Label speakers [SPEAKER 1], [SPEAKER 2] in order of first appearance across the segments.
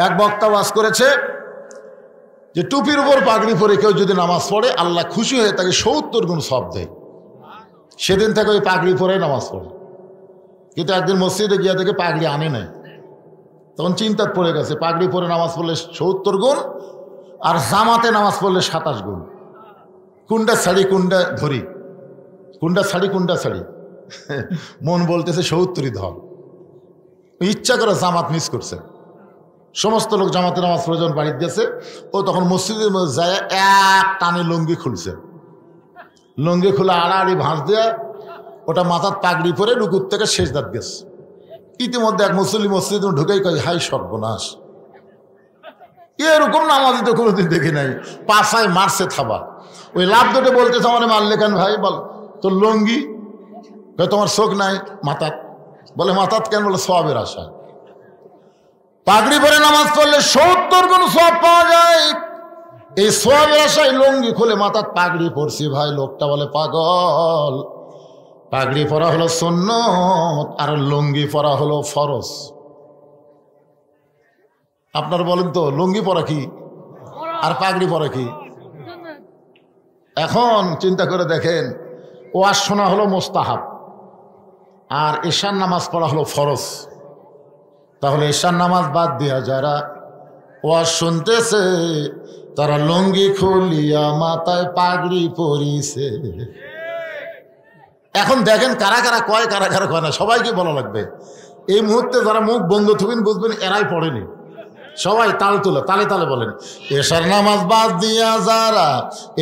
[SPEAKER 1] এক বক্তা ওয়াজ করেছে যে টুপির উপর পাগড়ি পরে কেউ যদি নামাজ পড়ে আল্লাহ খুশি হয়ে তাকে ৭০ গুণ সওয়াব দেয়। সেদিন থেকে ওই পাগড়ি পরে নামাজ পড়ে। কিন্তু একদিন মসজিদে গিয়া থেকে পাগড়ি আনে নাই, তখন চিন্তাত পড়ে গেছে পাগড়ি পরে নামাজ পড়লে ৭০ গুণ আর জামাতে নামাজ পড়লে ২৭ গুণ, কোনটা ছাড়ি কোনটা ধরি, কোনটা ছাড়ি কোনটা ছাড়ি। মন বলতেছে ৭০ই ধর। ইচ্ছা করে জামাত মিস করছে। সমস্ত লোক জামাতে নামাজ পড়ে যখন বাড়িতে গেছে, ও তখন মসজিদের মধ্যে যায় এক টানে লুঙ্গি খুলছে। লুঙ্গি খুলে আড়াআড়ি ভাঁজ দিয়ে ওটা মাথার পাগড়ি পরে রুকুর থেকে সেজদাত গেছে। ইতিমধ্যে এক মুসল্লি মসজিদ ঢুকেই কয়, হাই সর্বনাশ, এরকম নামাজি তো কোনোদিন দেখি নাই, পাশায় মারছে থাবা। ওই লাভ দুটো বলতেছে, আমার মারলে কেন ভাই? বল তোর লুঙ্গি। তোমার চোখ নাই মাথাত? বলে মাথাত কেন? বলে সওয়াবের আশায়। পাগড়ি পরে নামাজ পড়লে ৭০ গুণ সওয়াব পাওয়া যায়। এই সওয়াবের আশায় লুঙ্গি খুলে মাথাত পাগড়ি পরছি। ভাই লোকটা বলে পাগল, পাগড়ি পরা হলো সুন্নত আর লুঙ্গি পরা হলো ফরজ। আপনার বলেন তো লুঙ্গি পরা কি আর পাগড়ি পরা কি? এখন চিন্তা করে দেখেন, ওয়াজ শোনা হলো মোস্তাহাব আর ঈশার নামাজ পড়া হলো ফরজ। তাহলে ঈশার নামাজ বাদ দিয়া যারা ওয়াজ শুনতেছে তারা লুঙ্গি খুলিয়া মাথায় পাগড়ি পরিছে। এখন দেখেন কারা কারা কয় কারা কারা কয় না, সবাইকে বলা লাগবে। এই মুহূর্তে যারা মুখ বন্ধ থাকবেন বুঝবেন এরাই পড়েনি। সবাই তাল তুলে তালে তালে বলেন, এশার নামাজ বাদ দিয়া যারা,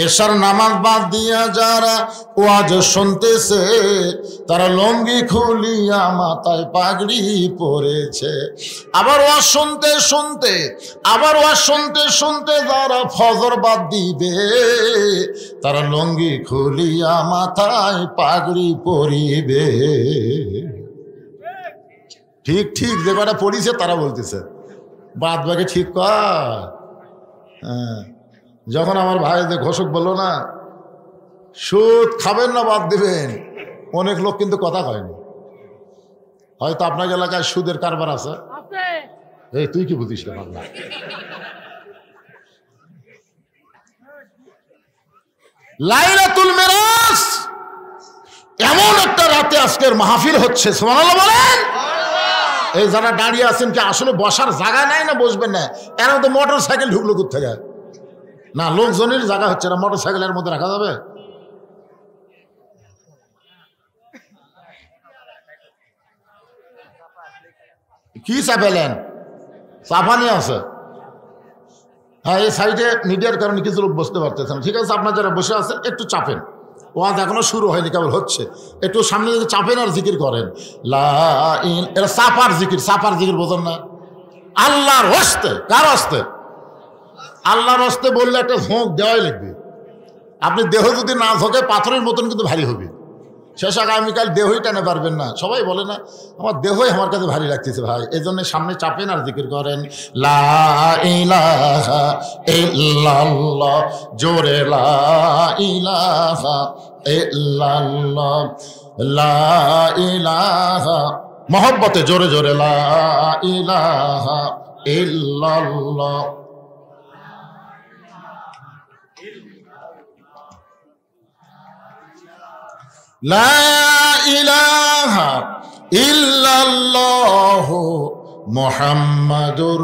[SPEAKER 1] এশার নামাজ বাদ দিয়া যারা ওয়াজ শুনতেছে তারা লুঙ্গি খুলিয়া মাথায় পাগড়ি পরেছে। আবার ওয়াজ শুনতে শুনতে, আবার ওয়াজ শুনতে শুনতে যারা ফজর বাদ দিবে তারা লুঙ্গি খুলিয়া মাথায় পাগড়ি পরিবে। ঠিক ঠিক যে কটা পড়িছে তারা বলতেছে, বাদ বাকি ঠিক কর। হ্যাঁ, যখন আমার ভাই যে ঘোষক বললো না সুদ খাবেন না বাদ দিবেন, অনেক লোক কিন্তু কথা কয়নি। হয়তো আপনার এলাকায় সুদের কারবার আছে। এই তুই কি বুঝিস না? বাংলা লাইলাতুল মিরাজ এমন একটা রাতে আজকের মাহফিল হচ্ছে, সুবহানাল্লাহ বলেন। এই যারা দাঁড়িয়ে আছেন কি আসলে বসার জায়গা নাই না বসবেন না? এর মধ্যে মোটর সাইকেল ঢুকলো কোথেকে? না, লোকজনের জায়গা হচ্ছে না, মোটর সাইকেলের মধ্যে রাখা যাবে? কি চাপেলেন? চাপানি আছে। হ্যাঁ, এই সাইডে মিডিয়ার কারণে কিছু লোক বসতে পারতেছেন। ঠিক আছে, আপনার যারা বসে আছেন একটু চাপেন। ওয়াজ এখনো শুরু হয়নি, কেবল হচ্ছে। একটু সামনে দিকে চাপেন আর জিকির করেন। এটা সাপার জিকির, সাপার জিকির বোঝেন না? আল্লাহর হস্তে। কার হস্তে? আল্লাহর হস্তে বললে একটা ঝোঁক দেওয়াই লাগবে। আপনি দেহ যদি না ঝোঁকে পাথরের মতন কিন্তু ভারী হবে। শেষ আগামীকাল দেহই টানে পারবেন না। সবাই বলে না আমার দেহই আমার কাছে ভারী লাগতেছে ভাই, এই জন্য সামনে চাপেন আর জিকির করেন। লা ইলাহা ইল্লাল্লাহ, জোরে লা ইলাহা ইল্লাল্লাহ, লা ইলাহা, মহব্বতে জোরে জোরে লা ইলাহা ইল্লাল্লাহ। লা ইলাহা ইল্লাল্লাহু মুহাম্মাদুর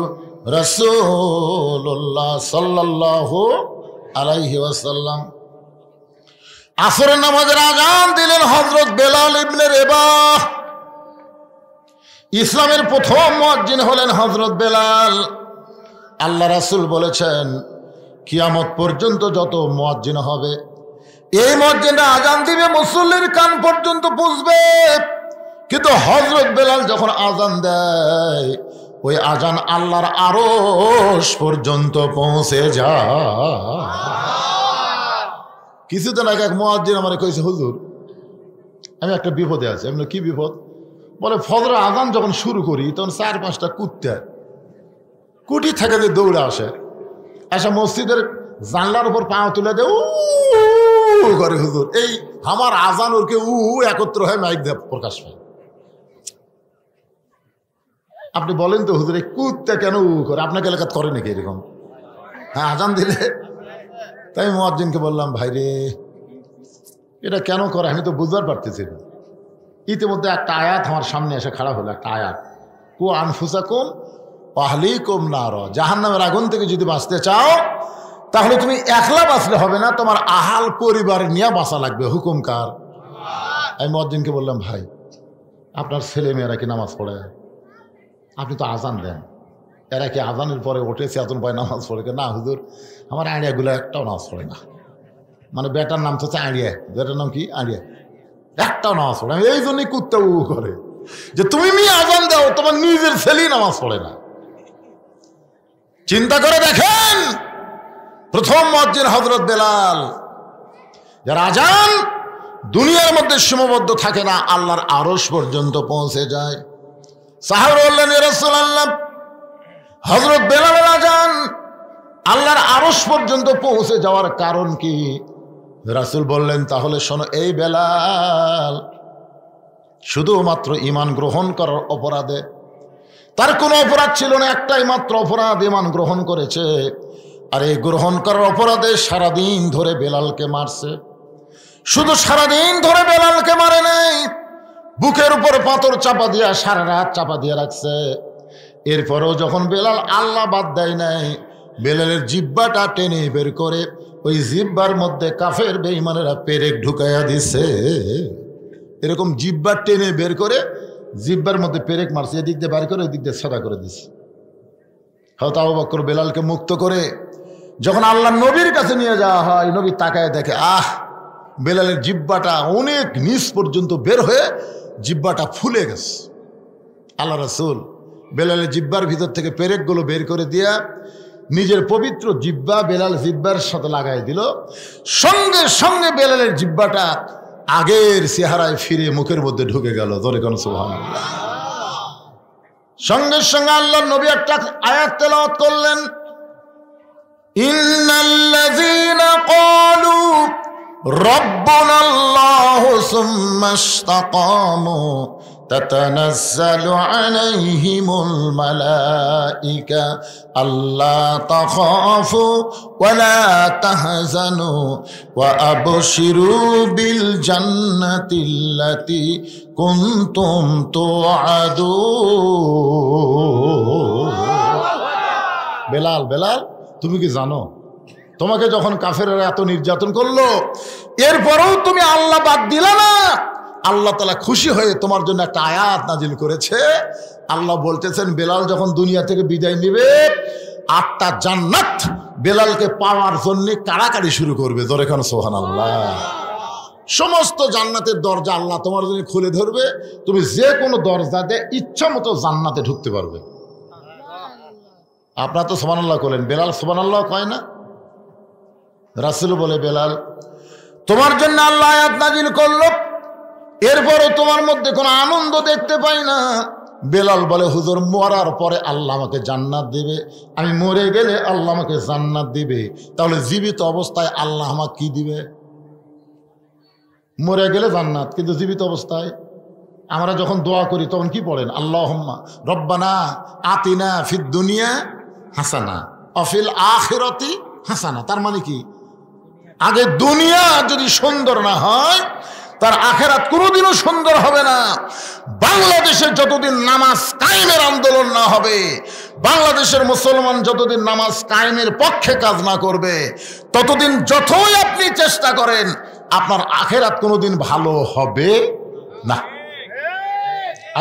[SPEAKER 1] রাসূলুল্লাহ সাল্লাল্লাহু আলাইহি ওয়াসাল্লাম। আসরের নামাজের আযান দিলেন হযরত বেলাল ইবনে রেবাহ। ইসলামের প্রথম মুয়াজ্জিন হলেন হযরত বেলাল। আল্লাহ রাসূল বলেছেন কিয়ামত পর্যন্ত যত মুয়াজ্জিন হবে এই মুয়াজ্জিনরা আযান দিবে মুসল্লির কান পর্যন্ত পৌঁছবে, কিন্তু হযরত বেলাল যখন আযান দেয় ওই আযান আল্লাহর আরশ পর্যন্ত পৌঁছে যায়। কিছুদিন আগে এক মুয়াজ্জিন আমারে কইছে, হুজুর আমি একটা বিপদে আছি। আমি কি বিপদ? বলে ফজরের আযান যখন শুরু করি তখন ৪-৫টা কুত্তা কুটি থেকে যে দৌড়ে আসে, এসে মসজিদের জানলার উপর পা তুলে দেয় করে। হুজুর এই আমার আজান ওরকে একত্র হয়ে মাইক দিয়ে প্রকাশ পায়। আপনি বলেন তো হুজুর, এই কুত্তা কেন করে? আপনাকে এলাকাত করে নাকি এরকম? হ্যাঁ, আজান দিলে। তাই মুয়াজ্জিনকে বললাম, ভাই রে, এটা কেন করে আমি তো বুঝতে পারতেছি না। ইতিমধ্যে একটা আয়াত আমার সামনে এসে খাড়া হলো, একটা আয়াত, কু আনফুসাকুম আহলিকুম নার, জাহান্নামের আগুন থেকে যদি বাঁচতে চাও তাহলে তুমি একলা বাঁচলে হবে না, তোমার আহাল পরিবার নিয়ে বাঁচা লাগবে। হুকুম কার? আমি মুয়াজ্জিনকে বললাম, ভাই আপনার ছেলে মেয়েরা কি নামাজ পড়ে? আপনি তো আজান দেন, এরা কি আজানের পরে উঠে চেতন পায় নামাজ পড়ে? না হুজুর, আমার আড়িয়াগুলো একটাও নামাজ পড়ে না। মানে বেটার নাম তো হচ্ছে আড়িয়া, বেটার নাম কি? আড়িয়া, একটাও নামাজ পড়ে। এই জন্যই কুত্তা করে যে তুমি মেয়ে আজান দাও, তোমার নিজের ছেলেই নামাজ পড়ে না। চিন্তা করে দেখেন, প্রথম মুয়াজ্জিন হযরত বেলাল, যার আজান দুনিয়ার মধ্যে সীমাবদ্ধ থাকে না, আল্লাহর আরশ পর্যন্ত পৌঁছে যায়। সাহাবা বললেন, ইয়া রাসূলুল্লাহ, হযরত বেলালের আজান আল্লাহর আরশ পর্যন্ত পৌঁছে যাওয়ার কারণ কি? রাসূল বললেন, তাহলে শোনো, এই বেলাল শুধুমাত্র ঈমান গ্রহণ করার অপরাধে, তার কোনো অপরাধ ছিল না, একটাই মাত্র অপরাধ, ঈমান গ্রহণ করেছে। আর এই গ্রহণ করার অপরাধে সারাদিন ধরে বেলালকে মারছে। শুধু সারাদিন ধরে বেলালকে মারে নাই, বুকের উপর পাথর চাপা দিয়া সারা রাত চাপা দিয়ে রাখছে। এরপরেও যখন বেলাল আল্লাহ বাদ দেয় নাই, বেলালের জিহ্বাটা টেনে বের করে ওই জিহ্বার মধ্যে কাফের বেঈমানেরা পেরেক ঢুকাইয়া দিছে। এরকম জিহ্বা টেনে বের করে জিহ্বার মধ্যে পেরেক মারছে, এদিক দিয়ে বের করে ওই দিক দিয়ে সাদা করে দিছে। হযরত আবু বকর বেলালকে মুক্ত করে যখন আল্লাহ নবীর কাছে নিয়ে যাওয়া হয়, নবী তাকায় দেখে, বেলালের জিহ্বাটা অনেক নিচ পর্যন্ত বের হয়ে জিহ্বাটা ফুলে গেছে। আল্লাহ রাসূল বেলালের জিহ্বার ভিতর থেকে পেরেকগুলো বের করে দিয়া নিজের পবিত্র জিহ্বা বেলাল জিহ্বার সাথে লাগাই দিল। সঙ্গে সঙ্গে বেলালের জিহ্বাটা আগের চেহারায় ফিরে মুখের মধ্যে ঢুকে গেল। জোরে কোন সুবহানাল্লাহ। সঙ্গে সঙ্গে আল্লাহর নবী একটা আয়াত তেলাওয়াত করলেন, ইন্নাল্লাযীনা ক্বালু রাব্বুনাল্লাহু সুম্মা ইসতাকামু তাতানাজ্জালু আলাইহিমুল মালাইকা আল্লা তাখাফু ওয়া লা তাহজানু ওয়া আবশিরু বিল জান্নাতিল্লাতী কুনতুম তুআদুন। বেলাল, বেলাল, তুমি কি জানো, তোমাকে যখন কাফেররা এত নির্যাতন করলো, এরপরেও তুমি আল্লাহ বাদ দিলা না, আল্লাহ তাআলা খুশি হয়ে তোমার জন্য একটা আয়াত নাজিল করেছে। আল্লাহ বলতেছেন, বেলাল যখন দুনিয়া থেকে বিদায় নেবে, 8টা জান্নাত বেলালকে পাওয়ার জন্য কাড়াকাড়ি শুরু করবে। জোরে খান সুবহানাল্লাহ। সমস্ত জান্নাতের দরজা আল্লাহ তোমার জন্য খুলে ধরবে, তুমি যে কোনো দরজা দিয়ে ইচ্ছা মতো জান্নাতে ঢুকতে পারবে। আপনারা তো সুবহানাল্লাহ বলেন, বেলাল সুবহানাল্লাহ কয় না? রাসূল বলে, বেলাল, তোমার জন্য আল্লাহ আয়াত নাজিল করলো, এরপরও তোমার মধ্যে কোনো আনন্দ দেখতে পাই না। বেলাল বলে, হুজুর, মরার পরে আল্লাহ আমাকে জান্নাত দিবে, আমি মরে গেলে আল্লাহ আমাকে জান্নাত দিবে, তাহলে জীবিত অবস্থায় আল্লাহ আমাকে কি দিবে? মরে গেলে জান্নাত, কিন্তু জীবিত অবস্থায় আমরা যখন দোয়া করি তখন কি পড়েন? আল্লাহুম্মা রব্বানা আতিনা ফিদ দুনিয়া হাসানা ওয়া ফিল আখিরাতি হাসানা। তার মানে কি, আগে দুনিয়া যদি সুন্দর না হয়, তার আখেরাত কোনোদিনও সুন্দর হবে না। বাংলাদেশে যতদিন নামাজ কায়েমের আন্দোলন না হবে, বাংলাদেশের মুসলমান যতদিন নামাজ কায়েমের পক্ষে কাজ না করবে, ততদিন যতই আপনি চেষ্টা করেন, আপনার আখেরাত কোনোদিন ভালো হবে না।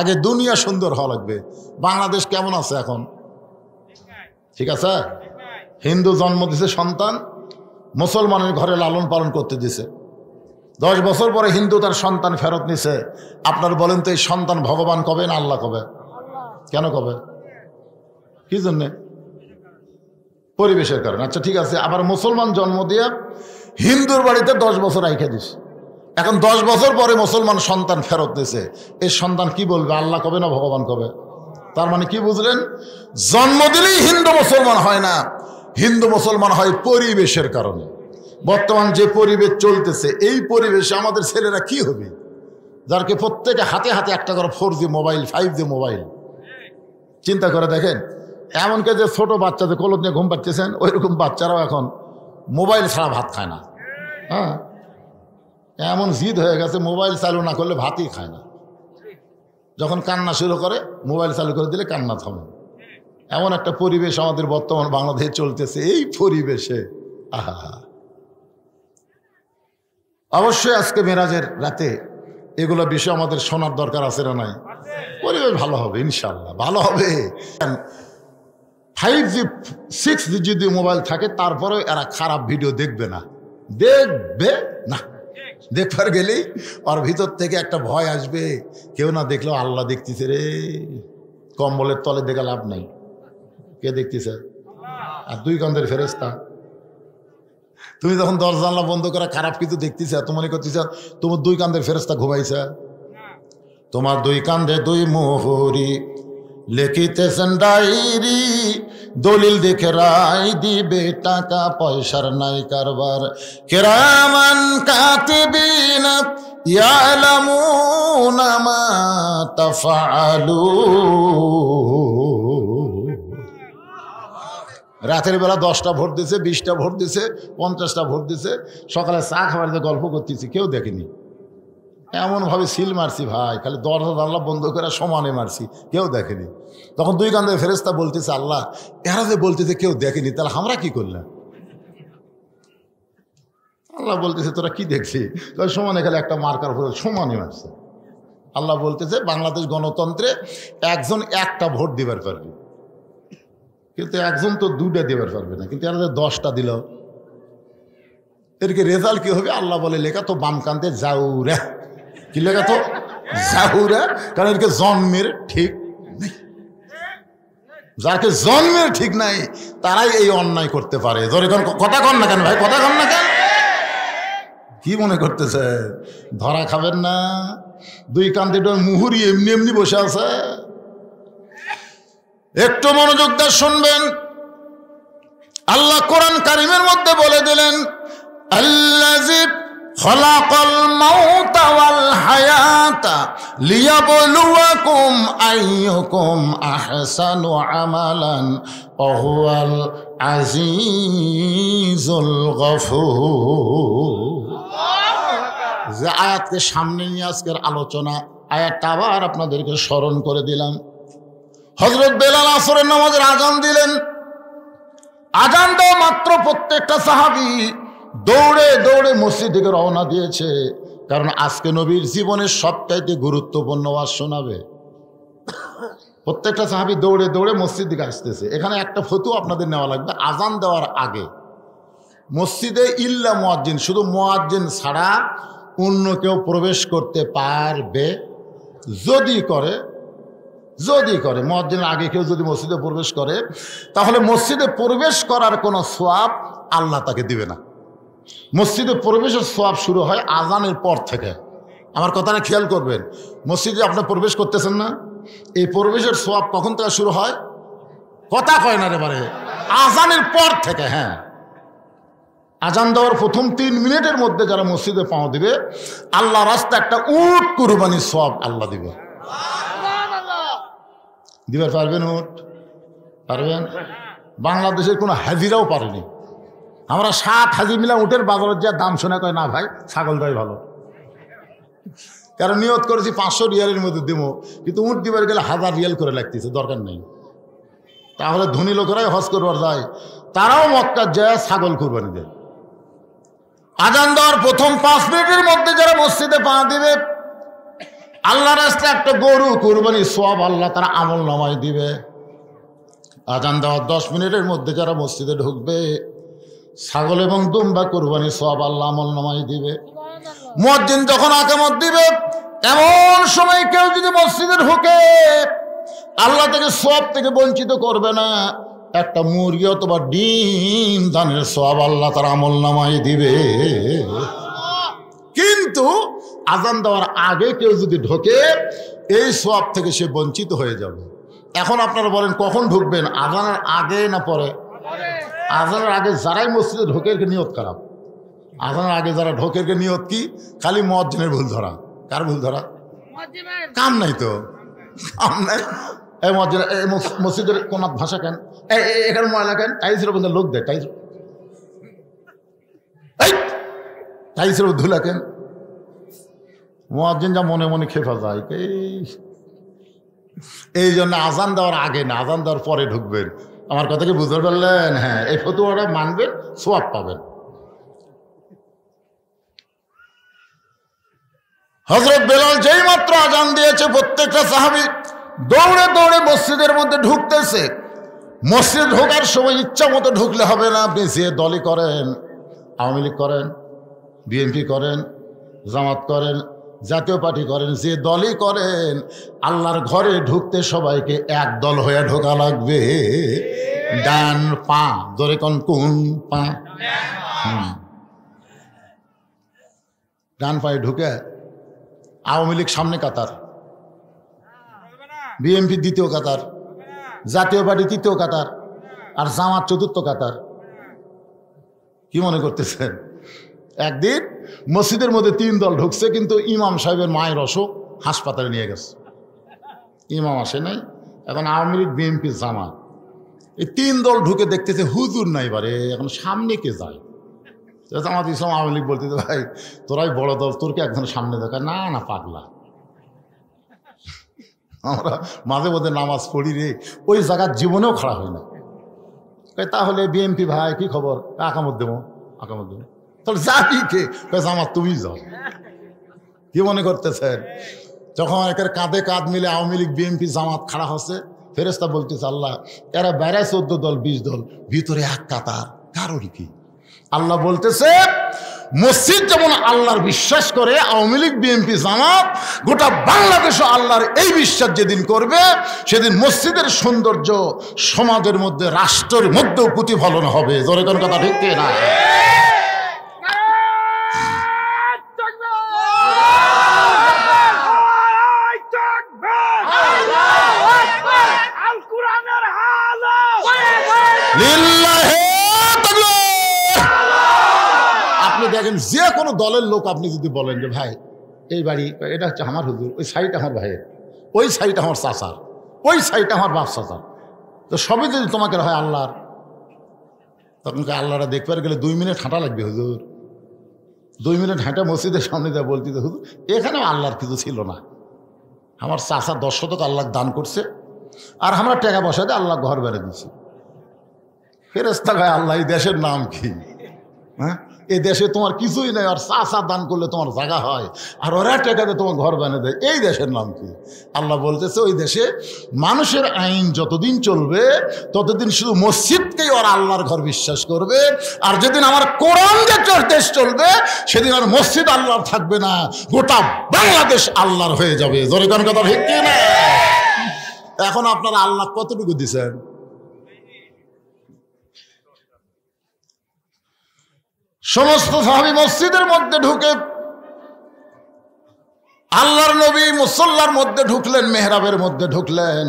[SPEAKER 1] আগে দুনিয়া সুন্দর হওয়া লাগবে। বাংলাদেশ কেমন আছে এখন? ঠিক আছে, হিন্দু জন্ম দিছে সন্তান, মুসলমানের ঘরে লালন পালন করতে দিছে, 10 বছর পরে হিন্দু তার সন্তান ফেরত নিছে। আপনার বলেন তো, এই সন্তান ভগবান কবে না আল্লাহ কবে? কেন কবে? কি জন্যে? পরিবেশের কারণে। আচ্ছা ঠিক আছে, আবার মুসলমান জন্ম দিয়ে হিন্দুর বাড়িতে 10 বছর রাইখা দিছে, এখন 10 বছর পরে মুসলমান সন্তান ফেরত নিছে, এই সন্তান কি বলবে? আল্লাহ কবে না ভগবান কবে? তার মানে কি বুঝলেন? জন্ম দিলেই হিন্দু মুসলমান হয় না, হিন্দু মুসলমান হয় পরিবেশের কারণে। বর্তমান যে পরিবেশ চলতেছে, এই পরিবেশে আমাদের ছেলেরা কি হবে? যারকে প্রত্যেকে হাতে হাতে একটা করে 4G মোবাইল, 5G মোবাইল, চিন্তা করে দেখেন, এমনকি যে ছোট বাচ্চাদের কোলত নিয়ে ঘুম পাচ্ছেন, ওই রকম বাচ্চারাও এখন মোবাইল ছাড়া ভাত খায় না। হ্যাঁ, এমন জিদ হয়ে গেছে, মোবাইল চালু না করলে ভাতই খায় না। যখন কান্না শুরু করে মোবাইল চালু করে দিলে কান্না থামে। এমন একটা পরিবেশ আমাদের বর্তমান বাংলাদেশে চলতেছে। এই পরিবেশে আহা, অবশ্যই আজকে মেরাজের রাতে এগুলো বিষয় আমাদের শোনার দরকার আছে না নাই? পরিবেশ ভালো হবে ইনশাল্লাহ, ভালো হবে। 5G 6G যদি মোবাইল থাকে তারপরেও এরা খারাপ ভিডিও দেখবে না, দেখবে না। দেখবার গেলেই ওর ভিতর থেকে একটা ভয় আসবে, কেউ না দেখলেও আল্লাহ দেখতেছে রে। কম্বলের তলে দেখে লাভ নাই, কে দেখতেছে? আর দুই কান্দের ফেরেশতা। তুমি যখন দরজা জানলা বন্ধ করে খারাপ কিছু দেখতেছ, তুমি মনে করতেছ তোমার দুই কান্দের ফেরেশতা ঘুমাইছে। তোমার দুই কান্দে দুই মোহরি লিখিতেছেন ডায়েরি, দলিল দেখে রায় দিবে, টাকা পয়সার নাই কারবার। কিরামান কাতিবিন ইয়ালামুনা মা তাফআলুন। রাতের বেলা 10টা ভোট দিছে, 20টা ভোট দিছে, 50টা ভোট দিছে, সকালে চা খাবার গল্প করতেছি, কেউ দেখেনি। এমনভাবে সিল মারছি ভাই, খালি দরজা জানলা বন্ধ করে সমানে মারছি, কেউ দেখেনি। তখন দুই কান্দে ফেরেশতা বলতেছে, আল্লাহ এরা যে বলতেছে কেউ দেখেনি, তাহলে আমরা কি করলাম? আল্লাহ বলতেছে তোরা কি দেখছি? সমানে খালি একটা মার্কার ভোট সমানে মারছে। আল্লাহ বলতেছে বাংলাদেশ গণতন্ত্রে একজন একটা ভোট দিবার পারবে, কিন্তু একজন তো 2টা দিবার পারবে না, কিন্তু এরা 10টা দিল, এরকে রেজাল্ট কি হবে? আল্লাহ বলে লেখা তো বাম কান্দে জাউরা। কি লেখা তো? জাউরা। কারণ এরকে জন্মের ঠিক নেই। যাকে জন্মের ঠিক নাই তারাই এই অন্যায় করতে পারে। কথা কন না কেন ভাই, কথা কন না কেন? কি মনে করতেছে ধরা খাবেন না? দুই কান্দে মুহুরি এমনি এমনি বসে আছে। একটু মনোযোগ দিয়ে শুনবেন। আল্লাহ কোরআন কারীমের মধ্যে বলে দিলেন, আল্লাযী খালাকাল মাউতা ওয়াল হায়াতা লিয়াবলুয়াকুম আইয়ুকুম আহসানু আমালান ওয়া হুয়াল আজিজুল গফুর। যে আয়াতকে সামনে নিয়ে আজকের আলোচনা, আয়াতটা আবার আপনাদেরকে স্মরণ করে দিলাম। হযরত বেলাল আসরের নামাজের আজান দিলেন। আজান দেওয়া মাত্র প্রত্যেকটা সাহাবী দৌড়ে দৌড়ে মসজিদ থেকে রওনা দিয়েছে, কারণ আজকে নবীর জীবনের সবচাইতে গুরুত্বপূর্ণ ওয়াজ শোনাবে। প্রত্যেকটা সাহাবী দৌড়ে দৌড়ে মসজিদ দিকে আসতেছে। এখানে একটা ফতোয়া আপনাদের নেওয়া লাগবে। আজান দেওয়ার আগে মসজিদে ইল্লা মুয়াজ্জিন, শুধু মুয়াজ্জিন ছাড়া অন্য কেউ প্রবেশ করতে পারবে। যদি করে মুয়াজ্জিনের আগে কেউ যদি মসজিদে প্রবেশ করে, তাহলে মসজিদে প্রবেশ করার কোনো সওয়াব আল্লাহ তাকে দিবে না। মসজিদে প্রবেশের সওয়াব শুরু হয় আজানের পর থেকে। আমার কথাটা খেয়াল করবেন। মসজিদে আপনি প্রবেশ করতেছেন না, এই প্রবেশের সওয়াব কখন থেকে শুরু হয়? কথা কয় না রে বারে, আজানের পর থেকে। হ্যাঁ, আজান দেওয়ার প্রথম 3 মিনিটের মধ্যে যারা মসজিদে পাও দিবে, আল্লাহ রাস্তা একটা উট কুরবানির সওয়াব আল্লাহ দিবে। দিবার পারবেন? উট পারবেন? বাংলাদেশের কোনো হাজিরাও পারেনি। আমরা 7 হাজি মিলা উটের বাজারের যা দাম শোনা কয় না ভাই ছাগলটাই ভালো। কারণ নিয়ত করেছি 500 রিয়ালের মধ্যে দিব, কিন্তু উট দিবার গেলে 1000 রিয়াল করে লাগতেছে, দরকার নেই। তাহলে ধনী লোকেরাই হজ করবার যায়, তারাও মক্কা যায় ছাগল কুরবানি দেয়। আজান দেওয়ার প্রথম 5 মিনিটের মধ্যে যারা মসজিদে পা দিবে, আল্লাহ রাস্তায় একটা গরু কুরবানি সওয়াব আল্লাহ তারা আমল নামায় দিবে। আজান দেওয়ার 10 মিনিটের মধ্যে যারা মসজিদে ঢুকবে, ছাগল এবং দুম্বা কুরবানি সওয়াব আল্লাহ আমল নামায় দিবে। মুয়াজ্জিন যখন আকামত দিবে, এমন সময় কেউ যদি মসজিদে ঢুকে, আল্লাহ থেকে সওয়াব থেকে বঞ্চিত করবে না। একটা মুরগি অথবা ডিম দানের সওয়াব আল্লাহ তার আমল নামায় দিবে। কিন্তু আজান দেওয়ার আগে কেউ যদি ঢোকে, এই সওয়াব থেকে সে বঞ্চিত হয়ে যাবে। এখন আপনারা বলেন কখন ঢুকবেন, আজানের আগে না পরে? আজানের আগে যারাই মসজিদে ঢোকে এর নিয়ত খারাপ। আজানের আগে যারা ঢোকে এর নিয়ত কি? খালি মুয়াজ্জিনের ভুল ধরা। কার ভুল ধরা? কাম নাই তো, কাম নাই। এই মসজিদের কোনাত ভাষা কেন, এখানে ময়লা কেন, টাইলসের মধ্যে লোক দেয়, টাইলসের ধুলা কেন? মুয়াজ্জিন যা মনে মনে খেপা যায়। এই জন্য আজান দেওয়ার আগে না, আজান দেওয়ার পরে ঢুকবেন। আমার কথা কি বুঝতে পারলেন? হ্যাঁ, এই ফতোয়াটা মানবেন, সোয়াব পাবেন। হযরত বেলাল যেই মাত্র আজান দিয়েছে, প্রত্যেকটা সাহাবী দৌড়ে দৌড়ে মসজিদের মধ্যে ঢুকতেছে। মসজিদ ঢোকার সময় ইচ্ছা মতো ঢুকলে হবে না। আপনি যে দলই করেন, আওয়ামী লীগ করেন, বিএনপি করেন, জামাত করেন, জাতীয় পার্টি করেন, যে দলই করেন, আল্লাহর ঘরে ঢুকতে সবাইকে এক দল হয়ে ঢোকা লাগবে। ডান পা ধরে কোন পা, ডান পায়ে ঢুকে আওয়ামী লীগ সামনে কাতার, বিএনপি দ্বিতীয় কাতার, জাতীয় পার্টি তৃতীয় কাতার, আর জামাত চতুর্থ কাতার। কি মনে করতেছেন? একদিন মসজিদের মধ্যে 3 দল ঢুকছে, কিন্তু ইমাম সাহেবের মায়ের অসুখ, হাসপাতালে নিয়ে গেছে। ইমাম আসে নাই, এখন আওয়ামী লীগ, বিএনপি, জামাত, এই 3 দল ঢুকে দেখতেছে হুজুর নাই, বারে এখন সামনে কে যায়? জামাত ইসলাম আওয়ামী লীগ বলতেছে, ভাই তোরাই বড় দল, তোরকে একজন সামনে দেখা। না না, পাগলা, আমরা মাঝে মধ্যে নামাজ পড়ি রে, ওই জায়গার জীবনেও খাড়া হয় না। তাহলে বিএনপি ভাই কি খবর? আকামত দেবো, আকামত দেবো। তাহলে যাবি কে? জামাত তুমি যাও। কি মনে করতেছেন? যখন একের কাঁধে কাঁধ মিলে আওয়ামী লীগ, বিএনপি, জামাত খাড়া হচ্ছে, ফেরেশতা বলতেছে, আল্লাহ এরা বাইরে 14 দল 20 দল, ভিতরে এক কাতার, কারণ কি? আল্লাহ বলতেছে, মসজিদ যেমন আল্লাহর বিশ্বাস করে, আওয়ামী লীগ, বিএনপি, জামাত, গোটা বাংলাদেশও আল্লাহর এই বিশ্বাস যেদিন করবে, সেদিন মসজিদের সৌন্দর্য সমাজের মধ্যে, রাষ্ট্রের মধ্যেও প্রতিফলন হবে। জোরে কোন কথা ঠিক না? আপনি দেখেন, যে কোনো দলের লোক আপনি যদি বলেন যে ভাই এই বাড়ি, এটা হচ্ছে আমার হুজুর, ওই সাইড আমার ভাইয়ের, ওই সাইড আমার চাচার, ওই সাইড আমার বাপ চাচার, তো সবই যদি তোমাকে হয় আল্লাহর, তখন আল্লাহরা দেখবার গেলে 2 মিনিট হাঁটা লাগবে হুজুর। 2 মিনিট হাঁটা মসজিদের সামনে যা বলতে, হুজুর এখানেও আল্লাহর কিছু ছিল না, আমার চাচা 10 শতক আল্লাহ দান করছে, আর আমরা টাকা পয়সা দিয়ে আল্লাহ ঘর বেড়ে দিচ্ছি। ফেরেশতা গায়ে আল্লাহ, এই দেশের নাম কি? হ্যাঁ, এই দেশে তোমার কিছুই নেই, আর চাচা দান করলে তোমার জায়গা হয়, আর ওরা টাকাতে তোমার ঘর বানিয়ে দেয়, এই দেশের নাম কি? আল্লাহ বলতেছে, ওই দেশে মানুষের আইন যতদিন চলবে, ততদিন শুধু মসজিদকেই ওরা আল্লাহর ঘর বিশ্বাস করবে, আর যেদিন আমার কোরআন যে দেশ চলবে, সেদিন আর মসজিদ আল্লাহর থাকবে না, গোটা বাংলাদেশ আল্লাহর হয়ে যাবে। জোরে কোন কথা ঠিক কি না? এখন আপনারা আল্লাহ কতটুকু দিচ্ছেন? সমস্ত সাহাবী মসজিদের মধ্যে ঢুকে, আল্লাহর নবী মুসল্লার মধ্যে ঢুকলেন, মেহরাবের মধ্যে ঢুকলেন।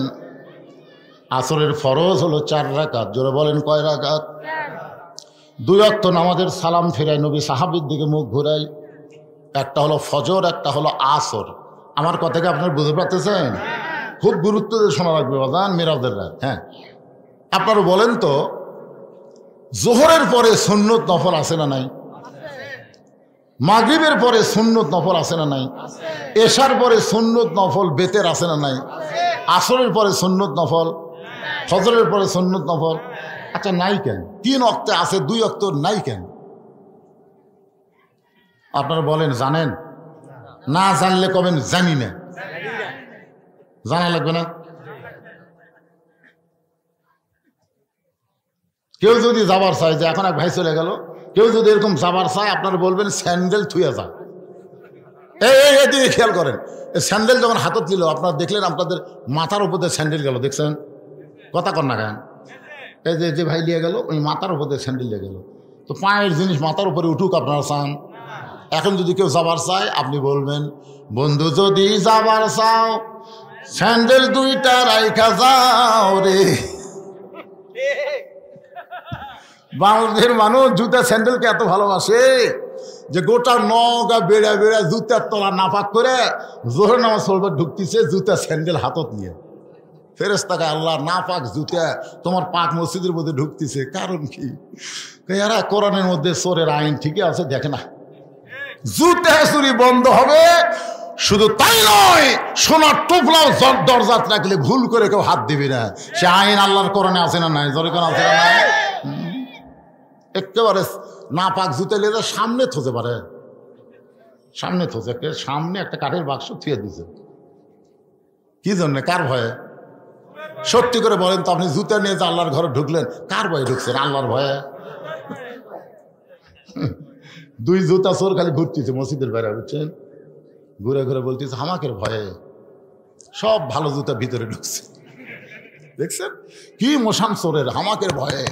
[SPEAKER 1] আসরের ফরজ হলো 4 রাকাত। জোরে বলেন, কয় রাকাত? 2 ওয়াক্ত নামাজের সালাম ফিরাই নবী সাহাবীর দিকে মুখ ঘুরাই। একটা হলো ফজর, একটা হলো আসর। আমার কথাকে আপনারা বুঝতে পারতেছেন? খুব গুরুত্ব দিয়ে শোনা রাখবে বাজান, মেরাজের রাত। হ্যাঁ, আপনারা বলেন তো, জোহরের পরে সুন্নত নফল আছে না নাই? মাগরিবের পরে সুন্নত নফল আছে না নাই? এশার পরে সুন্নত নফল বেতের আছে না নাই? আসরের পরে সুন্নত নফল, ফজরের পরে সুন্নত নফল। আচ্ছা, নাই কেন? 3 ওয়াক্তে আছে, 2 ওয়াক্ত নাই কেন? আপনারা বলেন জানেন? না জানলে কবেন জানি না, জানা লাগবে না। কেউ যদি যাবার চায়, যে এখন এক ভাই চলে গেল, কেউ যদি এরকম যাবার চায়, আপনারা বলবেন স্যান্ডেল থুয়ে যা। এদিকে খেয়াল করেন, স্যান্ডেল যখন হাতত নিল, আপনারা দেখলেন আপনাদের মাথার উপর দিয়ে স্যান্ডেল গেল, দেখছেন? কথা কর না কেন? এই যে ভাই নিয়ে গেল, ওই মাথার উপর দিয়ে স্যান্ডেল নিয়ে গেল। তো পায়ের জিনিস মাথার উপরে উঠুক, আপনারা চান? এখন যদি কেউ যাবার চায়, আপনি বলবেন, বন্ধু যদি যাবার চাও, স্যান্ডেল 2টা রাইখা যাও রে। বাংলাদেশের মানুষ জুতা স্যান্ডেলকে এত ভালোবাসে যে গোটা নগা বেড়া বেড়া জুতার তলা নাপাক করে জোহর নামাজ পড়বার ঢুকতেছে, জুতা স্যান্ডেল হাতত নিয়ে। ফেরেশতাকে আল্লাহ না পাক জুতা তোমার পাক মসজিদের মধ্যে ঢুকতেছে, কারণ কি? এরা কোরআনের মধ্যে চোরের আইন ঠিকই আছে, দেখে না জুতা চুরি বন্ধ হবে। শুধু তাই নয়, সোনার টুপলাও দরজাত রাখলে ভুল করে কেউ হাত দিবি না, সে আইন আল্লাহর কোরআনে আছে না নাই? জোরে কোন আছে না নাই? একেবারে না পাক জুতা লেগে সামনে থতে পারে, সামনে থতে, সামনে একটা কাঠের বাক্স থুয়ে দিছে। কি জন্য? কার ভয়ে? সত্যি করে বলেন তো, আপনি জুতা নিয়ে যে আল্লাহর ঘরে ঢুকলেন, কার ভয়ে ঢুকছেন? আল্লাহর ভয়ে? দুই জুতা চোর খালি ঘুরতেছে মসজিদের বাইরে, বুঝছেন, ঘুরে ঘুরে বলতেছে হামাকের ভয়ে। সব ভালো জুতা ভিতরে ঢুকছে, দেখছেন কি মশান চোরের, হামাকের ভয়ে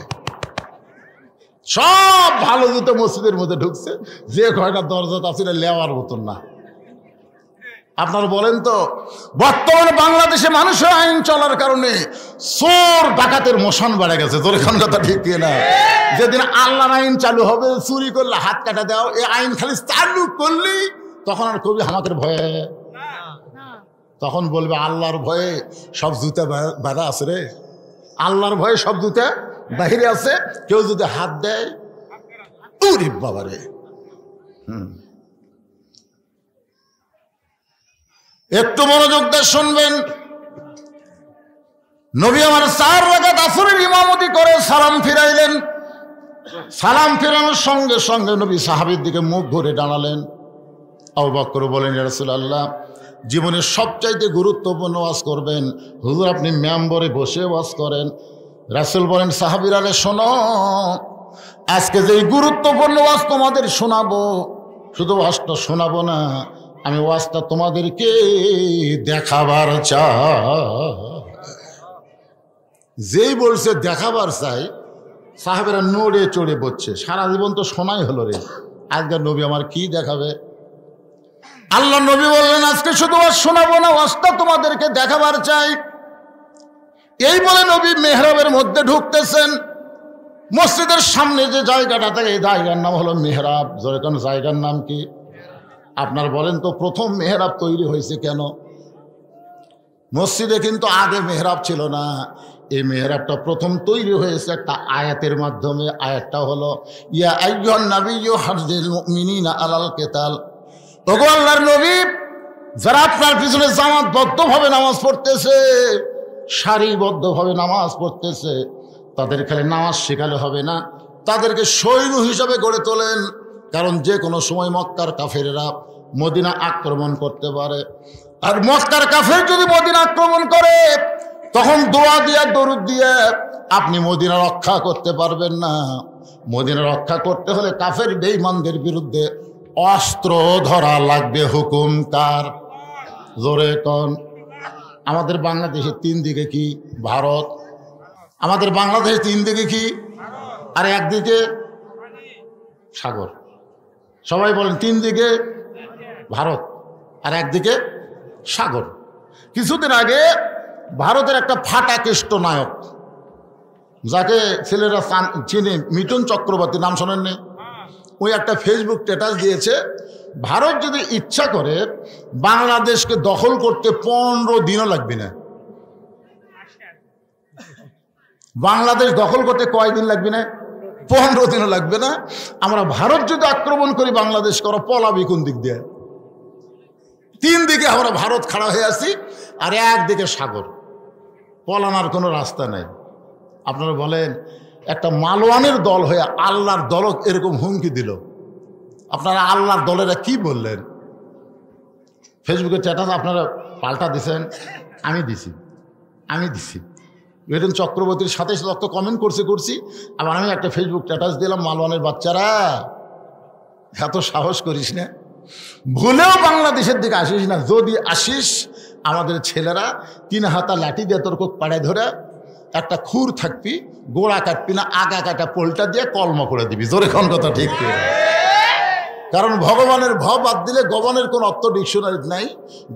[SPEAKER 1] সব ভালো জুতো মসজিদের মধ্যে ঢুকছে। যে কয়টা দরজা আছে লেওয়ার মতন না। আপনারা বলেন তো, বর্তমানে বাংলাদেশে মানুষের আইন চলার কারণে চোর ডাকাতের মশান বেড়ে গেছে। তোর এখন কথা ঠিক না? যেদিন আল্লাহর আইন চালু হবে, চুরি করলে হাত কাটা দাও, এই আইন খালি চালু করলি তখন আর কবি হামাকের ভয়ে, তখন বলবে আল্লাহর ভয়ে সব জুতা বাঁধা আছে রে, আল্লাহর ভয়ে সব জুতা বাহিরে আছে। কেউ যদি হাত দেয়, উরি বাবারে। একটু মনোযোগ দিয়ে শুনবেন। নবী আমার 4 রাকাত আসরের ইমামতি করে সালাম ফিরাইলেন। সালাম ফিরানোর সঙ্গে সঙ্গে নবী সাহাবীর দিকে মুখ ঘুরে দাঁড়ালেন। আবু বকর বলেন, ইয়া রাসূলুল্লাহ, জীবনের সবচাইতে গুরুত্বপূর্ণ ওয়াজ করবেন, হুজুর আপনি মেম্বরে বসে ওয়াজ করেন। রাসূল বলেন, সাহাবীরা রে শোনো, আজকে যেই গুরুত্বপূর্ণ ওয়াজ তোমাদের শোনাবো, শুধু ওয়াজটা শোনাবো না, আমি ওয়াজটা তোমাদেরকে দেখাবার চাই। যেই বলছে দেখাবার চাই, সাহাবেরা নড়ে চড়ে বসছে। সারা জীবন তো শোনাই হলো রে, আজকে নবী আমার কি দেখাবে? আল্লাহ নবী বললেন, আজকে শুধু ওয়াজ শোনাবো না, ওয়াজটা তোমাদেরকে দেখাবার চাই। এই বলে নবী মেহরাবের মধ্যে ঢুকতেছেন। মসজিদের সামনে যে জায়গাটা থাকে, এই জায়গার নাম হলো মেহরাব। যেরকম জায়গার নাম কি? আপনার বলেন তো, প্রথম মেহরাব তৈরি হয়েছে কেন? মসজিদে কিন্তু আগে মেহরাব ছিল না। এই মেহরাবটা প্রথম তৈরি হয়েছে একটা আয়াতের মাধ্যমে। আয়াতটা হলো, ইয়া আইয়ুহান নাবিয়্যু হারজিল মুমিনিনা আলাল কিতাল। ওগো আল্লাহর নবী, যারা আপনার পিছনে জামাতবদ্ধভাবে নামাজ পড়তেছে, সারিবদ্ধভাবে নামাজ পড়তেছে, তাদের খালি নামাজ শেখালে হবে না, তাদেরকে সৈন্য হিসাবে গড়ে তোলেন। কারণ যে কোনো সময় মক্কার কাফেরেরা মদিনা আক্রমণ করতে পারে। আর মক্কার কাফের যদি মদিনা আক্রমণ করে, তখন দোয়া দিয়া দরুদ দিয়ে আপনি মদিনা রক্ষা করতে পারবেন না। মদিনা রক্ষা করতে হলে কাফের বেঈমানদের বিরুদ্ধে অস্ত্র ধরা লাগবে। হুকুম কার? জোরে কোন? আমাদের বাংলাদেশের 3 দিকে কি? ভারত। আমাদের বাংলাদেশের 3 দিকে কি? আর একদিকে সাগর। সবাই বলেন 3 দিকে ভারত আর একদিকে সাগর। কিছুদিন আগে ভারতের একটা ফাটা কেষ্ট নায়ক, যাকে ছেলেরা চিনে, মিঠুন চক্রবর্তী, নাম শোনেননি? ওই একটা ফেসবুক স্ট্যাটাস দিয়েছে, ভারত যদি ইচ্ছা করে বাংলাদেশকে দখল করতে 15 দিনও লাগবে না। বাংলাদেশ দখল করতে কয়দিন লাগবে না? 15 দিনও লাগবে না। আমরা ভারত যদি আক্রমণ করি, বাংলাদেশ করো, পলাবি কোন দিক দিয়ে? 3 দিকে আমরা ভারত খাড়া হয়ে আছি, আর একদিকে সাগর। পলানোর কোনো রাস্তা নেই। আপনারা বলেন, একটা মালওয়ানের দল হয়ে আল্লাহর দলক এরকম হুমকি দিল, আপনারা আল্লাহর দলেরা কি বললেন? ফেসবুকে স্ট্যাটাস আপনারা পাল্টা দিছেন, আমি দিছি। মিঠুন চক্রবর্তীর সাথে সাথে কমেন্ট করছি। আবার আমি একটা ফেসবুক স্ট্যাটাস দিলাম, মালওয়ানের বাচ্চারা এত সাহস করিস না, ভুলেও বাংলাদেশের দিকে আসিস না। যদি আসিস, আমাদের ছেলেরা 3 হাতা লাঠি দিয়ে তোর কোক পাড়ায় ধরে একটা খুর থাকবি, গোড়া কাটবি না, আগা কাটা পোলটা দিয়ে কলম করে দিবি। জোরে কোন কথা ঠিক? কারণ ভগবানের ভ বাদ দিলে গবনের কোনো অর্থ ডিকশনারি নাই।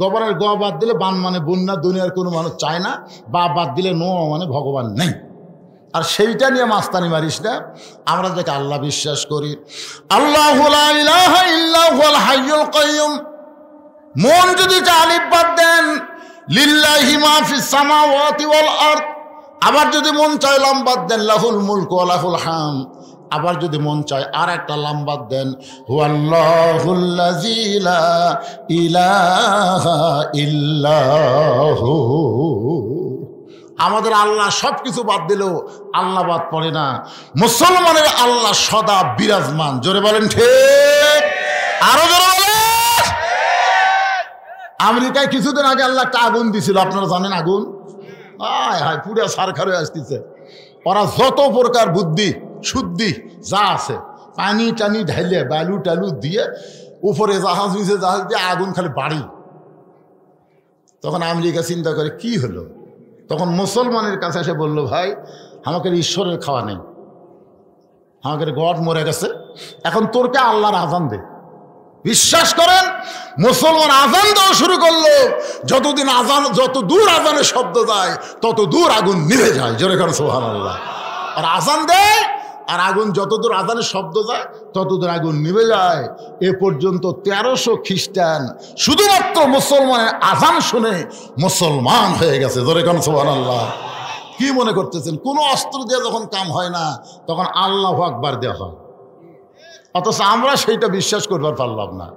[SPEAKER 1] গবনের গ বাদ দিলে বান মানে বন্যা, দুনিয়ার কোনো মানুষ চায় না। বা বাদ দিলে নো মানে ভগবান নেই। আর সেইটা নিয়ে মাস্তানি মারিস না। আমরা যাকে আল্লাহ বিশ্বাস করি, আল্লাহু লা ইলাহা ইল্লা হুয়াল হাইয়ুল কাইয়ুম, মন যদি আলিফ বাদ দেন, লিল্লাহি মা ফিস সামাওয়াতি ওয়াল আরদ। আবার যদি মন চায় লাম্বাদ দেন লাহুল মুলকু ওয়া লাহুল হাম। আবার যদি মন চায় আর একটা লাম্বাদ দেন হুয়াল্লাহুল্লাযী লা ইলাহা ইল্লাহু। আমাদের আল্লাহ সব কিছু বাদ দিলেও আল্লাহ বাদ পড়ে না। মুসলমানের আল্লাহ সদা বিরাজমান। জোরে বলেন ঠিক, আরো জোরে বলেন। আমেরিকায় কিছুদিন আগে আল্লাহ একটা আগুন দিছিল, আপনারা জানেন আগুন? হায় হায়, পুরা সারখার হয়ে আসতেছে। ওরা যত প্রকার বুদ্ধি শুদ্ধি যা আছে পানি টানি ঢাইলে বালু টালু দিয়ে উপরে জাহাজ নিচে জাহাজ দিয়ে আগুন খালি বাড়ি। তখন আমেরিকা চিন্তা করে কি হলো, তখন মুসলমানের কাছে এসে বলল, ভাই আমাকে ঈশ্বরের খাওয়া নেই, আমাকে গড মরে গেছে, এখন তোরকে আল্লাহর আজান দে। বিশ্বাস করেন মুসলমান আজান দেওয়া শুরু করলো, যতদিন আজান, যত দূর আজানের শব্দ যায় তত দূর আগুন নিভে যায়। জোরে করে সুবহানাল্লাহ। আর আজান দেয় আর আগুন যত দূর আজানের শব্দ যায় তত দূর আগুন নিভে যায়। এ পর্যন্ত 1300 খ্রিস্টান শুধুমাত্র মুসলমানের আজান শুনে মুসলমান হয়ে গেছে। জোরে করে সুবহানাল্লাহ। কি মনে করতেছেন কোনো অস্ত্র দিয়ে যখন কাম হয় না তখন আল্লাহু আকবার দেওয়া হয়, অথচ আমরা সেইটা বিশ্বাস করবার পারলাম না।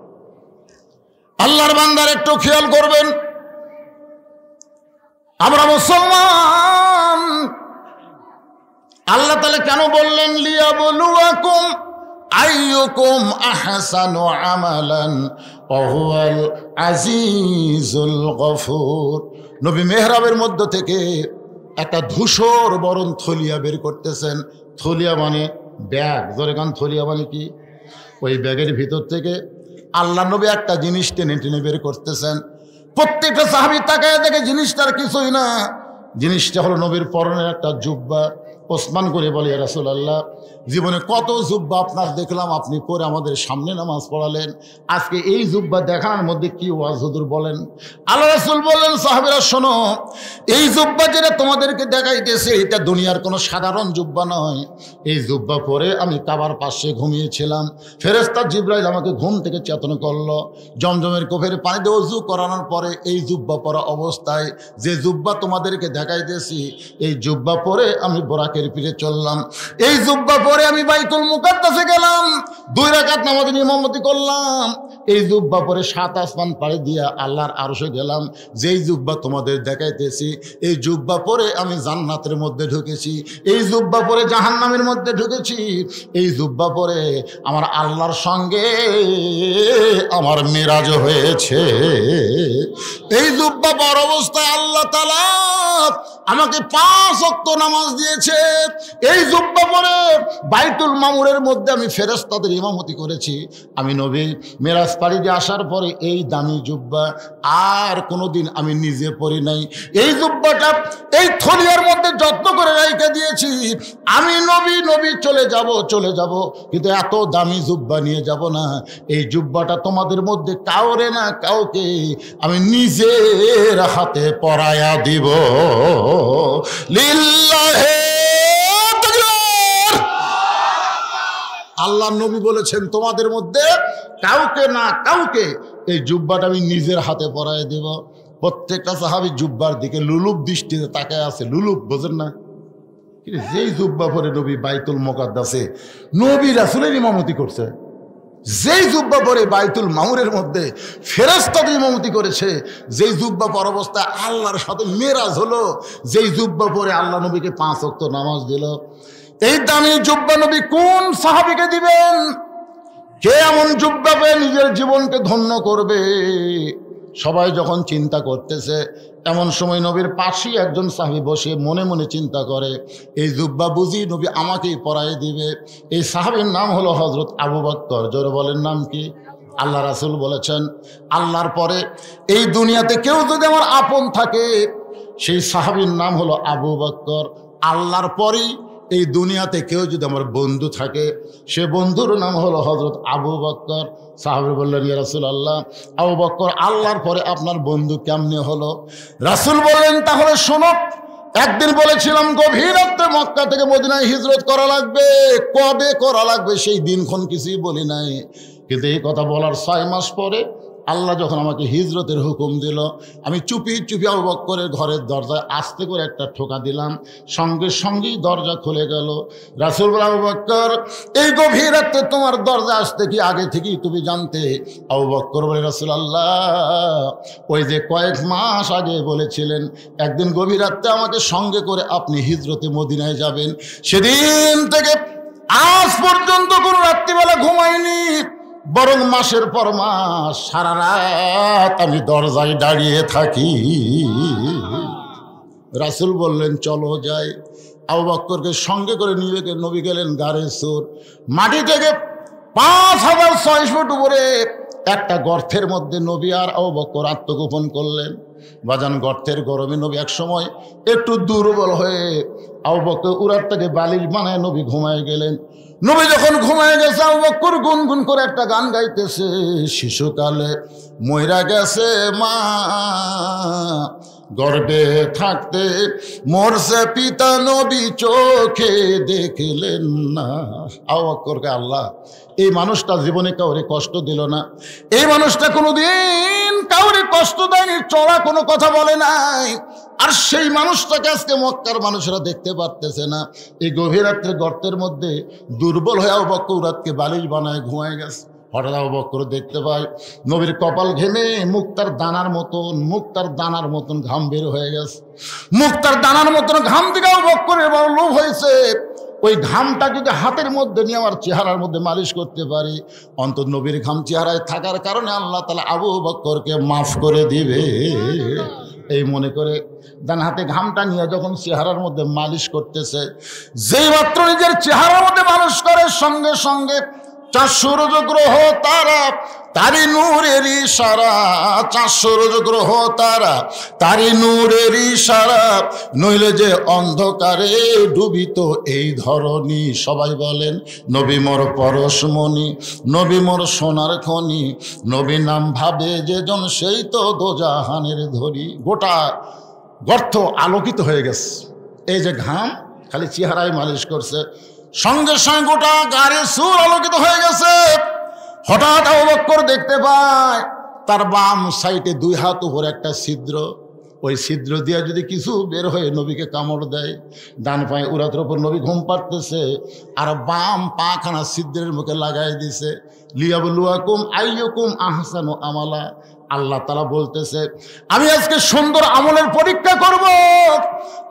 [SPEAKER 1] আল্লাহর বান্দার একটু খেয়াল করবেন, আমরা মুসলমান। আল্লাহ তাআলা কেন বললেন লিয়াবলুয়াকুম আইয়ুকুম আহসানু আমালান ওয়া হুয়াল আজিজুল গফুর। নবী মেহরাবের মধ্য থেকে একটা ধূসর বরণ থলিয়া বের করতেছেন। থলিয়া মানে ব্যাগ। জোরে কান, থলিয়া মানে কি? ওই ব্যাগের ভিতর থেকে আল্লাহ নবী একটা জিনিস টেনে টেনে বের করতেছেন। প্রত্যেকটা সাহাবী তাকায় দেখে জিনিসটার কিছুই না, জিনিসটা হলো নবীর পরনের একটা জুব্বা। ওসমান করে বলে, ইয়া রাসূলুল্লাহ, জীবনে কত জুব্বা আপনার দেখলাম, আপনি পরে আমাদের সামনে নামাজ পড়ালেন, আজকে এই জুব্বা দেখানোর মধ্যে কি ওয়াজ হুজুর বলেন? আল্লাহ রাসূল বললেন, সাহাবীরা শোনো, এই জুব্বা যেটা তোমাদেরকে দেখাইতেছে এটা দুনিয়ার কোনো সাধারণ জুব্বা নয়। এই জুব্বা পরে আমি কাবার পাশে ঘুমিয়েছিলাম, ফেরেশতা জিবরাইল আমাকে ঘুম থেকে চেতন করলো। জমজমের কোফের পানি দিয়ে ওযু করানোর পরে এই জুব্বা পরা অবস্থায় যে জুব্বা তোমাদেরকে দেখাইতেছি এই জুব্বা পরে আমি বোরাকের পিঠে চললাম। এই জুব্বা পরে আমি বাইতুল মুকাদ্দাসে গেলাম, 2 রাকাত নামাজের ইমামতি করলাম। এই জুব্বা পরে 7 আসমান পাড়ি দিয়া আল্লাহর আরশে গেলাম। যেই জুব্বা তোমাদের দেখাইতেছি এই জুব্বা পরে আমি জান্নাতের মধ্যে ঢুকেছি, এই জুব্বা পরে জাহান্নামের মধ্যে ঢুকেছি, এই জুব্বা পরে আমার আল্লাহর সঙ্গে আমার মিরাজ হয়েছে। এই জুব্বা পর অবস্থায় আল্লাহ তাআলা আমাকে 5 ওয়াক্ত নামাজ দিয়েছে। এই জুব্বা পরে বাইতুল মামুরের মধ্যে আমি ফেরেশতাদের ইমামতি করেছি। আমি নবী মেরাজ পাড়ি দিয়ে আসার পরে এই দামি জুব্বা আর কোনোদিন আমি নিজে পরি নাই। এই জুব্বাটা এই থলিয়ার মধ্যে যত্ন করে রেখে দিয়েছি। আমি নবী চলে যাব, কিন্তু এত দামি জুব্বা নিয়ে যাব না। এই জুব্বাটা তোমাদের মধ্যে কাউরে না কাউকে আমি নিজের হাতে পরায়া দিব। লিল্লাহি তাকবীর। আল্লাহ নবী বলেছেন তোমাদের মধ্যে কাউকে না কাউকে এই জুব্বাটা আমি নিজের হাতে পরায় দেব। প্রত্যেকটা সাহাবী জুব্বার দিকে লুলুপ দৃষ্টিতে তাকায় আছে। লুলুপ বোঝেন না? যেই জুব্বা পরে নবী বাইতুল মুকাদ্দাসে নবী রাসূলের ইমামতি করছে, যেই জুব্বা পরে বাইতুল মামুরের মধ্যে ফেরেশতাদের ইমামতি করেছে, যেই জুব্বা পর অবস্থায় আল্লাহর সাথে মেরাজ হলো, যেই জুব্বা পরে আল্লাহ নবীকে 5 ওয়াক্ত নামাজ দিল, এই দামি জুব্বা নবী কোন সাহাবীকে দিবেন? কে এমন জুব্বা পেয়ে নিজের জীবনকে ধন্য করবে? সবাই যখন চিন্তা করতেছে এমন সময় নবীর পাশেই একজন সাহাবী বসে মনে মনে চিন্তা করে, এই জুব্বা বুঝি নবী আমাকেই পরায় দিবে। এই সাহাবীর নাম হলো হযরত আবু বকর। জোরে বলেন নাম কি? আল্লাহ রাসূল বলেছেন, আল্লাহর পরে এই দুনিয়াতে কেউ যদি আমার আপন থাকে সেই সাহাবীর নাম হলো আবু বকর। আল্লাহর পরেই এই দুনিয়াতে কেউ যদি আমার বন্ধু থাকে সে বন্ধুর নাম হলো হযরত আবু বকর। সাহাবী বললেন, ইয়া রাসূলুল্লাহ, আবু বকর আল্লাহর পরে আপনার বন্ধু কেমনে হলো? রাসূল বললেন, তাহলে শোনো, একদিন বলেছিলাম গভীর রাতে মক্কা থেকে মদিনায় হিজরত করা লাগবে, কবে করা লাগবে সেই দিনক্ষণ কিছুই বলি নাই, কিন্তু এই কথা বলার 6 মাস পরে আল্লাহ যখন আমাকে হিজরতের হুকুম দিল, আমি চুপি চুপি আবু বকরের ঘরের দরজায় আস্তে করে একটা ঠোকা দিলাম, সঙ্গে সঙ্গেই দরজা খুলে গেল। রাসূল বলে, আবু বকর, এই গভীর রাতে তোমার দরজা আসতে কি আগে থেকেই তুমি জানতে? আবু বকর বলে, রাসূলুল্লাহ, ওই যে কয়েক মাস আগে বলেছিলেন একদিন গভীর রাতে আমাকে সঙ্গে করে আপনি হিজরতে মদিনায় যাবেন, সেদিন থেকে আজ পর্যন্ত কোনো রাত্রিবেলা ঘুমাইনি, বরং মাসের পর মাস সারা রাত আমি দরজায় দাঁড়িয়ে থাকি। রাসূল বললেন, চলো যাই। আবু বকরকে সঙ্গে করে নিয়ে নবী গেলেন গারে সুর। মাটি থেকে ৫,৬০০ ফুট উপরে একটা গর্তের মধ্যে নবী আর আবু বকর আত্মগোপন করলেন। বাজান, গর্তের গরমে নবী এক সময় একটু দুর্বল হয়ে আবু বকর উড়ার থেকে বালিশ বানায় নবী ঘুমায় গেলেন। নবী যখন ঘুমায় গেছে, আবু বকর গুনগুন করে একটা গান গাইতেছে, শিশুকালে মইরা গেছে মা, গর্ভে থাকতে মরছে পিতা, নবী চোখে দেখলেন না। আবু বকরকে আল্লাহ এই মানুষটা জীবনে কাউরে কষ্ট দিল না, এই মানুষটা কোনোদিন কাউরে কষ্ট দেয়নি, চড়া কোনো কথা বলে নাই, আর সেই মানুষটাকে আজকে মক্কার মানুষেরা দেখতে পারতেছে না। এই গভীর রাত্রে গর্তের মধ্যে দুর্বল হয়ে আবু বকর রাতকে বালিশ বানায় ঘুমায় গেছে। হঠাৎ আবু বকর দেখতে পায় নবীর কপাল ঘেমে মুক্তার দানার মতন ঘাম বের হয়ে গেছে। মুক্তার দানার মতন ঘাম থেকে আবু বকরের বড় লোভ হয়েছে, ওই ঘামটা যদি হাতের মধ্যে নিয়ে আমার চেহারার মধ্যে মালিশ করতে পারি, অন্তত নবীর ঘাম চেহারায় থাকার কারণে আল্লাহ তাআলা আবু বকরকে মাফ করে দিবে। এই মনে করে ডান হাতে ঘামটা নিয়ে যখন চেহারার মধ্যে মালিশ করতেছে, যেই মাত্র নিজের চেহারার মধ্যে মালিশ করে, সঙ্গে সঙ্গে 400 সূর্য গ্রহ তারা তারি নূরের ইশারা, 400 সূর্য গ্রহ তারা তারি নূরের ইশারা, নইলে যে অন্ধকারে ডুবিত এই ধরনী। সবাই বলেন, নবী মোর পরশমণি, নবী মোর সোনার খনি, নবী নাম ভাবে যেজন সেই তো দোজাহানের ধরি। গোটা গর্ত আলোকিত হয়ে গেছে। এই যে ঘাম খালি চেহারায় মালিশ করছে, সঙ্গে সঙ্গে গোটা গাড়ি সুর আলোকিত হয়ে গেছে। হঠাৎ আবু বকর দেখতে পায় তার বাম সাইডে 2 হাত উপরে একটা ছিদ্র, ওই ছিদ্র দিয়ে যদি কিছু বের হয়ে নবীকে কামড় দেয়। ডান পায়ে উরাতের উপর নবী ঘুম পাড়তেছে, আর বাম পাখানা ছিদ্রের মুখে লাগাই দিছে। লিয়াবলুয়াকুম আইয়ুকুম আহসানু আমালা। আল্লাহ তাআলা বলতেছে, আমি আজকে সুন্দর আমলের পরীক্ষা করব।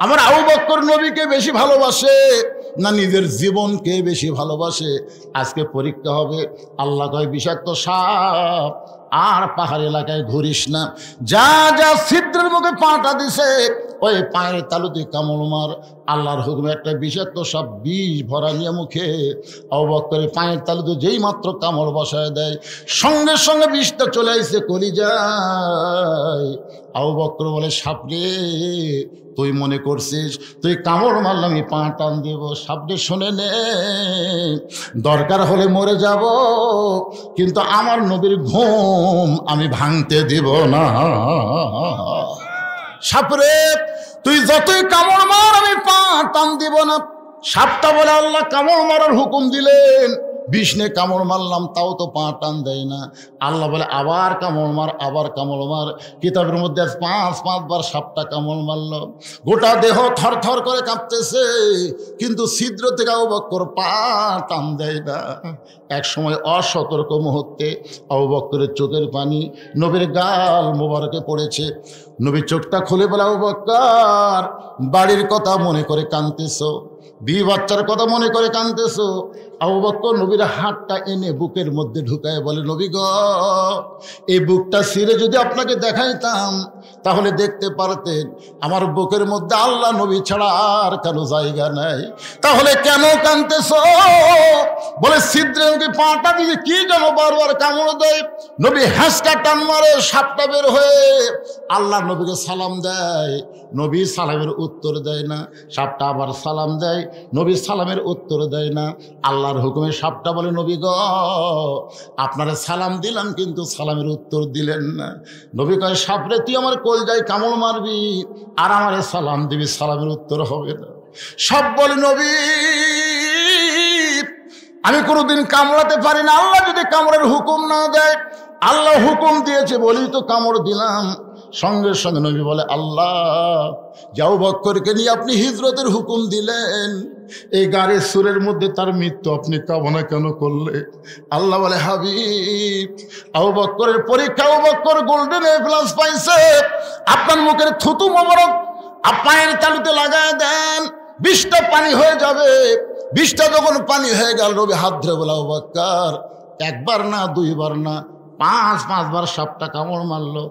[SPEAKER 1] আমার আবু বকর নবীকে বেশি ভালোবাসে না নিজের জীবনকে বেশি ভালোবাসে, আজকে পরীক্ষা হবে। আল্লাহ কয়, বিষাক্ত সাপ আর পাহাড় এলাকায় ঘুরিস না, যা যা ছিদ্রের মুখে পাটা দিছে ওই পায়ের তালুতে কামড় মার। আল্লাহর হুকুমে একটা বিষাক্ত সাপ বিষ ভরা নিয়ে মুখে আবু বকরের পায়ের তালুতে যেই মাত্র কামড় বসায় দেয়, সঙ্গে সঙ্গে বিষটা চলে আসছে কলিজায়। আবু বকর বলে, সাপরে তুই মনে করছিস তুই কামড় মারলে আমি পা টান দেব? সাপরে শুনে নে, দরকার হলে মরে যাব, কিন্তু আমার নবীর ঘুম আমি ভাঙতে দিব না। সাপরে তুই যতই কামড় মার আমি পা টান দিব না। সাপটা বলে, আল্লাহ কামড় মারার হুকুম দিলেন, বিষ্ণে কামড় মারলাম তাও তো পা টান দেয় না। আল্লাহ বলে, আবার কামড় মার, আবার কামড় মার। কিতাবের মধ্যে 5 বার সাপটা কামড় মারল, গোটা দেহ থর থর করে কাঁপতেছে, কিন্তু ছিদ্র থেকে আবু বকর পা টান দেয় না। এক সময় অসতর্ক মুহূর্তে আবু বকরের চোখের পানি নবীর গাল মোবারকে পড়েছে। নবী চোখটা খুলে বলে, আবু বকর বাড়ির কথা মনে করে কাঁদতেছো, বিবি বাচ্চার কথা মনে করে কাঁদতেছো। আবু বকর নবীর হাতটা এনে বুকের মধ্যে ঢুকায় বলে, নবী গো, এই বুকটা ছিঁড়ে যদি আপনাকে দেখাইতাম তাহলে দেখতে পারতেন আমার বুকের মধ্যে আল্লাহ নবী ছাড়া আর কেন জায়গা নাই। তাহলে কেন কাঁদতেছো? বলে, ছিদ্রের মুখে পাটা দিয়ে কি যেন বারবার কামড় দেয়। নবী হ্যাঁসটা টান মারে, সাপটা বের হয়ে আল্লাহ নবীকে সালাম দেয়। নবী সালামের উত্তর দেয় না। সাপটা আবার সালাম দেয়, নবী সালামের উত্তর দেয় না। আল্লাহর হুকুমে সাপটা বলে, নবী গো, আপনারা সালাম দিলাম কিন্তু সালামের উত্তর দিলেন না। নবী কয়, সাপরে তুই আমার কলজায় কামড় মারবি আর আমারে সালাম দিবি, সালামের উত্তর হবে না। সাপ বলে, নবী আমি কোনোদিন কামড়াতে পারি না, আল্লাহ যদি কামড়ের হুকুম না দেয় আল্লাহ হুকুম দিয়েছে বলি তো কামড় দিলাম। সঙ্গে সঙ্গে নবী বলে, আল্লাহ যাও বক্করকে নিয়ে আপনি হিজরতের হুকুম দিলেন, এই গাড়ির সুরের মধ্যে তার মৃত্যু আপনি কামনা কেন করলে? আল্লাহ বলে, হাবিব আবু বক্করের পরীক্ষা, Abu Bakkar golden A plus পাইছে, আপনার মুখের থুতু মোবারক পায়ের তালুতে লাগায় দেন, 20টা পানি হয়ে যাবে। 20টা যখন পানি হয়ে গেল, নবী হাত ধরে বলে, আবু বক্কর একবার না দুইবার না 5বার সাপটা কামড় মারলো।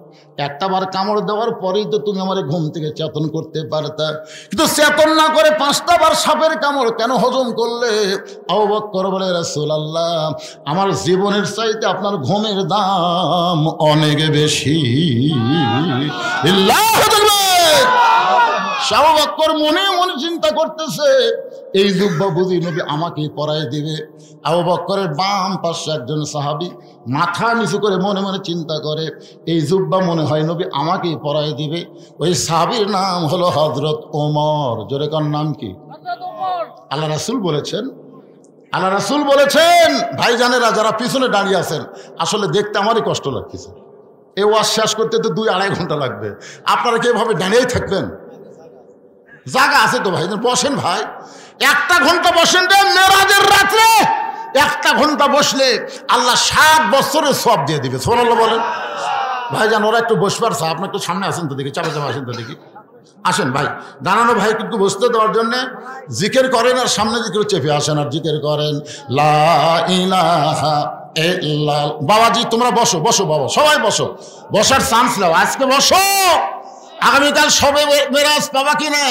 [SPEAKER 1] একটা বার কামড় দেওয়ার পরেই তো তুমি আমার ঘুম থেকে চেতন করতে পারতা, কিন্তু চেতন না করে 5টা বার সাপের কামড় কেন হজম করলে? আবু বকর বলে, রাসূলুল্লাহ আমার জীবনের চাইতে আপনার ঘুমের দাম অনেক বেশি। আল্লাহু আকবার। আবু বকর মনে মনে চিন্তা করতেছে, এই জুব্বা বুঝি নবী আমাকে পরায় দিবে। আবু বকরের বাম পাশে একজন সাহাবী মাথা নিচু করে মনে মনে চিন্তা করে, এই জুব্বা মনে হয় নবী আমাকেই পরায় দিবে। ওই সাহাবীর নাম হলো হযরত ওমর। জোরে কার নাম কি? আল্লাহ রাসূল বলেছেন, আল্লাহ রাসূল বলেছেন, ভাইজানেরা যারা পিছনে দাঁড়িয়ে আছেন, আসলে দেখতে আমারই কষ্ট লাগতেছে। এই ওয়াজ শেষ করতে তো 2-2.5 ঘন্টা লাগবে। আপনারা কি এভাবে দাঁড়িয়েই থাকবেন? জায়গা আছে তো ভাই, বসেন ভাই, 1টা ঘন্টা বসেন রে। মেরাজের রাত্রে 1টা ঘন্টা বসলে আল্লাহ 7 বছরের সওয়াব দিয়ে দিবে। সুবহানাল্লাহ বলেন। ভাইজান ওরা একটু বসবার চা, আপনি একটু সামনে আসেন তো দেখি, চাপা চাপা আসেন তো দেখি, আসেন ভাই। দাঁড়ানো ভাই কিন্তু বসতে দেওয়ার জন্যে জিকির করেন, আর সামনে দিকে চেপে আসেন আর জিকির করেন, লা ইলাহা ইল্লাল্লাহ। বাবাজি তোমরা বসো, বসো বাবা, সবাই বসো, বসার চান্স নাও, আজকে বসো। আগামীকাল সবে মেরাজ পাবা কিনা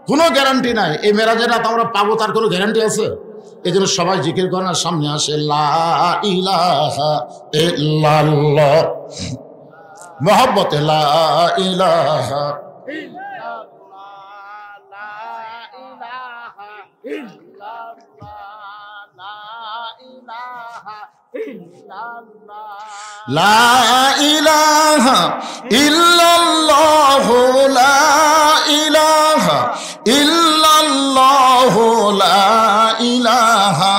[SPEAKER 1] কোনো গ্যারান্টি নাই। এই মেরাজের রাত আমরা পাবো তার কোনো গ্যারান্টি আছে? এই জন্য সবাই জিকির করেন আর সামনে আসে, লা ইলাহা ইল্লাল্লাহ, মহব্বতে লা ইলাহা লা ইলাহা ইল্লাল্লাহু, লা ইলাহা ইল্লাল্লাহু, লা ইলাহা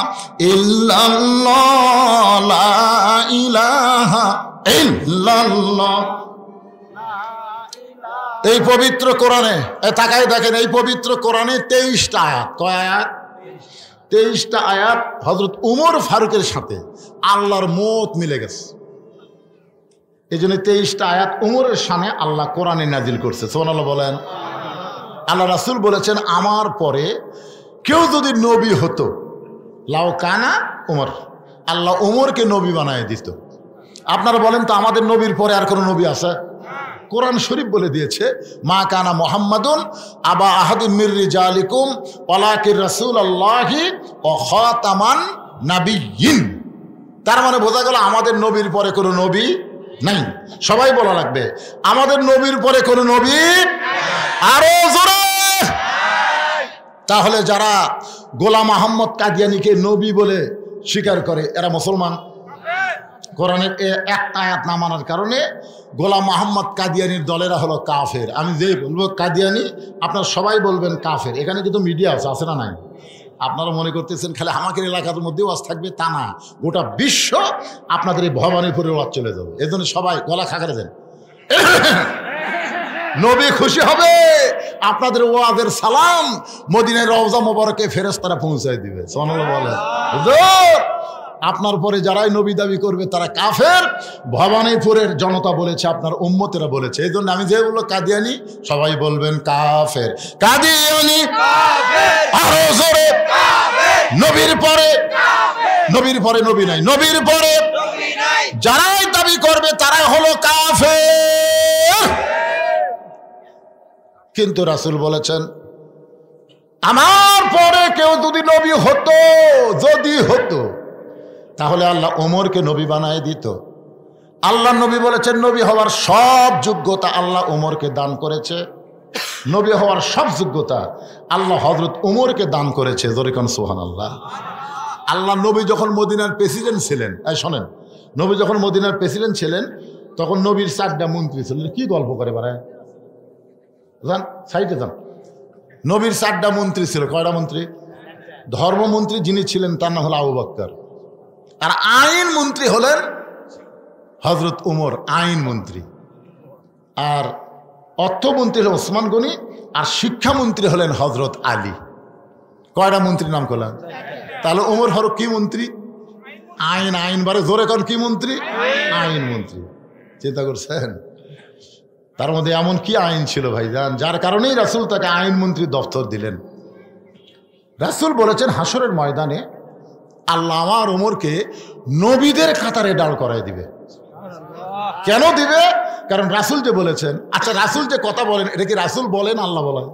[SPEAKER 1] ইল্লাল্লাহ, লা ইলাহা ইল্লাল্লাহ। এই পবিত্র কোরআনে তাকায় দেখেন, এই পবিত্র কোরআনে 23টা আয়াত। কয় আয়াত? 23টা আয়াত হযরত উমর ফারুকের সাথে আল্লাহর মত মিলে গেছে। এই জন্য 23টা আয়াত উমরের শানে আল্লাহ কোরআনে নাজিল করছে। সুবহানাল্লাহ বলেন। আল্লাহ রাসূল বলেছেন, আমার পরে কেউ যদি নবী হতো, লাউ কানা উমর, আল্লাহ উমরকে নবী বানায় দিত। আপনারা বলেন তো, আমাদের নবীর পরে আর কোনো নবী আছে? কোরআন শরীফ বলে দিয়েছে, মা কানা মুহাম্মাদুন আবা আহাদিন মির রিজালিকুম ওয়ালাকিন রাসূলুল্লাহি ওয়া খাতামান নাবিয়্যিন। তার মানে বোঝা গেল আমাদের নবীর পরে কোনো নবী নাই। সবাই বলা লাগবে, আমাদের নবীর পরে কোনো নবী আরো জোরে। তাহলে যারা গোলাম আহমদ কাদিয়ানীকে নবী বলে স্বীকার করে এরা মুসলমান? কোরআনের একটা আয়াত না মানার কারণে গোলাম মোহাম্মদ কাদিয়ানির দলেরা হলো কাফের। আমি যেই বলবো কাদিয়ানি, আপনারা সবাই বলবেন কাফের। এখানে কিন্তু মিডিয়া আছে না নাই? আপনারা মনে করতেছেন খালি আমাদের এলাকার মধ্যেও ওয়াজ থাকবে, তা না, গোটা বিশ্ব আপনাদের এই ভবানীপুরের ওয়াজ চলে যাবে। এই জন্য সবাই গলা খাকারে দেন, নবী খুশি হবে। আপনাদের ওয়াজের সালাম মদিনার রওজা মোবারকে ফেরেশতারা পৌঁছায় দিবে। সুবহানাল্লাহ বলেন। আপনার পরে যারাই নবী দাবি করবে তারা কাফের। ভবানীপুরের জনতা বলেছে, আপনার উম্মতেরা বলেছে। এই জন্য আমি যে বললো কাদিয়ানি, সবাই বলবেন কাফের। কাদিয়ানি আরো জোরে, নবীর পরে নবীর পরে নবী নাই, নবীর পরে যারাই দাবি করবে তারাই হলো কাফের। কিন্তু রাসূল বলেছেন, আমার পরে কেউ যদি নবী হতো, যদি হতো, তাহলে আল্লাহ ওমরকে নবী বানায় দিত। আল্লাহ নবী বলেছেন, নবী হওয়ার সব যোগ্যতা আল্লাহ ওমরকে দান করেছে। নবী হওয়ার সব যোগ্যতা আল্লাহ হযরত ওমরকে দান করেছে। জোরে কোন সুবহানাল্লাহ। আল্লাহ নবী যখন মদিনার প্রেসিডেন্ট ছিলেন, শোনেন, নবী যখন মদিনার প্রেসিডেন্ট ছিলেন তখন নবীর 4টা মন্ত্রী ছিলেন। কি গল্প করে বেড়ায়, যান সাইডে যান। নবীর 4টা মন্ত্রী ছিল। কয়টা মন্ত্রী? ধর্মমন্ত্রী যিনি ছিলেন তার নাম হলো আবু বকর, আর আইন মন্ত্রী হলেন হজরত উমর আইন মন্ত্রী, আর অর্থমন্ত্রী হলেন ওসমান গনি, আর শিক্ষামন্ত্রী হলেন হজরত আলী। কয়টা মন্ত্রীর নাম করলাম? তাহলে উমর ফারুক কি মন্ত্রী? আইন। আইন বারে জোরে কর কি মন্ত্রী? আইন মন্ত্রী। চিন্তা করছেন তার মধ্যে এমন কি আইন ছিল ভাইজান, যার কারণেই রাসূল তাকে আইন মন্ত্রী দপ্তর দিলেন। রাসূল বলেছেন হাসরের ময়দানে আল্লাহ আমার উমরকে নবীদের কাতারে দাঁড় করায় দিবে। কেন দিবে? কারণ রাসূল যে বলেছেন। আচ্ছা, রাসূল যে কথা বলেন এটা কি রাসূল বলেন আল্লাহ বলেন?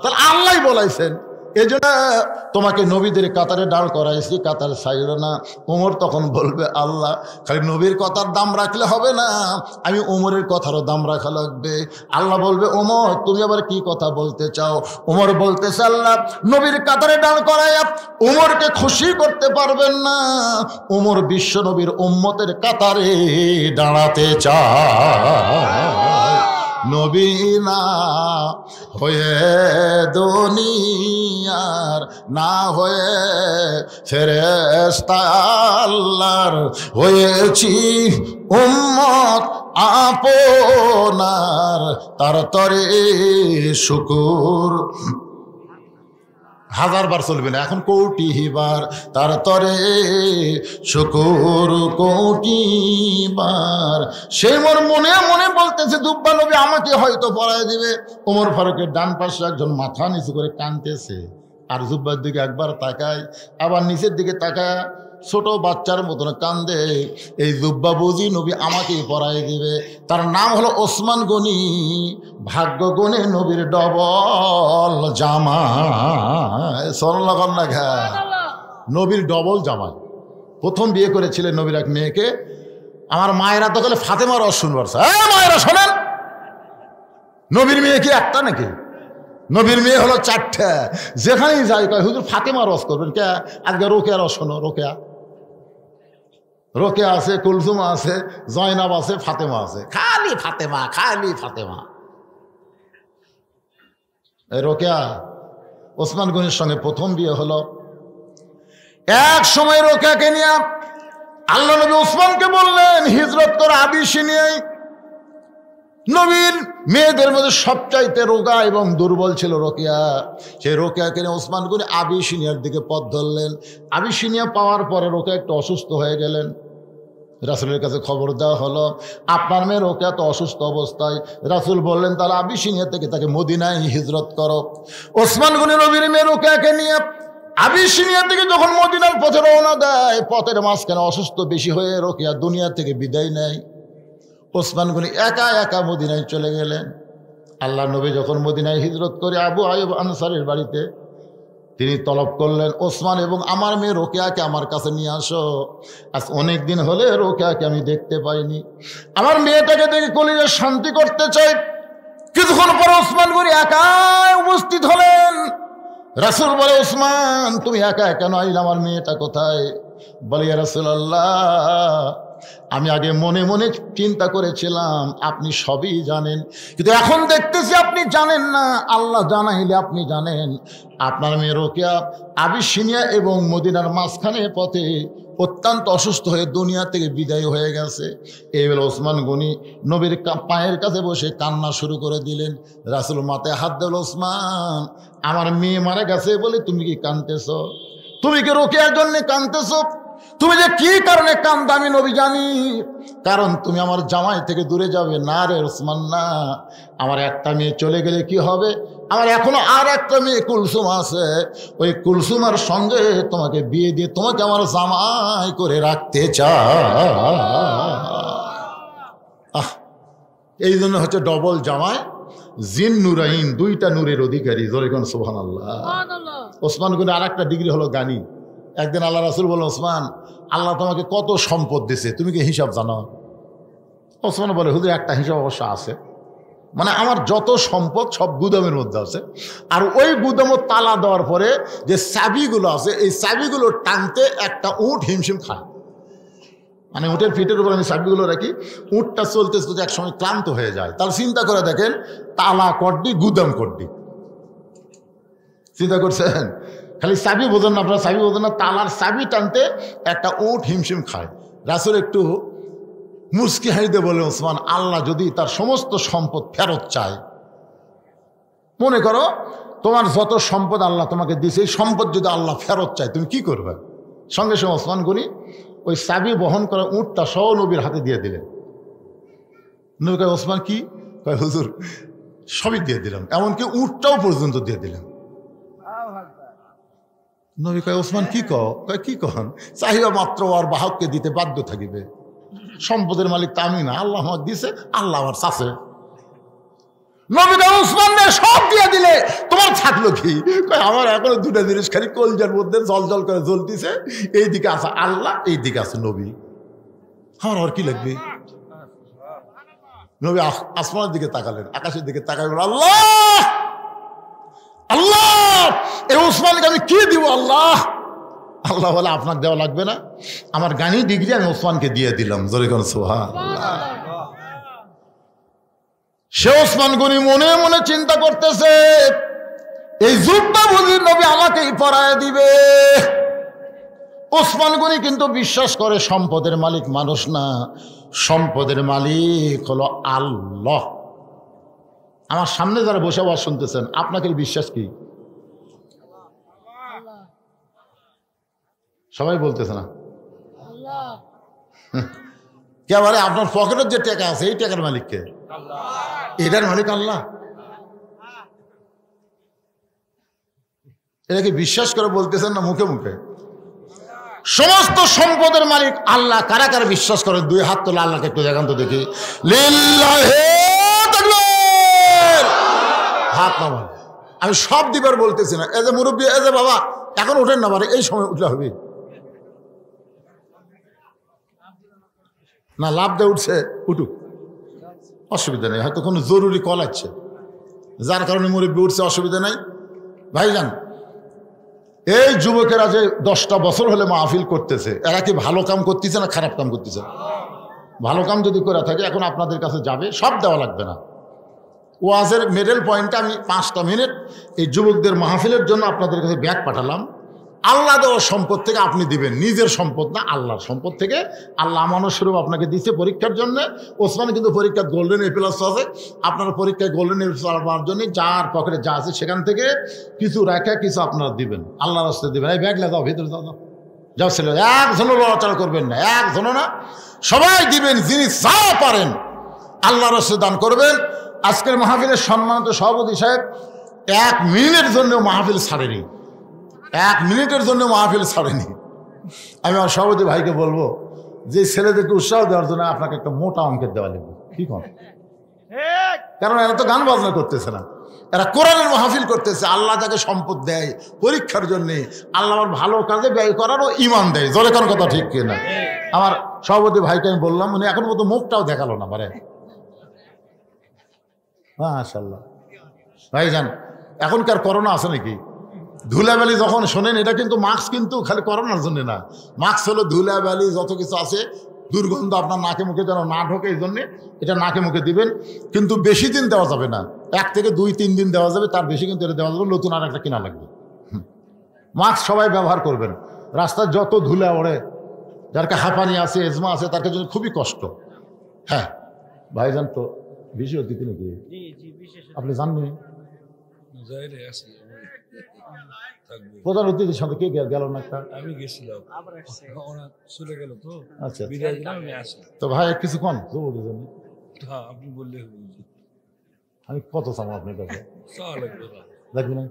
[SPEAKER 1] তাহলে আল্লাহ বলাইছেন, এই জন্য তোমাকে নবীদের কাতারে দাঁড় করাইছি, কাতার ছাইল না। উমর তখন বলবে আল্লাহ খালি নবীর কথার দাম রাখলে হবে না, আমি উমরের কথারও দাম রাখা লাগবে। আল্লাহ বলবে ওমর তুমি আবার কি কথা বলতে চাও? উমর বলতেছে আল্লাহ নবীর কাতারে দাঁড় করাইয়া উমরকে খুশি করতে পারবেন না, উমর বিশ্ব নবীর উম্মতের কাতারে দাঁড়াতে চায়। নবী না হয়ে দুনিয়ার, না হয়ে ফেরেশতা আল্লাহর, হয়েছি উম্মত আপনার, তার তরে শুকুর। হাজারবার চলবে না, এখন কোটি বার, তার তরে শুকুর কোটি বার। সে মোর মনে মনে বলতেছে দুব্বা নবী আমাকে হয়তো পড়ায় দিবে। ওমর ফারুকের ডান পাশে একজন মাথা নিচু করে কাঁদতেছে, আর জুব্বার দিকে একবার তাকায়, আবার নিচের দিকে তাকায়, ছোট বাচ্চার মতন কান্দে। এই জুব্বা বুঝি নবী আমাকেই পড়ায় দিবে। তার নাম হলো ওসমান গনি। ভাগ্য গুণে নবীর ডবল জামাই। সরলাগান না ঘা, নবীর ডবল জামাই। প্রথম বিয়ে করেছিলেন নবীর এক মেয়েকে। আমার মায়েরা তো বলে ফাতেমা রস শুনবার, মায়েরা শোনেন, নবীর মেয়ে কি একটা নাকি? নবীর মেয়ে হলো 4টে। যেখানেই যাই কয় হুজুর ফাতেমা রস করবেন কে? আজকে রোকেয়া রস শোনো। রোকেয়া রোকেয়া আছে, কুলসুমা আছে, জয়নাব আছে, ফাতেমা আছে, খালি ফাতেমা, খালি ফাতেমা। রোকেয়া ওসমান গনির সঙ্গে প্রথম বিয়ে হলো। এক সময় রোকেয়াকে নিয়ে আল্লাহ নবী ওসমানকে বললেন হিজরত করে আবিসিনিয়ায়। নবীর মেয়েদের মধ্যে সবচাইতে রোগা এবং দুর্বল ছিল রোকেয়া। সেই রোকেয়াকে নিয়ে ওসমান গনি আবিসিনিয়ার দিকে পথ ধরলেন। আবিসিনিয়া পাওয়ার পরে রোকেয়া একটু অসুস্থ হয়ে গেলেন। রাসূলের কাছে খবর দেওয়া হলো আপনার মেয়ে রোকেয়া তো অসুস্থ অবস্থায়। রাসূল বললেন তাহলে আবিসিনিয়া থেকে তাকে মদিনায় হিজরত করো। ওসমান গনি নবীর মেয়ে রোকেয়াকে নিয়ে আবিসিনিয়া থেকে যখন মদিনার পথে রওনা দেয়, পথের মাঝখানে অসুস্থ বেশি হয়ে রোকেয়া দুনিয়া থেকে বিদায় নেয়। ওসমান গনি একা একা মদিনায় চলে গেলেন। আল্লাহ নবী যখন মদিনায় হিজরত করে আবু আইয়ুব আনসারীর বাড়িতে, তিনি তলব করলেন ওসমান এবং আমার মেয়ে রোকেয়াকে আমার কাছে নিয়ে আসো। আজ অনেক দিন হলে রোকেয়াকে আমি দেখতে পাইনি, আমার মেয়েটাকে দেখে কলিজা শান্তি করতে চাই। কিছুক্ষণ পর ওসমান গনি একাই উপস্থিত হলেন। রাসূল বলে ওসমান তুমি একা কেন আইলে, আমার মেয়েটা কোথায়? বলে ইয়া রাসূলুল্লাহ আমি আগে মনে মনে চিন্তা করেছিলাম আপনি সবই জানেন, কিন্তু এখন দেখতেছি আপনি জানেন না, আল্লাহ জানাইলে আপনি জানেন। আপনার মেয়ে রোকেয়া আবিসিনিয়া এবং মদিনার মাঝখানে পথে অত্যন্ত অসুস্থ হয়ে দুনিয়া থেকে বিদায় হয়ে গেছে। এই বেলা ওসমান গনি নবীর পায়ের কাছে বসে কান্না শুরু করে দিলেন। রাসূল মাথায় হাত দিল, ওসমান আমার মেয়ে মারা গেছে বলে তুমি কি কাঁদতেছ? তুমি কি রোকেয়ার জন্য কাঁদতেছ? তুমি যে কি কারণে কান্দো আমি নবী জানি, কারণ তুমি আমার জামাই থেকে দূরে যাবে। না রে ওসমান না, আমার একটা মেয়ে চলে গেলে কি হবে? আমার এখনো আর একটা মেয়ে কুলসুম আছে, ওই কুলসুমার সঙ্গে তোমাকে বিয়ে দিয়ে তোমাকে আমার জামাই করে রাখতে চাই। এই জন্য হচ্ছে ডবল জামাই, জিন নুরাইন, দুইটা নূরের অধিকারী। জোরেখন সুবহানাল্লাহ। ওসমান গনি আর একটা ডিগ্রি হলো জ্ঞানী। একদিন আল্লাহ রাসূল বললেন ওসমান আল্লাহ তোমাকে কত সম্পদ দিছে, তুমি কি হিসাব জানো? ওসমান বলে হুজুর একটা হিসাব অবশ্য আছে, মানে আমার যত সম্পদ সব গুদামের মধ্যে আছে, আর ওই গুদামও তালা দেওয়ার পরে যে চাবিগুলো আছে এই চাবিগুলো টানতে একটা উট হিমশিম খায়। মানে উটের পিঠের উপর আমি চাবিগুলো রাখি, উটটা চলতে চলতে এক সময় ক্লান্ত হয়ে যায়। তাহলে চিন্তা করে দেখেন, তালা কড্ডি গুদাম কড্ডি, চিন্তা করছেন? খালি চাবি বোঝেন না আপনারা, চাবি বোঝেন না, তালার চাবি টানতে একটা উট হিমশিম খায়। রাসূল একটু মুস্কি হাইদে বলে ওসমান, আল্লাহ যদি তার সমস্ত সম্পদ ফেরত চায়, মনে করো তোমার যত সম্পদ আল্লাহ তোমাকে দিয়েছে, এই সম্পদ যদি আল্লাহ ফেরত চায় তুমি কি করবে? সঙ্গে সঙ্গে ওসমান গনি ওই চাবি বহন করা উটটা সহ নবীর হাতে দিয়ে দিলেন। নবী কয়, ওসমান কি? কয়, হুজুর সবই দিয়ে দিলাম, এমনকি উটটাও পর্যন্ত দিয়ে দিলাম। নবী কয়, ওসমান কি কয়, কি কন? চাহিদা মাত্র আর বাহককে দিতে বাধ্য থাকিবে, সম্পদের মালিক তা আমি না, আল্লাহ আমার দিছে, আল্লাহ আমার চাষে। নবী কয়, ওসমান সব দিয়ে দিলে তোমার থাকলো কি? কয়, আমার এখনো দুটা জিনিস খালি কলজার মধ্যে জল জল করে জ্বলতেছে, এইদিকে আছে আল্লাহ, এইদিকে আছে নবী, আমার আর কি লাগবে? নবী আসমানের দিকে তাকালেন, আকাশের দিকে তাকালেন, আল্লাহ আল্লাহ এই ওসমানকে আমি কি দিব? আল্লাহ আল্লাহ বলে, আপনার দেওয়া লাগবে না, আমার গানি ডিগ্রি আমি ওসমানকে দিয়ে দিলাম। জোরে কোন সুবহানাল্লাহ। সে ওসমান গনি মনে মনে চিন্তা করতেছে, এই যুগটা বুঝি নবী আমাকেই পরায় দিবে। ওসমান গনি কিন্তু বিশ্বাস করে সম্পদের মালিক মানুষ না, সম্পদের মালিক হলো আল্লাহ। আমার সামনে যারা বসে আওয়াজ শুনতেছেন, আপনাকে বিশ্বাস কি? সবাই বলতেছে না কে? বলে আপনার পকেটের যে টাকা আছে এই টাকার মালিক কে? এটার মালিক আল্লাহ। এটাকে বিশ্বাস করে বলতেছেন না মুখে মুখে? সমস্ত সম্পদের মালিক আল্লাহ। কারা কারা বিশ্বাস করে? দুই হাত তোলা, আল্লাহকে একটু দেখান তো দেখি। লিল্লাহি তাকবীর। হাত নামান। আমি সব দিবার বলতেছি না, এই যে মুরব্বী, এই যে বাবা, এখন উঠেন না, পারে এই সময় উঠলে হবে না? লাভ দিয়ে উঠছে, উঠুক, অসুবিধা নেই, হয়তো কোনো জরুরি কল আছে যার কারণে মুরব্বী উঠছে, অসুবিধা নাই। ভাইজান, এই যুবকেরা যে 10টা বছর হলে মাহফিল করতেছে, এরা কি ভালো কাম করতেছে না খারাপ কাম করতেছে? ভালো কাম যদি করে থাকে এখন আপনাদের কাছে যাবে, সব দেওয়া লাগবে না। ওয়াজের মিডল পয়েন্টে আমি 5টা মিনিট এই যুবকদের মাহফিলের জন্য আপনাদের কাছে ব্যাগ পাঠালাম। আল্লাহ দেওয়ার সম্পদ থেকে আপনি দিবেন, নিজের সম্পদ না, আল্লাহর সম্পদ থেকে। আল্লাহ আমানতস্বরূপ আপনাকে দিচ্ছে পরীক্ষার জন্য। ওসমান কিন্তু পরীক্ষার গোল্ডেন এ প্লাস আছে, আপনারা পরীক্ষায় গোল্ডেন এ প্লাস পাওয়ার জন্য যার পকেটে যা আছে সেখান থেকে কিছু রেখে কিছু আপনারা দিবেন, আল্লাহর রাস্তায় দিবেন। এই ব্যাগ যাও, ভিতরে যাও, যাও ছেলে, একজনও লড়াচড়া করবেন না, একজনও না, সবাই দিবেন, যিনি যা পারেন আল্লাহর রাস্তায় দান করবেন। আজকের মাহফিলের সম্মানিত সভাপতি সাহেব 1 মিনিটের জন্য মাহফিল ছাড়েনি, 1 মিনিটের জন্য মাহফিল ছাড়েনি। আমি আমার সভাপতি ভাইকে বলবো যে ছেলেদেরকে উৎসাহ দেওয়ার জন্য আপনাকে একটা মোটা অঙ্কের দেওয়া লাগবে, ঠিক আছে? কারণ এরা তো গান বাজনা করতেছে না, এরা কোরআনের মাহফিল করতেছে। আল্লাহ যাকে সম্পদ দেয় পরীক্ষার জন্যে, আল্লাহ আমার ভালো কাজে ব্যয় করারও ইমান দেয়। জোরে কোন কথা ঠিক কিনা? আমার সভাপতি ভাইকে আমি বললাম, উনি এখন মতো মুখটাও দেখালো না পারে। মাশাআল্লাহ। ভাইজান, এখনকার করোনা আছে নাকি? ধুলাবালি যখন শোনেন, এটা কিন্তু মাস্ক কিন্তু খালি করোনার জন্য না, মাস্ক হলো ধুলাবালি যত কিছু আছে, দুর্গন্ধ আপনার নাকে মুখে যেন না ঢোকে, এই জন্যে এটা নাকে মুখে দিবেন। কিন্তু বেশি দিন দেওয়া যাবে না, 1 থেকে 2-3 দিন দেওয়া যাবে, তার বেশি কিন্তু এটা দেওয়া যাবে, নতুন আর একটা কেনা লাগবে। মাস্ক সবাই ব্যবহার করবেন। রাস্তায় যত ধুলা ওড়ে, যার হাঁপানি আছে, এজমা আছে, তার জন্য খুবই কষ্ট। হ্যাঁ ভাইজান, তো বিশেষ অতিথি নাকি আপনি জাননি? প্রধান অতিথির সাথে কে গেল না? আমি গেছিলাম, চলে গেল তো। আচ্ছা, তো ভাই কিছু কন আপনি বললে। আমি কত চাম আপনার কাছে? লাগবে না,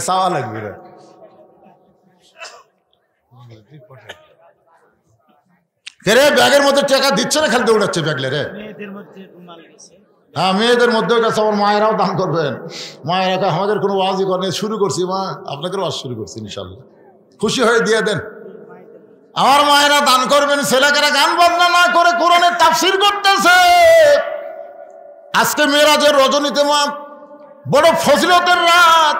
[SPEAKER 1] চাওয়া লাগবে না। ব্যাগের মধ্যে টাকা দিচ্ছে না, খালি দৌড়াচ্ছে ব্যাগলে রে। হ্যাঁ, মেয়েদের মধ্যেও গেছে, আমার মায়েরাও দান করবেন। মায়েরা আমাদের কোনো ওয়াজই করেন, শুরু করছি মা, আপনাকে ওয়াজ শুরু করছি, ইনশাল্লাহ খুশি হয়ে দিয়ে দেন। আমার মায়েরা দান করবেন। ছেলেকেরা গান বাজনা না করে কোরআনের তাফসীর করতেছে। আজকে মেরাজের রজনীতে মা, বড় ফজিলতের রাত,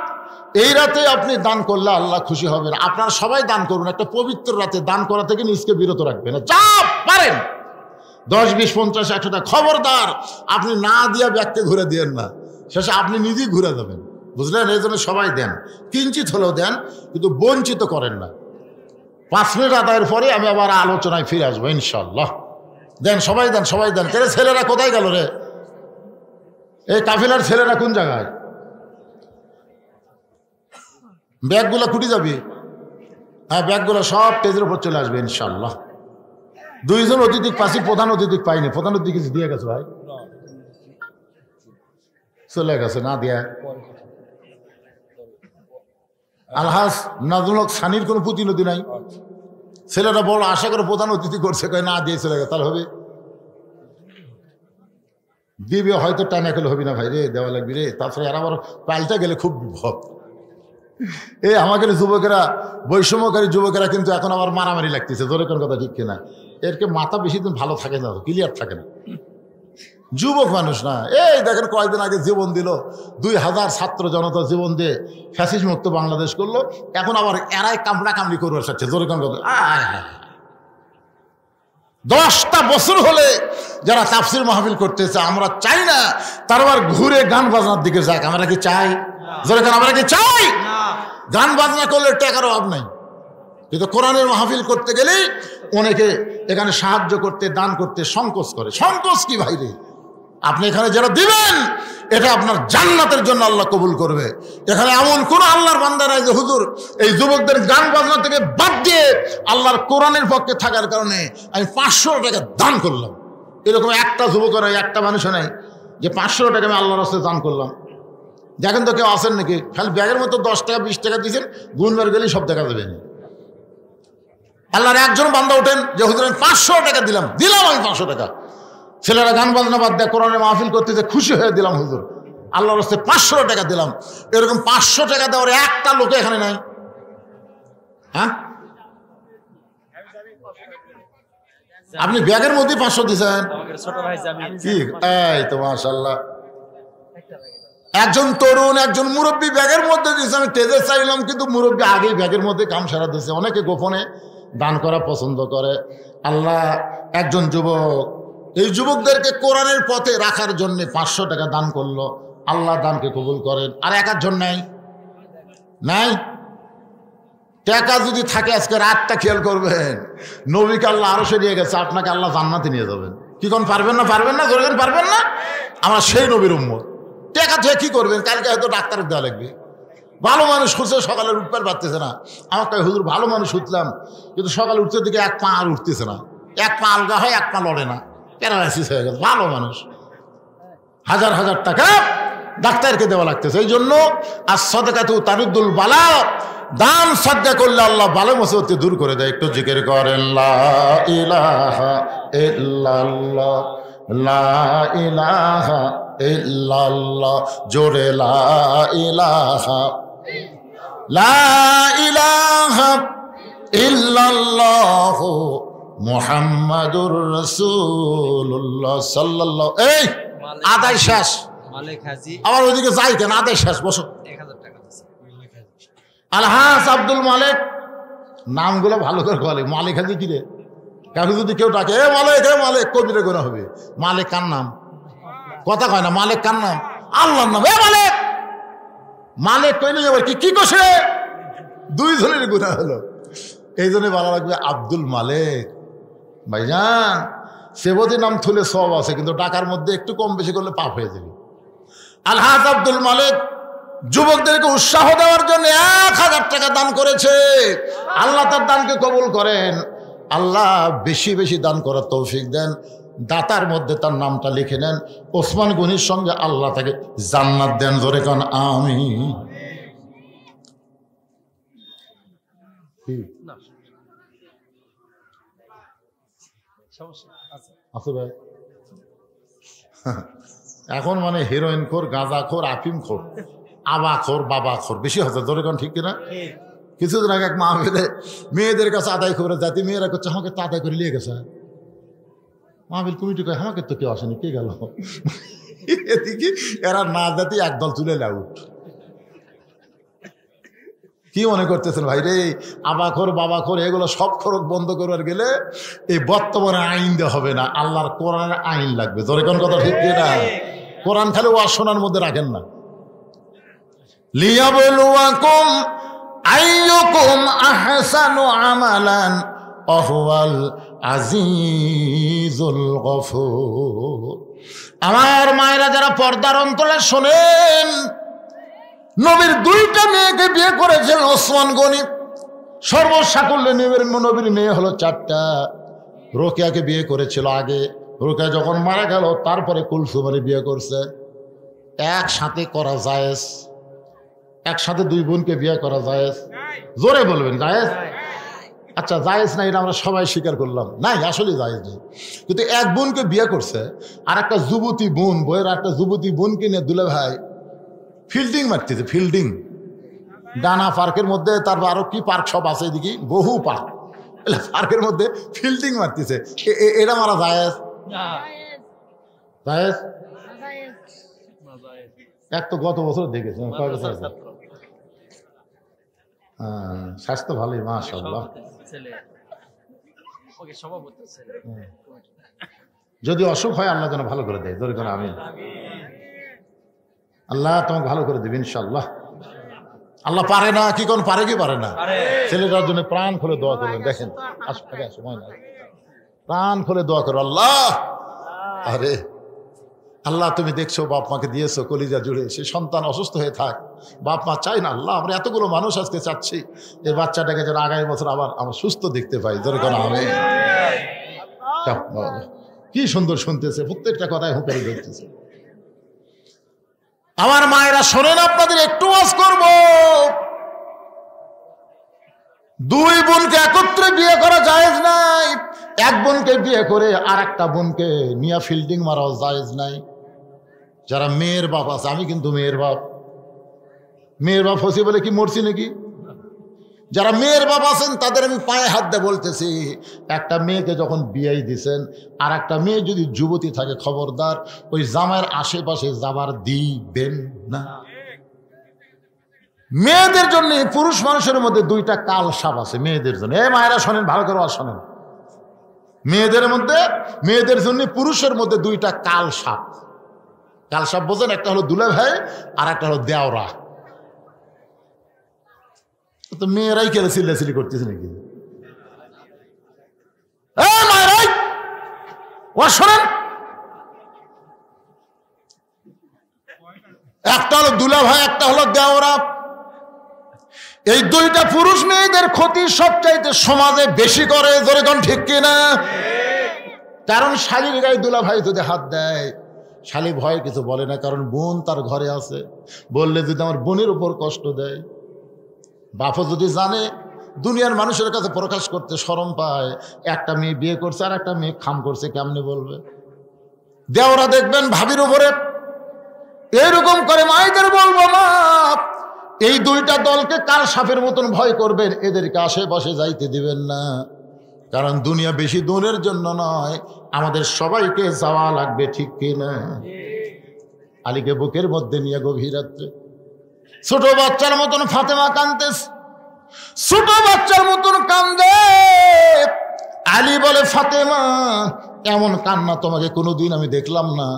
[SPEAKER 1] এই রাতে আপনি দান করলে আল্লাহ খুশি হবেন। আপনারা সবাই দান করুন, একটা পবিত্র রাতে দান করা থেকে নিজকে বিরত রাখবেন, যা পারেন 10, 20, 50, 100 টাকা। খবরদার আপনি না দিয়া ব্যাগকে ঘুরে দিয়েন না, শেষে আপনি নিজেই ঘুরে যাবেন, বুঝলেন? এই জন্য সবাই দেন, কিঞ্চিত হলেও দেন, কিন্তু বঞ্চিত করেন না। 5 মিনিট আদায়ের পরে আমি আবার আলোচনায় ফিরে আসবো ইনশাল্লাহ। দেন সবাই দেন, সবাই দেন। কে ছেলেরা কোথায় গেল রে? এই কাফিলার ছেলেরা কোন জায়গায়? ব্যাগগুলো কুটি যাবি? হ্যাঁ, ব্যাগগুলো সব স্টেজের উপর চলে আসবে ইনশাল্লাহ। 2 জন অতিথি পাচ্ছি, প্রধান অতিথি পাইনি। প্রধান অতিথি কিছু দিয়ে গেছে ভাই? চলে গেছে না দিয়া। আলহাজ নাজমুল হক সানির কোনো প্রতিনিধি নাই। ছেলেরা বড় আশা করে প্রধান অতিথি করছে, কয় না দিয়ে চলে গেছে। তাহলে হবে দিবে হয়তো, টানা খেলে হবে না ভাই রে, দেওয়া লাগবে রে। তারপরে আর আবার পাল্টা গেলে খুব বিপদ। এই আমাদের যুবকেরা, বৈষম্যকারী যুবকেরা কিন্তু এখন আবার মারামারি লাগতেছে। জোরে কোন কথা ঠিক কিনা? এরকে মাথা বেশি দিন ভালো থাকে না, ক্লিয়ার থাকে না। যুবক মানুষ না। এই দেখেন কয়েকদিন আগে জীবন দিল, 2000 ছাত্র জনতা জীবন দিয়ে ফ্যাসিস্ট মুক্ত বাংলাদেশ করলো। এখন আবার এরাই কামড়া কামড়ি করবার চাচ্ছে। জোরে কোন কথা? 10টা বছর হলে যারা তাফসির মাহফিল করতেছে, আমরা চাই না তার আবার ঘুরে গান বাজনার দিকে যাক। আমরা কি চাই? জোরে কোন আমরা কি চাই? গান বাজনা করলে টাকার অভাব নাই, কিন্তু কোরআনের মাহফিল করতে গেলেই অনেকে এখানে সাহায্য করতে, দান করতে সংকোচ করে। সংকোচ কি ভাই রে? আপনি এখানে যারা দিবেন, এটা আপনার জান্নাতের জন্য আল্লাহ কবুল করবে। এখানে এমন কোন আল্লাহর বান্দা নাই যে হুজুর এই যুবকদের গান বাজনা থেকে বাদ দিয়ে আল্লাহর কোরআনের পক্ষে থাকার কারণে আমি 500 টাকা দান করলাম। এরকম একটা যুবকের, একটা মানুষও নাই যে 500 টাকা আমি আল্লাহর রাস্তায় দান করলাম। দেখেন তো কেউ আসেন নাকি? খালি ব্যাগের মতো 10 টাকা 20 টাকা দিয়েছেন, গুনবার গেলেই সব দেখা যাবে না। আল্লাহর একজন বান্দা ওঠেন যে হুজুর আমি 500 টাকা দিলাম আমি 500 টাকা। ছেলেরা গান বাজনা বাদ দেয়, কোরআনের মাহফিল করতেছে, খুশি হয়ে দিলাম হুজুর আল্লাহর রাস্তায় 500 টাকা দিলাম। এরকম 500 টাকা দেওয়ার একটা লোকে এখানে নাই। হ্যাঁ, আপনি ব্যাগের মধ্যে 500 দিয়েছেন কি? এই তো মাশাআল্লাহ। একজন তরুণ, একজন মুরব্বী ব্যাগের মধ্যে দিয়েছে। আমি তেজে চাইলাম, কিন্তু মুরব্বী আগেই ব্যাগের মধ্যে কাম সারা দিয়েছে। অনেকে গোপনে দান করা পছন্দ করে। আল্লাহ একজন যুবক, এই যুবকদেরকে কোরআনের পথে রাখার জন্য 500 টাকা দান করলো। আল্লাহ দানকে কবুল করেন। আর একজন নাই নাই টাকা যদি থাকে আজকে রাতটা খেয়াল করবেন, নবীকে আল্লাহ আরো নিয়ে গেছে, আপনাকে আল্লাহ জান্নাতে নিয়ে যাবেন। কি কোন পারবেন না? পারবেন না? ধরবেন পারবেন না? আমরা সেই নবীর উম্মত। টাকা থেকে কি করবেন? কালকে হয়তো ডাক্তারের দেওয়া লাগবে। ভালো মানুষ খুঁজছে, সকালে উঠতে পারতেছে না। আমাকে হুজুর ভালো মানুষ উঠলাম, কিন্তু সকালে উঠতে দিকে 1 পা আর উঠতেছে না। 1 পা আলগা হয়, 1 পা লড়ে না, প্যারালাইসিস হয়ে গেছে। ভালো মানুষ, হাজার হাজার টাকা ডাক্তারকে দেওয়া লাগতেছে। এই জন্য আর সাদাকাতু তারুদ্দুল বালা, দান সাদকা করলে আল্লাহ বালা মুসিবত দূর করে দেয়। একটু জিকির করেন লা ইলাহা ইল্লাল্লাহ, লা ইলাহা ইল্লাল্লাহ, জোরে লা ইলাহা, লা ইলাহা ইল্লাল্লাহ মুহাম্মাদুর রাসূলুল্লাহ সাল্লাল্লাহু। এই আদায় শেষ, আবার ওইদিকে যাই কেন? আদায় শেষ, বসো। 1000 টাকা আলহাজ আব্দুল মালিক। নামগুলো ভালো করে বলে। মালিক হাজি কি রে? কাউকে যদি কেউ ডাকে এ মালিক, এ মালিক, কবিরে গোনা হবে। মালিক কার নাম? কথা কয় না। মালিক কার নাম? আল্লাহর নাম। এ মালিক, মালিক কইলে আবার কি করছে? 2 জনের গুনাহ হলো। এই জন্য ভালো লাগবে আব্দুল মালিক। ভাইজান সেবতী নাম থুলে সব আছে, কিন্তু টাকার মধ্যে একটু কম বেশি করলে পাপ হয়ে যাবে। আলহাজ আব্দুল মালিক যুবকদেরকে উৎসাহ দেওয়ার জন্য 1000 টাকা দান করেছে। আল্লাহ তার দানকে কবুল করেন। আল্লাহ বেশি বেশি দান করার তৌফিক দেন। দাতার মধ্যে তার নামটা লিখে নেন। ওসমান গনির সঙ্গে আল্লাহ তাকে জান্নাত দেন। জোরে কান আমিন। এখন মানে হিরোইন খোর, গাঁজা খোর, আফিম খোর, আবা খোর, বাবা খোর বেশি হচ্ছে। ধরে কোন ঠিক কিনা? কিছুদিন আগে এক মাহফিলে মেয়েদের কাছে আদায় করে যাতে মেয়েরা করছে আমাকে তো আদায় করে নিয়ে গেছে। মাহফিল কমিটি কয় আমাকে তো কেউ আসেনি, কে গেল? এদিকে এরা না যাতে একদল তুলে আউট। কি মনে করতেছেন ভাই রে? আবাখোর, বাবাখোর এগুলো সব খরচ বন্ধ করবার গেলে এই বর্তমানে আইন দেওয়া হবে না, আল্লাহর কোরআনের আইন লাগবে। জোরে কোন কথা ঠিক না? কোরআন খালি ওয়াজ শোনার মধ্যে রাখেন না। লিয়াবলুয়াকুম আইয়ুকুম আইয়ুকুম আহসানু আমালান ওয়াহুয়াল আজিজুল গফুর। আমার মায়েরা যারা পর্দার অন্তরে শোনেন, নবীর দুইটা মেয়েকে বিয়ে করেছেন ওসমান গনি। সর্বসাকুল্যে নবীর মেয়ে হলো চারটা। রোকেয়াকে বিয়ে করেছিল আগে, রোকেয়া যখন মারা গেল তারপরে কুলসুমারে বিয়ে করছে। একসাথে করা জায়েজ? একসাথে দুই বোনকে বিয়ে করা জায়েজ? জোরে বলবেন জায়েজ? আচ্ছা জায়েজ না, এটা আমরা সবাই স্বীকার করলাম, নাই আসলে জায়েজ নেই। কিন্তু এক বোনকে বিয়ে করছে, আর একটা যুবতী বোন, বইয়ের একটা যুবতী বোনকে নিয়ে দুলে ভাই ফিল্ডিং মারতেছে। ফিল্ডিং, ডানা পার্কের মধ্যে, তারপর আরো কি পার্ক সব আছে এদিকে, বহু পার্ক, পার্কের মধ্যে ফিল্ডিং মারতেছে। এটা মারা জায়েজ? জায়েজ? এক তো গত বছর দেখেছি। স্বাস্থ্য ভালোই মাশাআল্লাহ। যদি অসুখ হয় আল্লাহ যেন ভালো করে দেয়, ধরে করে আমিন। আল্লাহ তোমাকে ভালো করে দেবে ইনশাআল্লাহ। আল্লাহ পারে না কি কোন পারে কি পারে না? ছেলেটার জন্য প্রাণ খুলে দোয়া করবেন। দেখেন সময় না, প্রাণ খুলে দোয়া করো। আল্লাহ, আরে আল্লাহ তুমি দেখছো বাপ মাকে দিয়েছো কলিজা জুড়ে, সে সন্তান অসুস্থ হয়ে থাক, বাপ মা চাই না। আল্লাহ আমরা এতগুলো মানুষ আজকে চাচ্ছি এই বাচ্চাটাকে যেন আগামী বছর আবার আমরা সুস্থ দেখতে পাই, ধরে কেন আমি। কি সুন্দর শুনতেছে, প্রত্যেকটা কথায় হুঁকারি ধরতেছে। আমার মায়েরা শোনেন, আপনাদের একটু ওয়াজ করব। দুই বোনকে একত্রে বিয়ে করা জায়েজ নাই। এক বোনকে বিয়ে করে আর একটা বোনকে নিয়া ফিল্ডিং মারাও জায়েজ নাই। যারা মেয়ের বাপ আছে, আমি কিন্তু মেয়ের বাপ হচ্ছি বলে কি মরছি নাকি? যারা মেয়ের বাপ আছেন তাদের আমি পায়ে হাত দিয়ে বলতেছি, একটা মেয়েকে যখন বিয়ে দিছেন, আর একটা মেয়ে যদি যুবতী থাকে, খবরদার ওই জামাইয়ের আশেপাশে যাবার দিবেন না। মেয়েদের জন্য, পুরুষ মানুষের মধ্যে দুইটা কাল সাপ আছে মেয়েদের জন্য। এ মায়েরা শোনেন, ভালো করে শোনেন। মেয়েদের জন্য পুরুষের মধ্যে দুইটা কাল সাপ। কাল সাপ বোঝেন? একটা হলো দুলা ভাই, আর একটা হলো দেওরা। তো মেয়েরাই কেন চিল্লাচিল্লি করতেছে নাকি? শোনেন, একটা হলো দুলা ভাই, একটা হলো দেওরা। এই দুইটা পুরুষ মেয়েদের ক্ষতি সবচাইতে সমাজে বেশি করে, জোরে কোন ঠিক কিনা? কারণ শালীর গায়ে দুলা ভাই যদি হাত দেয়, শালী ভয় কিছু বলে না, কারণ বোন তার ঘরে আছে। বললে যদি আমার বোনের উপর কষ্ট দেয়, বাপও যদি জানে, দুনিয়ার মানুষের কাছে প্রকাশ করতে শরম পায়। একটা মেয়ে বিয়ে করছে আর একটা মেয়ে খাম করছে, কেমনে বলবে? দেওরা দেখবেন ভাবির উপরে এরকম করে, মায়েদের বলবো না, এই দুইটা দলকে কাল সাপের মতন ভয় করবেন, এদেরকে আশেপাশে যাইতে দিবেন না। কারণ দুনিয়া বেশি দূরের জন্য নয়, আমাদের সবাইকে যাওয়া লাগবে, ঠিক কিনা? আলীকে বুকের মধ্যে নিয়ে গভীর রাত্রে ছোট বাচ্চার মতন ফাতেমা কাঁদতেছে, ছোট বাচ্চার মতন কান্দে। আলী বলে, ফাতেমা এমন কান্না তোমাকে কোনোদিন আমি দেখলাম না,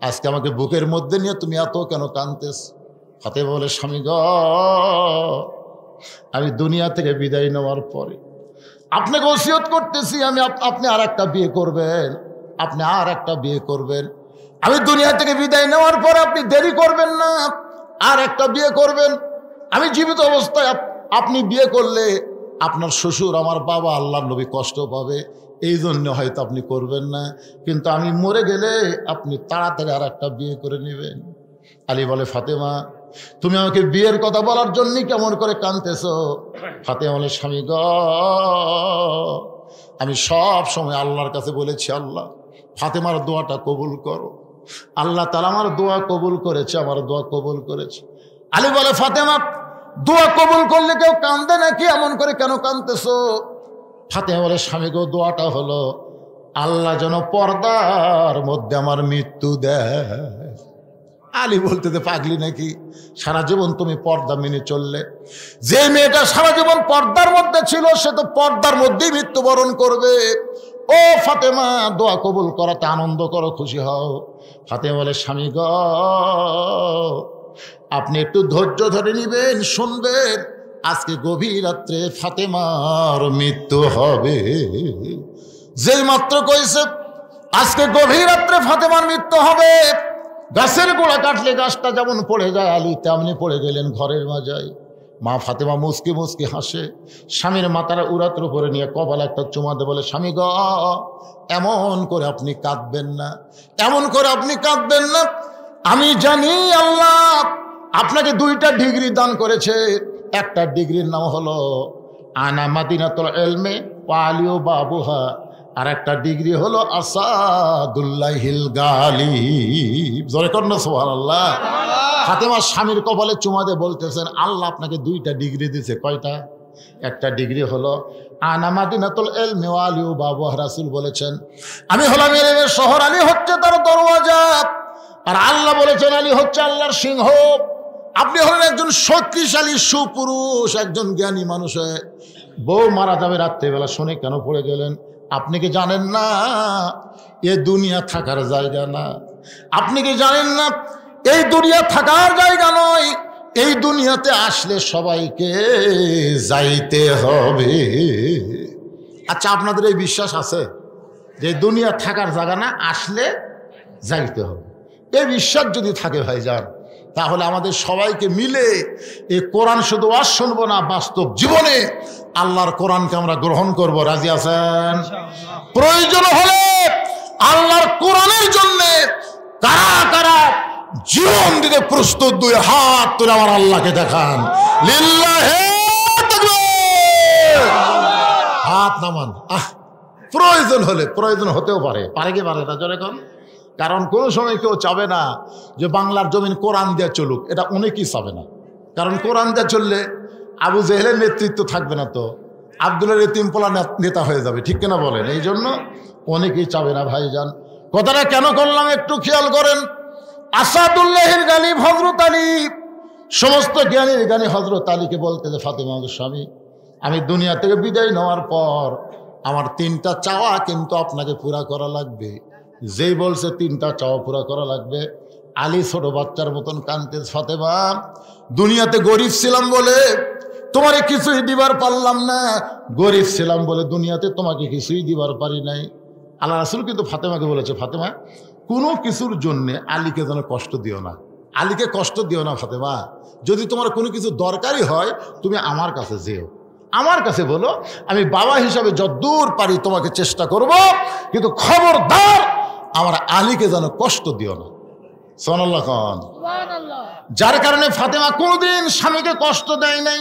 [SPEAKER 1] আজকে আমাকে বুকের মধ্যে নিয়ে তুমি এত কেন কাঁদতেছ? ফাতেমা বলে, স্বামী গ, আমি দুনিয়া থেকে বিদায় নেওয়ার পরে আপনাকে ওসিয়ত করতেছি, আপনি আর একটা বিয়ে করবেন, আপনি আর একটা বিয়ে করবেন। আমি দুনিয়া থেকে বিদায় নেওয়ার পর আপনি দেরি করবেন না, আর একটা বিয়ে করবেন। আমি জীবিত অবস্থায় আপনি বিয়ে করলে আপনার শ্বশুর, আমার বাবা, আল্লাহর নবী কষ্ট পাবে, এই জন্য হয়তো আপনি করবেন না। কিন্তু আমি মরে গেলে আপনি তাড়াতাড়ি আর একটা বিয়ে করে নেবেন। আলী বলে, ফাতেমা তুমি আমাকে বিয়ের কথা বলার জন্যই কেমন করে কাঁদতেছ? ফাতেমা বলে, স্বামী গ, আমি সব সময় আল্লাহর কাছে বলেছি, আল্লাহ ফাতেমার দোয়াটা কবুল করো। আল্লাহ তাআলা আমার দোয়া কবুল করেছে, আমার দোয়া কবুল করেছে। আলী বলে, ফাতেমা দোয়া কবুল করলে কেউ কান্দে নাকি? এমন করে কেন কাঁদতেছো? ফাতেমা বলে, স্বামী গো, দোয়াটা হলো আল্লাহ যেন পর্দার মধ্যে আমার মৃত্যু দেয়। আলী বলতে, পাগলি নাকি? সারা জীবন তুমি পর্দা মেনে চললে, যে মেয়েটা সারা জীবন পর্দার মধ্যে ছিল সে তো পর্দার মধ্যেই মৃত্যুবরণ করবে। ও ফাতেমা, দোয়া কবুল করাতে আনন্দ করো, খুশি হও। ফাতেমা বলে, স্বামী গ, আপনি একটু ধৈর্য ধরে নিবেন, শুনবেন, আজকে গভীর রাত্রে ফাতেমার মৃত্যু হবে। যেই মাত্র কইছে আজকে গভীর রাত্রে ফাতেমার মৃত্যু হবে, গাছের গোড়া কাটলে গাছটা যেমন পড়ে যায়, আলী তেমনি পড়ে গেলেন ঘরের মাজায়। মা ফাতেমা মুসকি মুসকি হাসে, স্বামীর মাথার উড়াতের উপরে নিয়ে কপালে একটা চুমা দিয়ে বলে, স্বামী গ, এমন করে আপনি কাঁদবেন না, এমন করে আপনি কাঁদবেন না। আমি জানি আল্লাহ আপনাকে 2টা ডিগ্রি দান করেছে। একটা ডিগ্রির নাম হলো আনা মাদিনাতুল ইলমে ওয়া আলিউ বাবুহা, আর একটা ডিগ্রি হলো আসাদুল্লাহিল গালিব। জোরে কর না সুবহানাল্লাহ। ফাতেমা স্বামীর কপালে চুমা দিয়ে বলতেছেন, আল্লাহ আপনাকে 2টা ডিগ্রি দিয়েছে। কয়টা? একটা ডিগ্রি হলো আনা মাদিনাতুল ইলমি ওয়া আলিউ বাবুহা। রাসূল বলেছেন আমি হলাম ইলমের শহর, আলী হচ্ছে তার দরওয়াজা। আর আল্লাহ বলেছেন আলী হচ্ছে আল্লাহর সিংহ। আপনি হলেন একজন শক্তিশালী সুপুরুষ, একজন জ্ঞানী মানুষ। বউ মারা যাবে রাত্রেবেলা, শুনে কেন পড়ে গেলেন? আপনি কি জানেন না এ দুনিয়া থাকার জায়গা না? আপনি কি জানেন না এই দুনিয়া থাকার জায়গা নয়? এই দুনিয়াতে আসলে সবাইকে যাইতে হবে। আচ্ছা, আপনাদের এই বিশ্বাস আছে যে দুনিয়া থাকার জায়গা না, আসলে যাইতে হবে? এই বিশ্বাস যদি থাকে ভাইজান, তাহলে আমাদের সবাইকে মিলে এই কোরআন শুধু ওয়াজ শুনবো না, বাস্তব জীবনে আল্লাহর কোরআনকে আমরা গ্রহণ করব। রাজি আছেন? প্রয়োজন হলে আল্লাহর কোরআনের জন্য কারা কারা জীবন দিতে প্রস্তুত? 2 হাত তুলে আমার আল্লাহকে দেখান। লিল্লাহি তাকবীর। হাত নামান। প্রয়োজন হলে, প্রয়োজন হতেও পারে, পারে কি পারে না? জোরে কোন? কারণ কোনো সময় কেউ চাবে না যে বাংলার জমিন কোরআন দিয়ে চলুক, এটা অনেকেই চাবে না। কারণ কোরআন দিয়ে চললে আবু জেহেলের নেতৃত্ব থাকবে না, তো আব্দুল্লাহ ইতিমপোলা নেতা হয়ে যাবে। ঠিক কিনা বলেন? এই জন্য অনেকেই চাবে না। ভাইজান, কথাটা কেন করলাম একটু খেয়াল করেন। আসাদুল্লাহিল গালিব হযরত আলী, সমস্ত জ্ঞানীর জ্ঞানী হযরত আলীকে বলতে যে ফাতেমা স্বামী, আমি দুনিয়া থেকে বিদায় নেওয়ার পর আমার 3টা চাওয়া কিন্তু আপনাকে পুরা করা লাগবে। যেই বলছে 3টা চাওয়া পুরা করা লাগবে, আলী ছোট বাচ্চার মতন কাঁদতে, ফাতেমা দুনিয়াতে গরিব ছিলাম বলে তোমারে কিছুই দিবার পারলাম না, গরিব ছিলাম বলে দুনিয়াতে তোমাকে কিছুই দিবার পারি নাই। আল্লাহ রাসূল কিন্তু ফাতেমাকে বলেছে, ফাতেমা কোনো কিছুর জন্যে আলীকে যেন কষ্ট দিও না, আলীকে কষ্ট দিও না ফাতেমা। যদি তোমার কোনো কিছু দরকারি হয় তুমি আমার কাছে যেও, আমার কাছে বলো, আমি বাবা হিসাবে যতদূর পারি তোমাকে চেষ্টা করব, কিন্তু খবরদার আমার আলীকে যেন কষ্ট দিও না। সুবহানাল্লাহ খান। যার কারণে ফাতেমা কোনোদিন স্বামীকে কষ্ট দেয় নাই।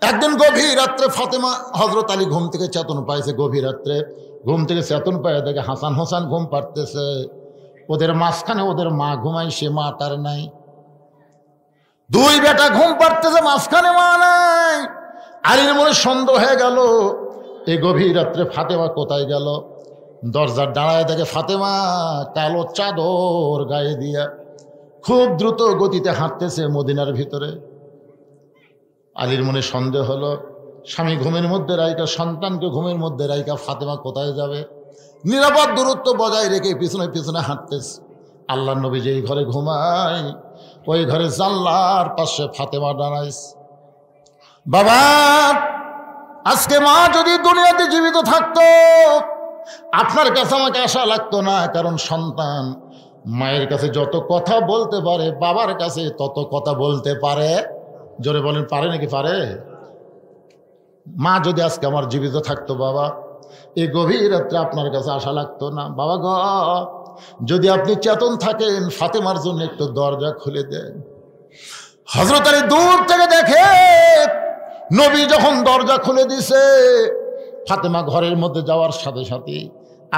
[SPEAKER 1] একদিন গভীর রাত্রে ফাতেমা হযরত আলী ঘুম থেকে চেতন পাইছে। গভীর রাত্রে ঘুম থেকে চেতন পায় দেখে হাসান হোসেন ঘুম পাড়তেছে। ওদের মাঝখানে ওদের মা ঘুমাইছে, মা তার নাই। 2 বেটা ঘুম পাড়তেছে, মাঝখানে মা নাই। আলীর মনে সন্দেহ হয়ে গেল, এই গভীর রাত্রে ফাতেমা কোথায় গেল। দরজার দাঁড়ায় দেখে ফাতেমা কালো চাদর গায়ে দিয়া খুব দ্রুত গতিতে হাঁটতেছে মদিনার ভিতরে। আলীর মনে সন্দেহ হলো, স্বামী ঘুমের মধ্যে রাইকা, সন্তানকে ঘুমের মধ্যে রাইকা ফাতেমা কোথায় যাবে। নিরাপদ দূরত্ব বজায় রেখে পিছনে পিছনে হাঁটতেছে। আল্লাহর নবী যেই ঘরে ঘুমায় ওই ঘরে জানলার পাশে ফাতেমা দাঁড়াইছে। বাবা, আজকে মা যদি দুনিয়াতে জীবিত থাকতো আপনার কাছে আমাকে আশা লাগতো না। কারণ সন্তান মায়ের কাছে যত কথা বলতে পারে বাবার কাছে তত কথা বলতে পারে। জোরে বলেন, পারে নাকি? পারে। মা যদি আজকে আমার জীবিত থাকতো বাবা, এই গভীর রাত্রে আপনার কাছে আশা লাগতো না। বাবা গো, যদি আপনি চেতন থাকেন ফাতেমার জন্য একটু দরজা খুলে দেন। হযরত আলী দূর থেকে দেখে নবী যখন দরজা খুলে দিছে, ফাতেমা ঘরের মধ্যে যাওয়ার সাথে সাথে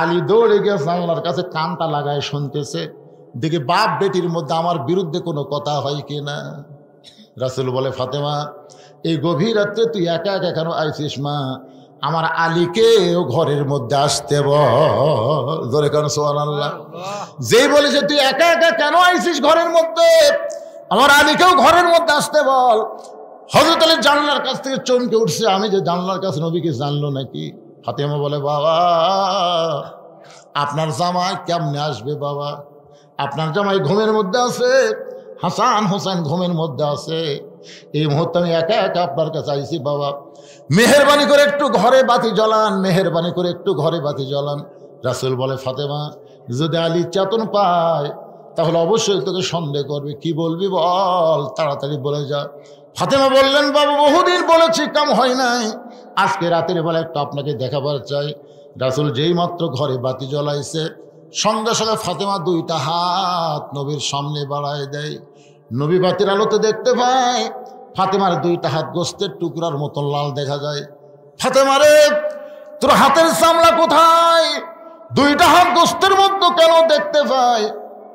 [SPEAKER 1] আলী দৌড়ে গিয়ে জানলার কাছে কানটা লাগায় শুনতেছে, দেখে বাপ বেটির মধ্যে আমার বিরুদ্ধে কোনো কথা হয় কিনা। রাসূল বলে, ফাতেমা এই গভীর রাত্রে তুই একা একা কেন আইছিস? মা, আমার আলীকেও ঘরের মধ্যে আসতে বল। ধরে কেন? সুবহানাল্লাহ। যেই বলেছে তুই একা একা কেন আইছিস ঘরের মধ্যে, আমার আলীকেও ঘরের মধ্যে আসতে বল। হযরত আলী জানলার কাছ থেকে চমকে উঠছে, আমি যে জানলার কাছে নবীকে জানলো নাকি? ফাতেমা বলে, বাবা আপনার জামাই কেমনে আসবে? বাবা আপনার জামাই ঘুমের মধ্যে আছে, হাসান হোসেন ঘুমের মধ্যে আছে, এই মুহূর্তে আমি একা একা আপনার কাছে আইছি বাবা, মেহেরবানি করে একটু ঘরে বাতি জ্বলান, মেহেরবানি করে একটু ঘরে বাতি জ্বলান। রাসূল বলে, ফাতেমা যদি আলী চেতন পায় তাহলে অবশ্যই তোকে সন্দেহ করবে, কি বলবি বল, তাড়াতাড়ি বলে যা। ফাতেমা বললেন, বাবা বহুদিন বলেছি, কাম হয় নাই, আজকে রাতের বেলা একটু আপনাকে দেখাবার চাই। রাসূল যেই মাত্র ঘরে বাতি জ্বলাইছে সঙ্গে সঙ্গে ফাতেমা দুইটা হাত নবীর সামনে বাড়ায় দেয়। নবী বাতির আলোতে দেখতে পায় ফাতেমার দুইটা হাত গোস্তের টুকরার মতো লাল দেখা যায়। ফাতেমা রে, তোর হাতের চামড়া কোথায়? দুইটা হাত গোস্তের মধ্যে কেন দেখতে পায়?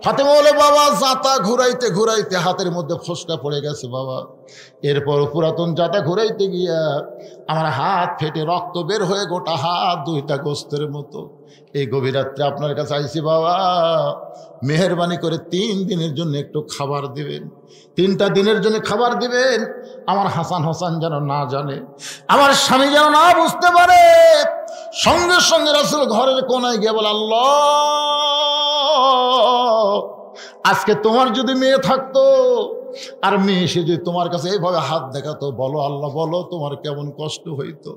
[SPEAKER 1] ফাতেমা বলে, বাবা জাতা ঘুরাইতে ঘুরাইতে হাতের মধ্যে ফোসকা পড়ে গেছে বাবা, এরপর পুরাতন জাতা ঘুরাইতে গিয়া আমার হাত ফেটে রক্ত বের হয়ে গোটা হাত দুইটা গোস্তের মতো। এই গভীর রাত্রে আপনার কাছে আইছি বাবা, মেহেরবানি করে 3 দিনের জন্য একটু খাবার দিবেন, 3টা দিনের জন্য খাবার দিবেন। আমার হাসান হোসেন যেন না জানে, আমার স্বামী যেন না বুঝতে পারে। সঙ্গে সঙ্গে রাসূল ঘরের কোনায় গিয়ে বলে, আল্লাহ, আজকে তোমার যদি মেয়ে থাকতো আর মেয়ে এসে যদি তোমার কাছে এইভাবে হাত দেখাতো, বলো আল্লাহ, বলো তোমার কেমন কষ্ট হইতো।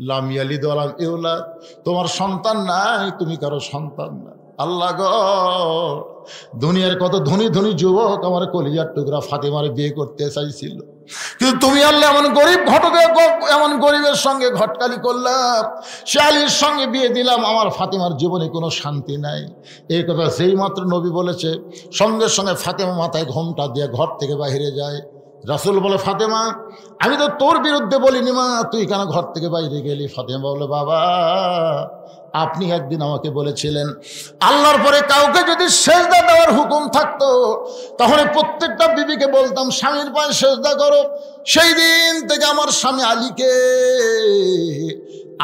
[SPEAKER 1] লাম ইয়ালিদ ওয়া লাম ইউলাদ, তোমার সন্তান নাই, তুমি কারো সন্তান না। আল্লাহ গো, দুনিয়ার কত ধনী ধনী যুবক আমার কলিজার টুকরা ফাতেমার বিয়ে করতে চাইছিল, কিন্তু তুমি আল্লাহ এমন গরিব ঘটকে, এমন গরিবের সঙ্গে ঘটকালি করলাম, সে আলীর সঙ্গে বিয়ে দিলাম, আমার ফাতেমার জীবনে কোনো শান্তি নাই। এই কথা যেই মাত্র নবী বলেছে সঙ্গে সঙ্গে ফাতেমা মাথায় ঘোমটা দিয়ে ঘর থেকে বাইরে যায়। রাসূল বলে, ফাতেমা আমি তো তোর বিরুদ্ধে বলিনি মা, তুই কেন ঘর থেকে বাইরে গেলি? ফাতেমা বলে, বাবা আপনি একদিন আমাকে বলেছিলেন আল্লাহর পরে কাউকে যদি সেজদা দেওয়ার হুকুম থাকতো তাহলে প্রত্যেকটা বিবিকে বলতাম স্বামীর পায়ে সেজদা করো। সেই দিন থেকে আমার স্বামী আলীকে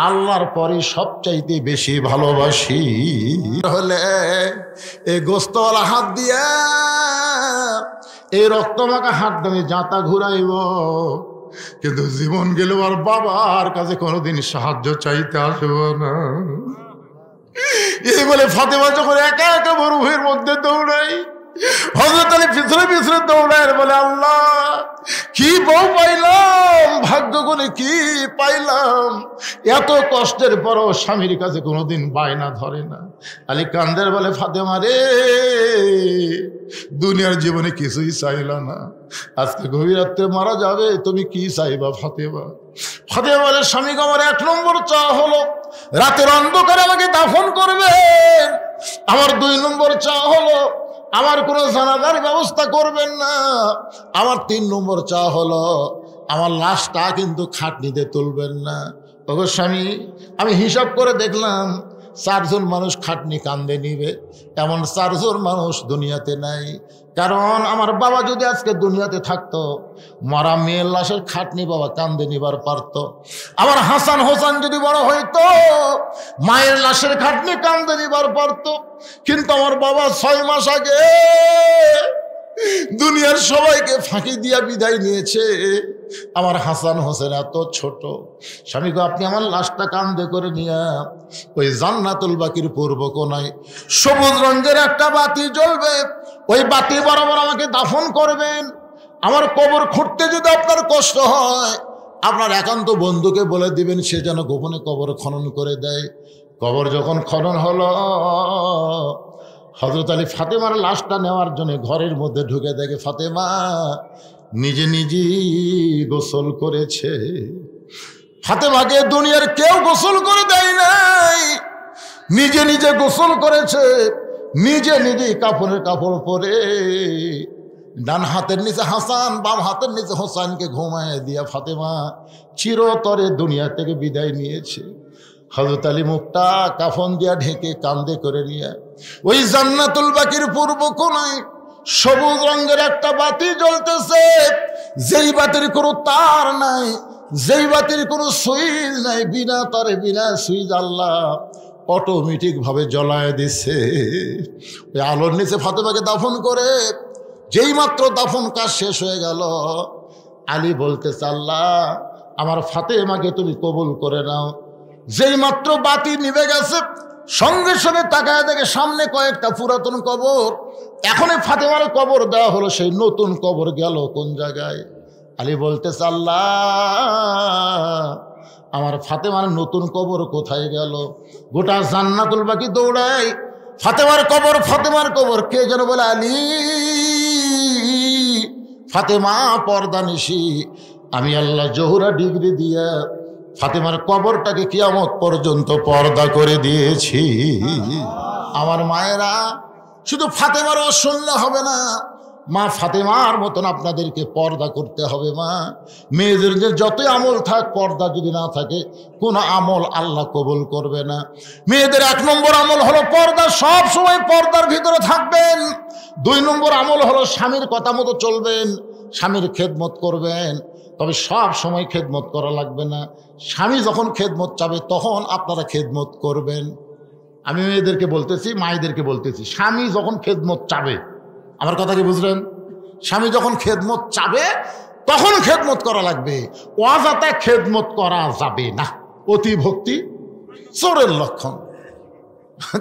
[SPEAKER 1] আল্লাহর পরে সবচাইতে বেশি ভালোবাসি। হলে এই গোস্তওয়ালা হাত দিয়া, এই রক্তমাখা হাত আমি জাঁতা ঘুরাইব, কিন্তু জীবন গেল আর বাবার কাছে কোনোদিন সাহায্য চাইতে আসব না। এই বলে ফাতেমা যখন একা একা মরুভূমির মধ্যে দৌড়াই, হযরত আলী পিছনে পিছনে দৌড়ায় বলে, আল্লাহ কি বউ পাইলাম, ভাগ্য করে কি পাইলাম, এত কষ্টের পরও স্বামীর কাছে কোনোদিন বায়না ধরে না। আলী কান্দের বলে, ফাতেমা রে, দুনিয়ার জীবনে কিছুই চাইলা না, আজকে গভীর রাত্রে মারা যাবে, তুমি কি চাইবা ফাতেমা? ফাতেমা বলে, স্বামী আমার 1 নম্বর চাওয়া হলো রাতের অন্ধকারে আমাকে দাফন করবেন, আমার 2 নম্বর চাওয়া হলো আমার কোনো জানাজার ব্যবস্থা করবেন না, আমার 3 নম্বর চাওয়া হলো আমার লাশটা কিন্তু খাটনিতে তুলবেন না। ওগো স্বামী, আমি হিসাব করে দেখলাম 4 জন মানুষ খাটনি কান্দে নিবে, এমন 4 জন মানুষ দুনিয়াতে নাই। কারণ আমার বাবা যদি আজকে দুনিয়াতে থাকতো, মারা মেয়ের লাশের খাটনি বাবা কান্দে নিবার পারত। আমার হাসান হোসেন যদি বড় হইতো, মায়ের লাশের খাটনি কান্দে নিবার পারত। কিন্তু আমার বাবা 6 মাস আগে দুনিয়ার সবাইকে ফাঁকি দিয়া বিদায় নিয়েছে। আমার হাসান হোসেন এত ছোট, স্বামী গো আপনি আমার লাশটা কান্দে করে নিয়ে ওই জান্নাতুল বাকির পূর্ব কোনায় সবুজ রঙের একটা বাতি জ্বলবে, ওই বাতি বরাবর আমাকে দাফন করবেন। আমার কবর খুঁড়তে যদি আপনার কষ্ট হয়, আপনার একান্ত বন্ধুকে বলে দিবেন সে যেন গোপনে কবর খনন করে দেয়। কবর যখন খনন হলো, হযরত আলী ফাতেমার লাশটা নেওয়ার জন্য ঘরের মধ্যে ঢুকে দেখে ফাতেমা নিজে নিজেই গোসল করেছে। ফাতেমাকে দুনিয়ার কেউ গোসল করে দেয় নাই, নিজে নিজে গোসল করেছে, নিজে নিজেই কাপড়ের কাপড় পরে ডান হাতের নিচে হাসান, বাম হাতের নিচে হোসেনকে ঘুমায় দিয়া ফাতেমা চিরতরে দুনিয়া থেকে বিদায় নিয়েছে। হযরত আলী মুখটা কাফন দিয়া ঢেকে কান্দে করে নিয়ে ওই জান্নাতুল বাকির পূর্ব কোণায় সবুজ রঙের একটা বাতি জ্বলতেছে, যেই বাতির কোনো তার নাই, যেই বাতির কোনো সুইচ নাই, বিনা তারে বিনা সুইচ আল্লাহ অটোমেটিক ভাবে জ্বলায় দিছে। ওই আলোর নিচে ফাতেমাকে দাফন করে যেই মাত্র দাফন কাজ শেষ হয়ে গেল, আলী বলতেছে, আল্লাহ আমার ফাতেমাকে তুমি কবুল করে নাও। যেই মাত্র বাতি নিভে গেছে, সঙ্গে সঙ্গে তাকায় দেখে সামনে কয়েকটা পুরাতন কবর। এখনই ফাতেমার কবর দেওয়া হলো, সেই নতুন কবর গেল কোন জায়গায়? আলী বলতেছে, আল্লাহ আমার ফাতেমার নতুন কবর কোথায় গেল? গোটা জান্নাতুল বাকি দৌড়ায়, ফাতেমার কবর, ফাতেমার কবর। কে যেন বলে, আলী ফাতেমা পর্দা নিশি, আমি আল্লাহ জোহরা ডিগ্রি দিয়া ফাতেমার কবরটাকে কিয়ামত পর্যন্ত পর্দা করে দিয়েছি। আমার মায়েরা, শুধু ফাতেমার শুনলে হবে না, মা ফাতেমার মতন আপনাদেরকে পর্দা করতে হবে। মা মেয়েদের যে যতই আমল থাক, পর্দা যদি না থাকে কোনো আমল আল্লাহ কবুল করবে না। মেয়েদের 1 নম্বর আমল হলো পর্দা, সব সময় পর্দার ভিতরে থাকবেন। 2 নম্বর আমল হলো স্বামীর কথা মতো চলবেন, স্বামীর খেদমত করবেন। তবে সব সময় খেদমত করা লাগবে না, স্বামী যখন খেদমত চাবে তখন আপনারা খেদমত করবেন। আমি মেয়েদেরকে বলতেছি, মায়েদেরকে বলতেছি, স্বামী যখন খেদমত চাবে, আমার কথা কি বুঝলেন? স্বামী যখন খেদমত চাবে তখন খেদমত করা লাগবে, অযথা খেদমত করা যাবে না। অতি ভক্তি চোরের লক্ষণ।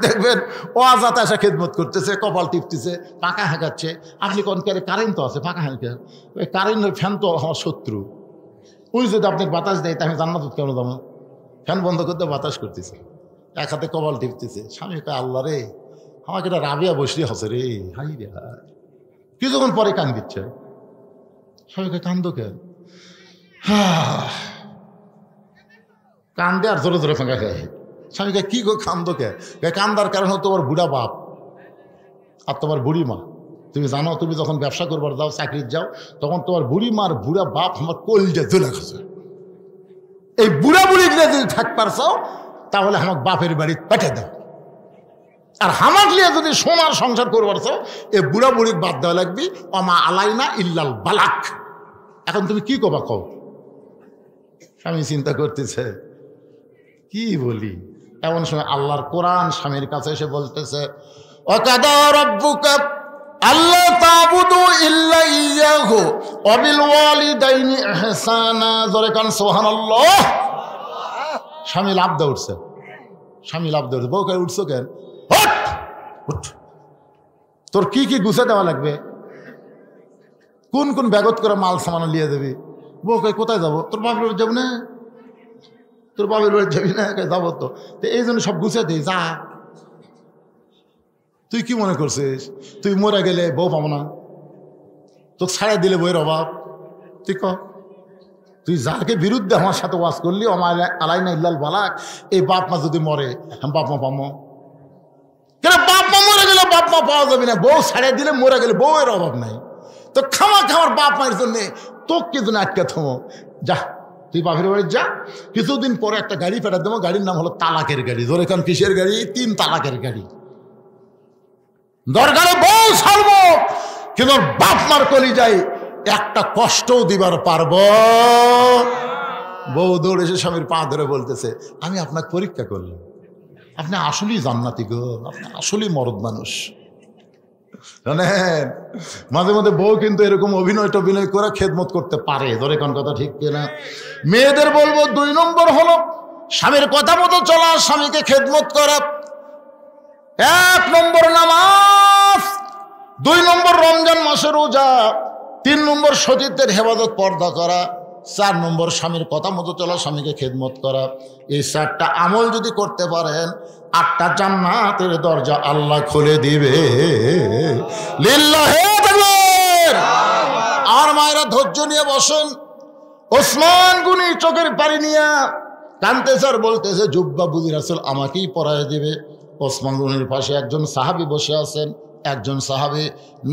[SPEAKER 1] দেখবেন অযথা এসে খেদমত করতেছে, কপাল টিপতেছে, পাকা হাঁকাচ্ছে। আপনি কোন কারেন্ট তো আছে, পাকা হাঁকা, ওই কারেন্টের ফ্যান তো আমার শত্রু। ওই যদি আপনাকে বাতাস দেয় তা আমি জান্নাত কেন যাবো? ফ্যান বন্ধ করতে বাতাস করতেছে, এক হাতে কপাল টিপতেছে। স্বামী কয়, আল্লাহ রে, আমাকে এটা রাবিয়া বসরি হসে রে, হাই রে হাই। কিছুক্ষণ পরে কান দিচ্ছে, স্বামীকে কান্দো কেন? কান্দে আর জোরে জোরে ফাঁকা খায়। স্বামীকে কি গো কান্দো কে? কান্দার কারণ হতো তোমার বুড়া বাপ আর তোমার বুড়ি মা। তুমি জানো, তুমি যখন ব্যবসা করবার যাও, চাকরির যাও, তখন তোমার বুড়ি মার বুড়া বাপ আমার কলজা জ্বলে গেছে। এই বুড়া বুড়িগুলো যদি থাকবার চাও তাহলে আমার বাপের বাড়ি পেটে দাও। আর হামাক লিয়ে যদি সোনার সংসার করবার চাও, এই বুড়া বুড়ির বাদ দেওয়া লাগবি। অমা আলাইনা ইল্লাল বালাক। এখন তুমি কি কবা কও? স্বামী চিন্তা করতেছে কি বলি। এমন সময় আল্লাহর কোরআন স্বামীর কাছে এসে বলতেছে, ওয়াকাদা রাব্বুকা আল্লা তা'বুদু ইল্লা ইয়্যাহু ওয়া বিল ওয়ালিদাইনি ইহসানা। জোরে কান সুবহানাল্লাহ। স্বামী লাফ দিয়ে উঠছে, স্বামী লাফ দিয়ে উঠছে। বউ কয়, উঠছো কেন? উঠ, তোর কি কি গুছে দেওয়া লাগবে, কোন কোন ব্যাগত করে মাল সামান লিয়ে দেবি? বউ কয়, কোথায় যাবো? তোর বাপের বাড়ি যাবো না? তোর বাপের বাড়ি যাবি না? যাবো তো। এই জন্য সব গুছিয়ে দিই, যা। তুই কি মনে করছিস তুই মরে গেলে বউ পাবো না? তোকে ছাড়াই দিলে বইয়ের অভাব? তুই ক, তুই যাকে বিরুদ্ধে আমার সাথে ওয়াজ করলি, আমার আলাইনা ইল্লাল বালাক, এই বাপ মা যদি মরে আমি বাপ মা পাবো কেন? বাপ মা মরে গেলে বাপ মা পাওয়া যাবে না, বউ ছাড়াই দিলে মরে গেলে বউয়ের অভাব নাই। তো খামার বাপ মায়ের জন্য তোকে জন্য আটকে থমো। যা, তুই বাপের বাড়ি যা। কিছুদিন পরে একটা গাড়ি ফেরত দেবো, গাড়ির নাম হলো তালাকের গাড়ি। ধরে কারণ কিসের গাড়ি? 3 তালাকের গাড়ি। দরকারে বউ ছাড়বো, কিন্তু বাপ মার কলি যাই একটা কষ্টও দিবার পারবো। বউ দৌড়ে এসে স্বামীর পা ধরে বলতেছে, আমি আপনাকে পরীক্ষা করলাম, আপনি আসলেই জান্নাতি গো, আপনি আসলেই মরদ মানুষ। জানেন, মাঝে মাঝে বউ কিন্তু এরকম অভিনয় করে খেদমত করতে পারে। ধরে কোন কথা ঠিক কিনা? মেয়েদের বলবো 2 নম্বর হলো স্বামীর কথা মতো চলা, স্বামীকে খেদমত করা। 1 নম্বর নামাজ, 2 নম্বর রমজান মাসে রোজা, 3 নম্বর সতীত্বের হেফাজত পর্দা করা, 4 নম্বর স্বামীর কথা মতো চলা, স্বামীকে খেদমত করা। এই 4টা আমল যদি করতে পারেন, 8টা জান্নাতের দরজা আল্লাহ খুলে দিবে। লিল্লাহি তাকবীর। আর মায়েরা ধৈর্য নিয়ে বসেন। ওসমান গনি চোখের পানি নিয়ে কাঁদতেছে আর বলতেছে, জুব্বা বুঝি রাসূল আমাকেই পরায় দেবে। ওসমান গনির পাশে একজন সাহাবী বসে আছেন। একজন সাহাবী,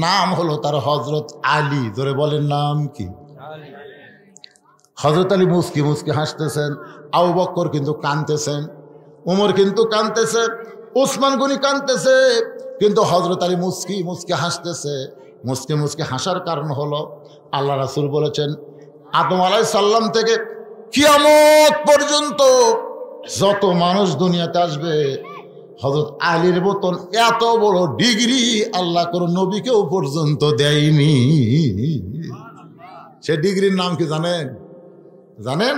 [SPEAKER 1] নাম হলো তার হযরত আলী। ধরে বলেন, নাম কি? হযরত আলী মুস্কি মুস্কি হাসতেছেন। আবু বকর কিন্তু কাঁদতেছেন, উমর কিন্তু কাঁদতেছে, ওসমান গনি কাঁদতেছে, কিন্তু হযরত আলী মুস্কি মুস্কি হাসতেছে। মুস্কি মুস্কি হাসার কারণ হলো, আল্লাহ রাসূল বলেছেন, আদম আলাইহিস সালাম থেকে কিয়ামত পর্যন্ত যত মানুষ দুনিয়াতে আসবে, হযরত আলীর মতন এত বড় ডিগ্রি আল্লাহ কোন নবীকেও পর্যন্ত দেয়নি। সে ডিগ্রির নাম কি জানেন? জানেন?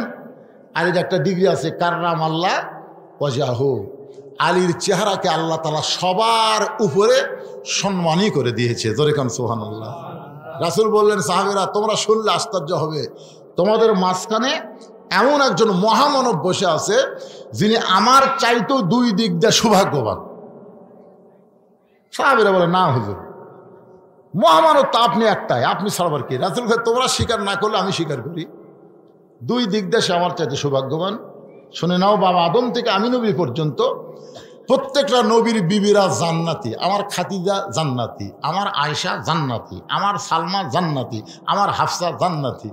[SPEAKER 1] আলীর একটা ডিগ্রি আছে, কাররাম আল্লাহ ওয়াজহাহু। আলীর চেহারাকে আল্লাহ তাআলা সবার উপরে সম্মানই করে দিয়েছে। জোরে কান সুবহানাল্লাহ। রাসূল বললেন, সাহাবীরা তোমরা শুনলে আশ্চর্য হবে, তোমাদের মাঝখানে এমন একজন মহামানব বসে আছে যিনি আমার চাইতেও দুই দিক দিয়ে সৌভাগ্যবান। সাহাবীরা বলে, না হুজুর, মহামানব তো আপনি একটাই, আপনি ছাড়বার কি? রাসূল ভাই, তোমরা স্বীকার না করলে আমি স্বীকার করি, দুই দিক দিয়ে সে আমার চাইতে সৌভাগ্যবান। শুনে নাও, বাবা আদম থেকে আমি নবী পর্যন্ত প্রত্যেকটা নবীর বিবিরা জান্নাতি। আমার খাদিজা জান্নাতি, আমার আয়েশা জান্নাতি, আমার সালমা জান্নাতি, আমার হাফসা জান্নাতি।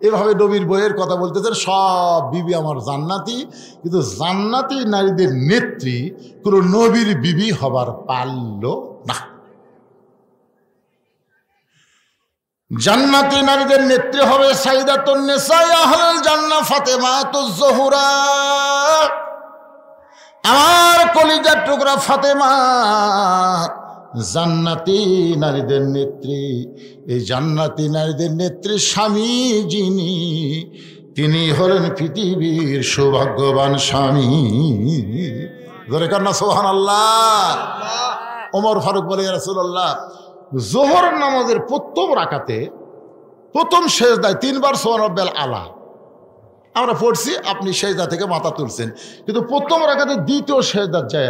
[SPEAKER 1] এভাবে নবীর বইয়ের কথা বলতেছেন, সব বিবি আমার জান্নাতি। কিন্তু জান্নাতি নারীদের নেত্রী কোনো নবীর বিবি হবার পারল না। জান্নাতি নারীদের নেত্রী হবে সাইয়্যিদাতুন নিসা আহলুল জান্নাহ ফাতেমাতুজ জোহরা। আমার কলিজার টুকরা ফাতেমা জান্নাতি নারীদের নেত্রী। এই জান্নাতি নারীদের নেত্রী স্বামী যিনি, তিনি হলেন পৃথিবীর সৌভাগ্যবান স্বামী। ধরে কান্না সুবহানাল্লাহ। ওমর ফারুক বলে, ইয়া রাসূলুল্লাহ, যোহর নামাজের প্রথম রাকাতে প্রথম সেজদায় 3 বার সুবহান রাব্বিয়াল আলা আমরা পড়ছি, আপনি সেজদা থেকে মাথা তুলছেন, কিন্তু প্রথম রাকাতে দ্বিতীয় সেজদার যায়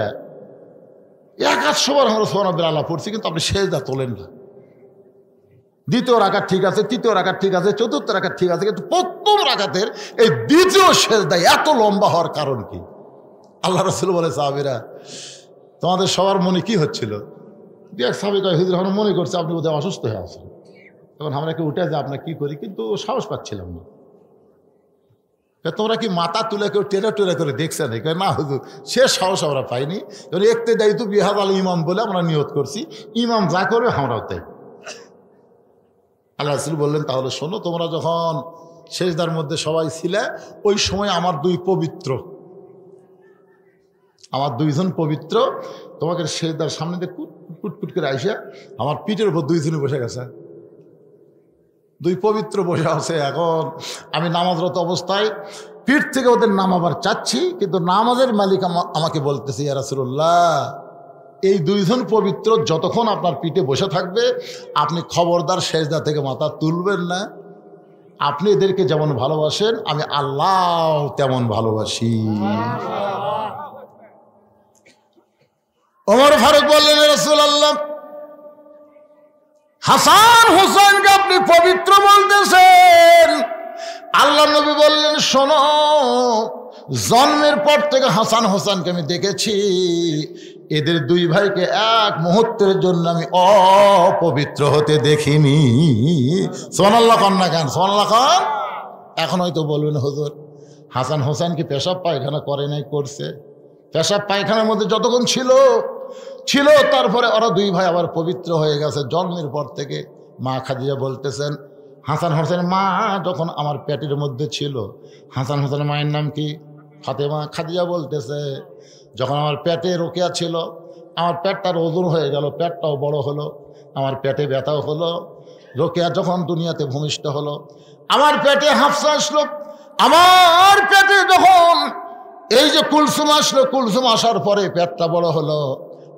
[SPEAKER 1] 100 বার আমরা সুবহান রাব্বিয়াল আলা পড়ছি, কিন্তু আপনি সেজদা তোলেন না। দ্বিতীয় রাকাত ঠিক আছে, তৃতীয় রাকাত ঠিক আছে, চতুর্থ রাকাত ঠিক আছে, কিন্তু প্রথম রাকাতের এই দ্বিতীয় সেজদায় এত লম্বা হওয়ার কারণ কি? আল্লাহ রাসূল বলে, সাহাবীরা তোমাদের সবার মনে কি হচ্ছিল? এক সাহাবী কয়, হুজুর আমরা মনে করছি আপনি বোধহয় অসুস্থ হয়ে আছেন। তখন আমরা কি উঠে যে আপনার কি করি, কিন্তু সাহস পাচ্ছিলাম না। তোমরা কি মাথা তুলে কেউ টেরা টেরা করে দেখছে না? না হুজুর, সে সাহস আমরা পাইনি। ইক্তেদাইতু বিহাযাল ইমাম বলে আমরা নিয়ত করছি, ইমাম যা করবে আমরাও তাই। আল্লাহ রাসূল বললেন, তাহলে শোনো, তোমরা যখন সেজদার মধ্যে সবাই ছিলে, ওই সময় আমার দুইজন পবিত্র তোমাকে সেজদার সামনে দিয়ে কুটকুট করে আইসা আমার পিঠের উপর দুইজনে বসে গেছে। দুই পবিত্র বসে আছে। এখন আমি নামাজরত অবস্থায় পিঠ থেকে ওদের নামাবার চাচ্ছি, কিন্তু নামাজের মালিক আমাকে বলতেছে, ইয়া রাসূলুল্লাহ, এই দুইজন পবিত্র যতক্ষণ আপনার পিঠে বসে থাকবে আপনি খবরদার সেজদা থেকে মাথা তুলবেন না। আপনি এদেরকে যেমন ভালোবাসেন আমি আল্লাহ তেমন ভালোবাসি। ওমর ফারুক বললেন, রাসূলুল্লাহ, হাসান হোসেনকে আপনি পবিত্র বলতেছেন? আল্লাহ নবী বললেন, শোনো, জন্মের পর থেকে হাসান হোসেনকে আমি দেখেছি, এদের দুই ভাইকে এক মুহূর্তের জন্য আমি অপবিত্র হতে দেখিনি। সুবহানাল্লাহ খান না কেন? সুবহানাল্লাহ খান। এখন হয়তো বলবেন, হুজুর হাসান হোসেন কি পেশাব পায়খানা করে নাই? করছে। পেশাব পায়খানার মধ্যে যতক্ষণ ছিল, তারপরে ওরা দুই ভাই আবার পবিত্র হয়ে গেছে জন্মের পর থেকে। মা খাদিজা বলতেছেন, হাসান হোসেন মা যখন আমার পেটের মধ্যে ছিল, হাসান হোসেনের মায়ের নাম কি? ফাতেমা। খাদিজা বলতেছে, যখন আমার পেটে রোকেয়া ছিল, আমার পেটটার ওজন হয়ে গেল, পেটটাও বড় হলো, আমার পেটে ব্যথাও হলো। রোকেয়া যখন দুনিয়াতে ভূমিষ্ঠ হলো, আমার পেটে হাফসা আসলো। আমার পেটে যখন এই যে কুলসুম আসলো, কুলসুম আসার পরে পেটটা বড় হলো,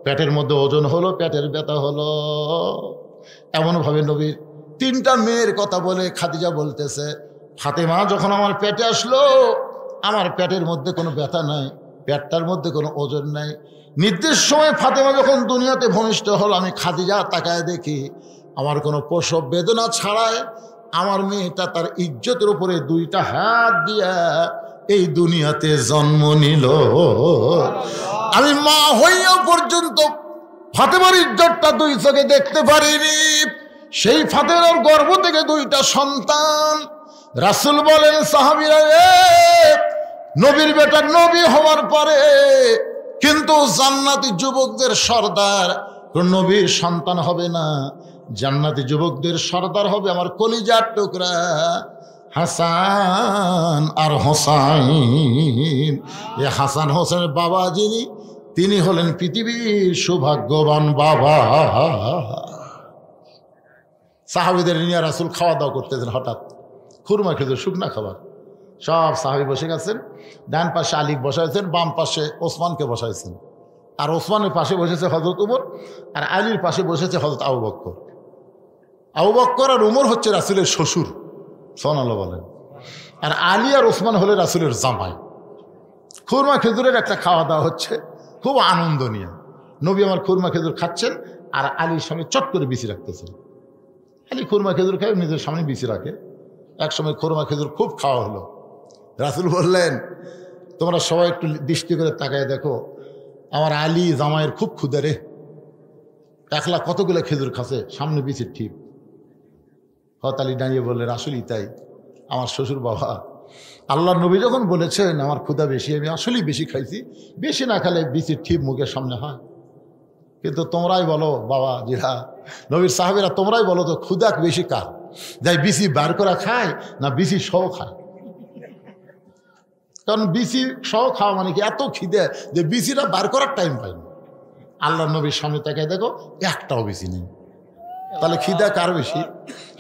[SPEAKER 1] পেটের মধ্যে ওজন হলো, পেটের ব্যথা হলো। এমনভাবে নবীর 3টা মেয়ের কথা বলে খাদিজা বলতেছে, ফাতেমা যখন আমার পেটে আসলো, আমার পেটের মধ্যে কোনো ব্যথা নাই, পেটটার মধ্যে কোনো ওজন নাই। নির্দিষ্ট সময় ফাতেমা যখন দুনিয়াতে ভূমিষ্ঠ হলো, আমি খাদিজা তাকায় দেখি আমার কোনো প্রসব বেদনা ছাড়াই আমার মেয়েটা তার ইজ্জতের উপরে 2টা হাত দিয়া এই দুনিয়াতে জন্ম নিল। আমি মা হইয়া পর্যন্ত ফাতেমার ইজ্জতটা 2 চোখে দেখতে পারিনি। সেই ফাতেমার গর্ভ থেকে 2টা সন্তান। রাসূল বলেন, সাহাবীরা, নবীর বেটা নবী হওয়ার পরে কিন্তু জান্নাতি যুবকদের সর্দার নবীর সন্তান হবে না। জান্নাতি যুবকদের সর্দার হবে আমার কলিজার টুকরা হাসান আর হোসাইন। এ হাসান হোসেনের বাবা যিনি, তিনি হলেন পৃথিবীর সৌভাগ্যবান বাবা। সাহাবীদের নিয়ে রাসূল খাওয়া দাওয়া করতেছেন, হঠাৎ খুরমা খেতে, শুকনা খাবার। সব সাহাবী বসে গেছেন। ডান পাশে আলী বসাইছেন, বাম পাশে ওসমানকে বসাইছেন। আর ওসমানের পাশে বসেছে হযরত উমর, আর আলীর পাশে বসেছে হযরত আবু বকর। আবু বকর আর উমর হচ্ছে রাসূলের শ্বশুর, সুবহানাল্লাহ বলেন, আর আলী আর ওসমান হলে রাসূলের জামাই। খুরমা খেজুরের একটা খাওয়া দাওয়া হচ্ছে, খুব আনন্দ নিয়ে। নবী আমার খুরমা খেজুর খাচ্ছেন আর আলীর সামনে চট করে বিচি রাখতেছেন। আলী খুরমা খেজুর খায়, নিজের সামনে বিচি রাখে। একসময় খুরমা খেজুর খুব খাওয়া হলো। রাসূল বললেন, তোমরা সবাই একটু দৃষ্টি করে তাকায় দেখো, আমার আলী জামাইয়ের খুব ক্ষুধা রে, একলা কতগুলো খেজুর খাচ্ছে, সামনে বিচির ঠিক। হত আলী দাঁড়িয়ে বললেন, আসলেই তাই, আমার শ্বশুর বাবা, আল্লাহর নবী যখন বলেছেন আমার ক্ষুধা বেশি, আমি আসলেই বেশি খাইছি, বেশি না খেলে বিচির ঠিক মুখের সামনে হয়। কিন্তু তোমরাই বলো বাবা, জিরা নবীর সাহাবীরা, তোমরাই বলো তো ক্ষুধা বেশি কার, যাই বিচি বার করা খায় না বিচি সহ খায়? কারণ বিচি সহ খাওয়া মানে কি, এত খিদে যে বিচিটা বার করার টাইম পায়নি। আল্লাহর নবীর সামনে তাকায় দেখো, একটাও বিচি নেই। তাহলে খিদা কার বেশি?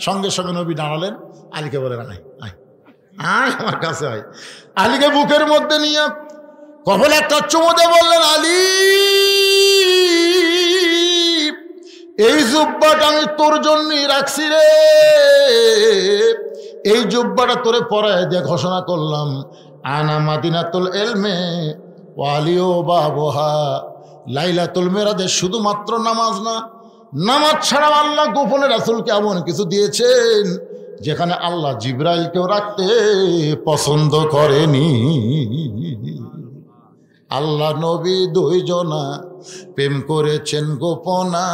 [SPEAKER 1] সঙ্গে সঙ্গে নবী দাঁড়ালেন, আলীকে বলেন, আয় আয় আয় আমার কাছে আয়। আলীকে বুকের মধ্যে নিয়ে কপালে একটা চুমু দিয়ে বললেন, আলী, এই জুব্বাটা আমি তোর জন্যই রাখছি রে, এই জুব্বাটা তোরে পরায় দিয়ে ঘোষণা করলাম, আনা মাদিনাতুল ইলমে ওয়ালিও বাবুহা, লাইলাতুল মিরাজে শুধুমাত্র নামাজ না, নামাজ ছাড়াও আল্লাহ গোপনে রাসূলকে এমন কিছু দিয়েছেন যেখানে আল্লাহ জিবরাইলকেও রাখতে পছন্দ করেনি। আল্লাহ নবী দুইজনা প্রেম করেছেন গোপনা,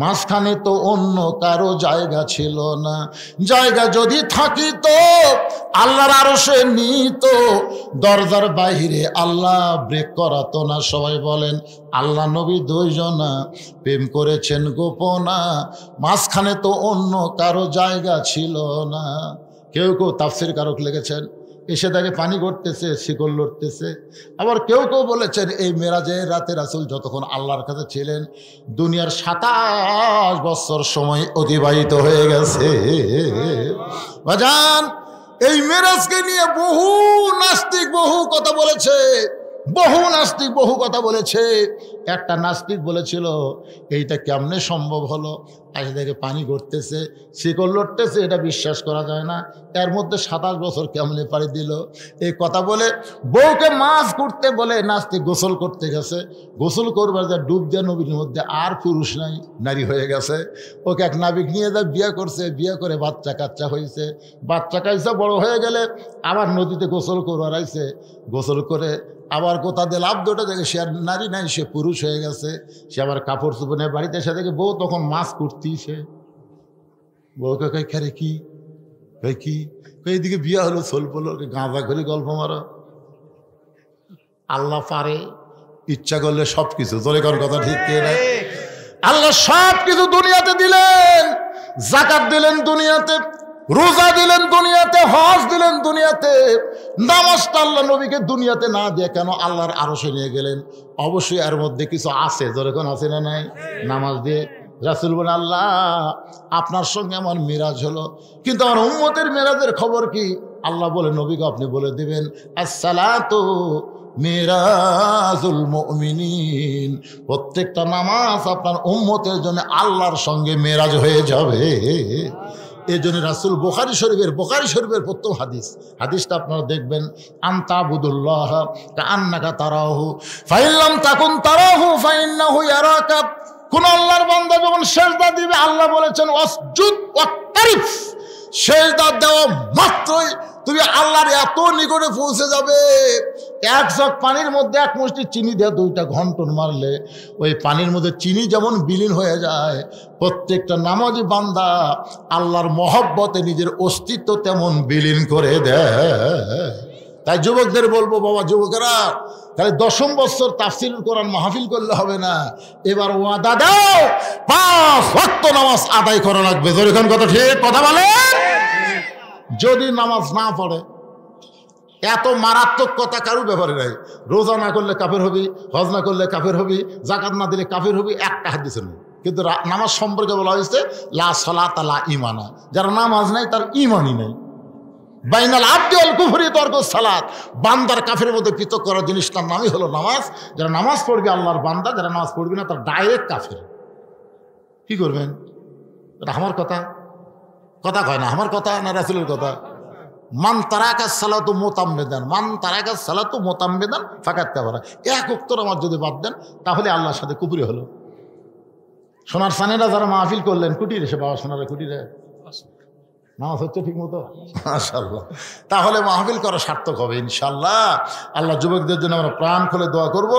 [SPEAKER 1] মাঝখানে তো অন্য কারো জায়গা ছিল না। জায়গা যদি থাকিত আল্লাহর আরশে নিত, দরজার বাইরে আল্লাহ ব্রেক করাতো না। সবাই বলেন, আল্লাহ নবী দুইজনা প্রেম করেছেন গোপনা, মাঝখানে তো অন্য কারো জায়গা ছিল না। কেউ কেউ তাফসীর কারক লিখেছেন, এসে তাকে পানি করতেছে, শিকল লড়তেছে। আবার কেউ কেউ বলেছেন এই মেরাজের রাতে রাসূল যতক্ষণ আল্লাহর কাছে ছিলেন, দুনিয়ার 27 বছর সময় অতিবাহিত হয়ে গেছে। বাজান, এই মেরাজকে নিয়ে বহু নাস্তিক বহু কথা বলেছে, বহু নাস্তিক বহু কথা বলেছে। একটা নাস্তিক বলেছিল, এইটা কেমনে সম্ভব হলো, এসে দেখে পানি করতেছে, শিকল লড়তেছে, এটা বিশ্বাস করা যায় না, এর মধ্যে 27 বছর কেমনে পাড়ি দিল। এই কথা বলে বউকে মাছ করতে বলে নাস্তিক গোসল করতে গেছে, গোসল করবার যা ডুব দেওয়া নবীর মধ্যে আর পুরুষ নাই, নারী হয়ে গেছে। ওকে এক নাবিক নিয়ে যা বিয়ে করছে, বিয়ে করে বাচ্চা কাচ্চা হয়েছে, বাচ্চা কাচ্চা বড় হয়ে গেলে আবার নদীতে গোসল করবার আইছে, গোসল করে আবার কোথা দিয়ে লাভ দুটো দেখে সে আর নারী নাই, সে পুরুষ হয়ে গেছে। সে আবার কাপড় চোপড় নিয়ে বাড়িতে এসে দেখে বউ তখন মাছ করতেছে। বউকে কই, খেরে কি কই কি, এইদিকে বিয়ে হলো, সোল পড়লো, গাঁজা করে গল্প মারো। আল্লাহ পারে ইচ্ছা করলে সব কিছু, তোর কোন কথা ঠিক না? আল্লাহ সব কিছু দুনিয়াতে দিলেন, যাকাত দিলেন দুনিয়াতে, রোজা দিলেন দুনিয়াতে, হজ দিলেন দুনিয়াতে। নামাজটা আল্লাহ নবীকে দুনিয়াতে না দিয়ে কেন আল্লাহর আরশে নিয়ে গেলেন? অবশ্যই এর মধ্যে কিছু আছে, যেরকম আছে না নাই? নামাজ দিয়ে রাসূল বলেন, আল্লাহ আপনার সঙ্গে আমার মিরাজ হলো, কিন্তু আমার উম্মতের মিরাজের খবর কি? আল্লাহ বলে, নবীকে আপনি বলে দিবেন, আসসালাতু মিরাজুল মুমিনিন, প্রত্যেকটা নামাজ আপনার উম্মতের জন্য আল্লাহর সঙ্গে মিরাজ হয়ে যাবে। এই জন্য রাসূল বুখারী শরীফের প্রথম হাদিসটা আপনারা দেখবেন, আনতাবুদুল্লাহ কাআন্নাকা তারাহু ফাইন লাম তাকুন তারাহু ফাইন্নাহু ইয়ারাকা। কোন আল্লাহর বান্দা যখন সিজদা দিবে, আল্লাহ বলেছেন ওয়াসজুদ ওয়াক্তারিফ, সিজদা দেওয়া মাত্রই তুমি আল্লাহর এত নিকটে পৌঁছে যাবে। এক জগ পানির মধ্যে এক মুষ্টি চিনি দিয়ে 2টা ঘন্টন মারলে ওই পানির মধ্যে চিনি যেমন বিলীন হয়ে যায়, প্রত্যেকটা নামাজি বান্দা আল্লাহর মহব্বতে নিজের অস্তিত্ব তেমন বিলীন করে দেয়। তাই যুবকদের বলবো, বাবা যুবকেরা, তাহলে 10ম বছর তাফসীরুল কোরআন মাহফিল করলে হবে না, এবার ওয়াদা দাও 5 ওয়াক্ত নামাজ আদায় করা লাগবে। যখন কথা ঠিক কথা বলেন। যদি নামাজ না পড়ে, এত মারাত্মক কথা কারোর ব্যাপারে নাই। রোজা না করলে কাফের হবি, হজ না করলে কাফের হবি, যাকাত না দিলে কাফের হবি, একটা হাদিসে নেই। কিন্তু নামাজ সম্পর্কে বলা হয়েছে লা সালাতা লা ঈমানা, যার নামাজ নাই তার ঈমানই নেই। বাইনাল আবদি ওয়াল কুফরি তরকুস সালাত, বান্দার কাফের মধ্যে পৃথক করার জিনিসটার নামই হলো নামাজ। যারা নামাজ পড়বে আল্লাহর বান্দা, যারা নামাজ পড়বে না তার ডাইরেক্ট কাফের। কি করবেন? এটা আমার কথা। কথা কয় না, আমার কথা না রাসূলের কথা। মান তারাকা সালাতু মুতাম্মিদান, মান তারাকা সালাতু মুতাম্মিদান ফাকাত কাফারা। এক ওয়াক্ত নামাজ যদি বাদ দেন তাহলে আল্লাহর সাথে কুফরি হলো। সোনার সানেরা যারা মাহফিল করলেন কুটিরে, সে বাবা সোনারা কুটিরে নামাজ হচ্ছে ঠিক মতো, মাশাআল্লাহ। তাহলে মাহফিল করা সার্থক হবে ইনশাআল্লাহ। আল্লাহ যুবকদের জন্য আমরা প্রাণ খুলে দোয়া করব,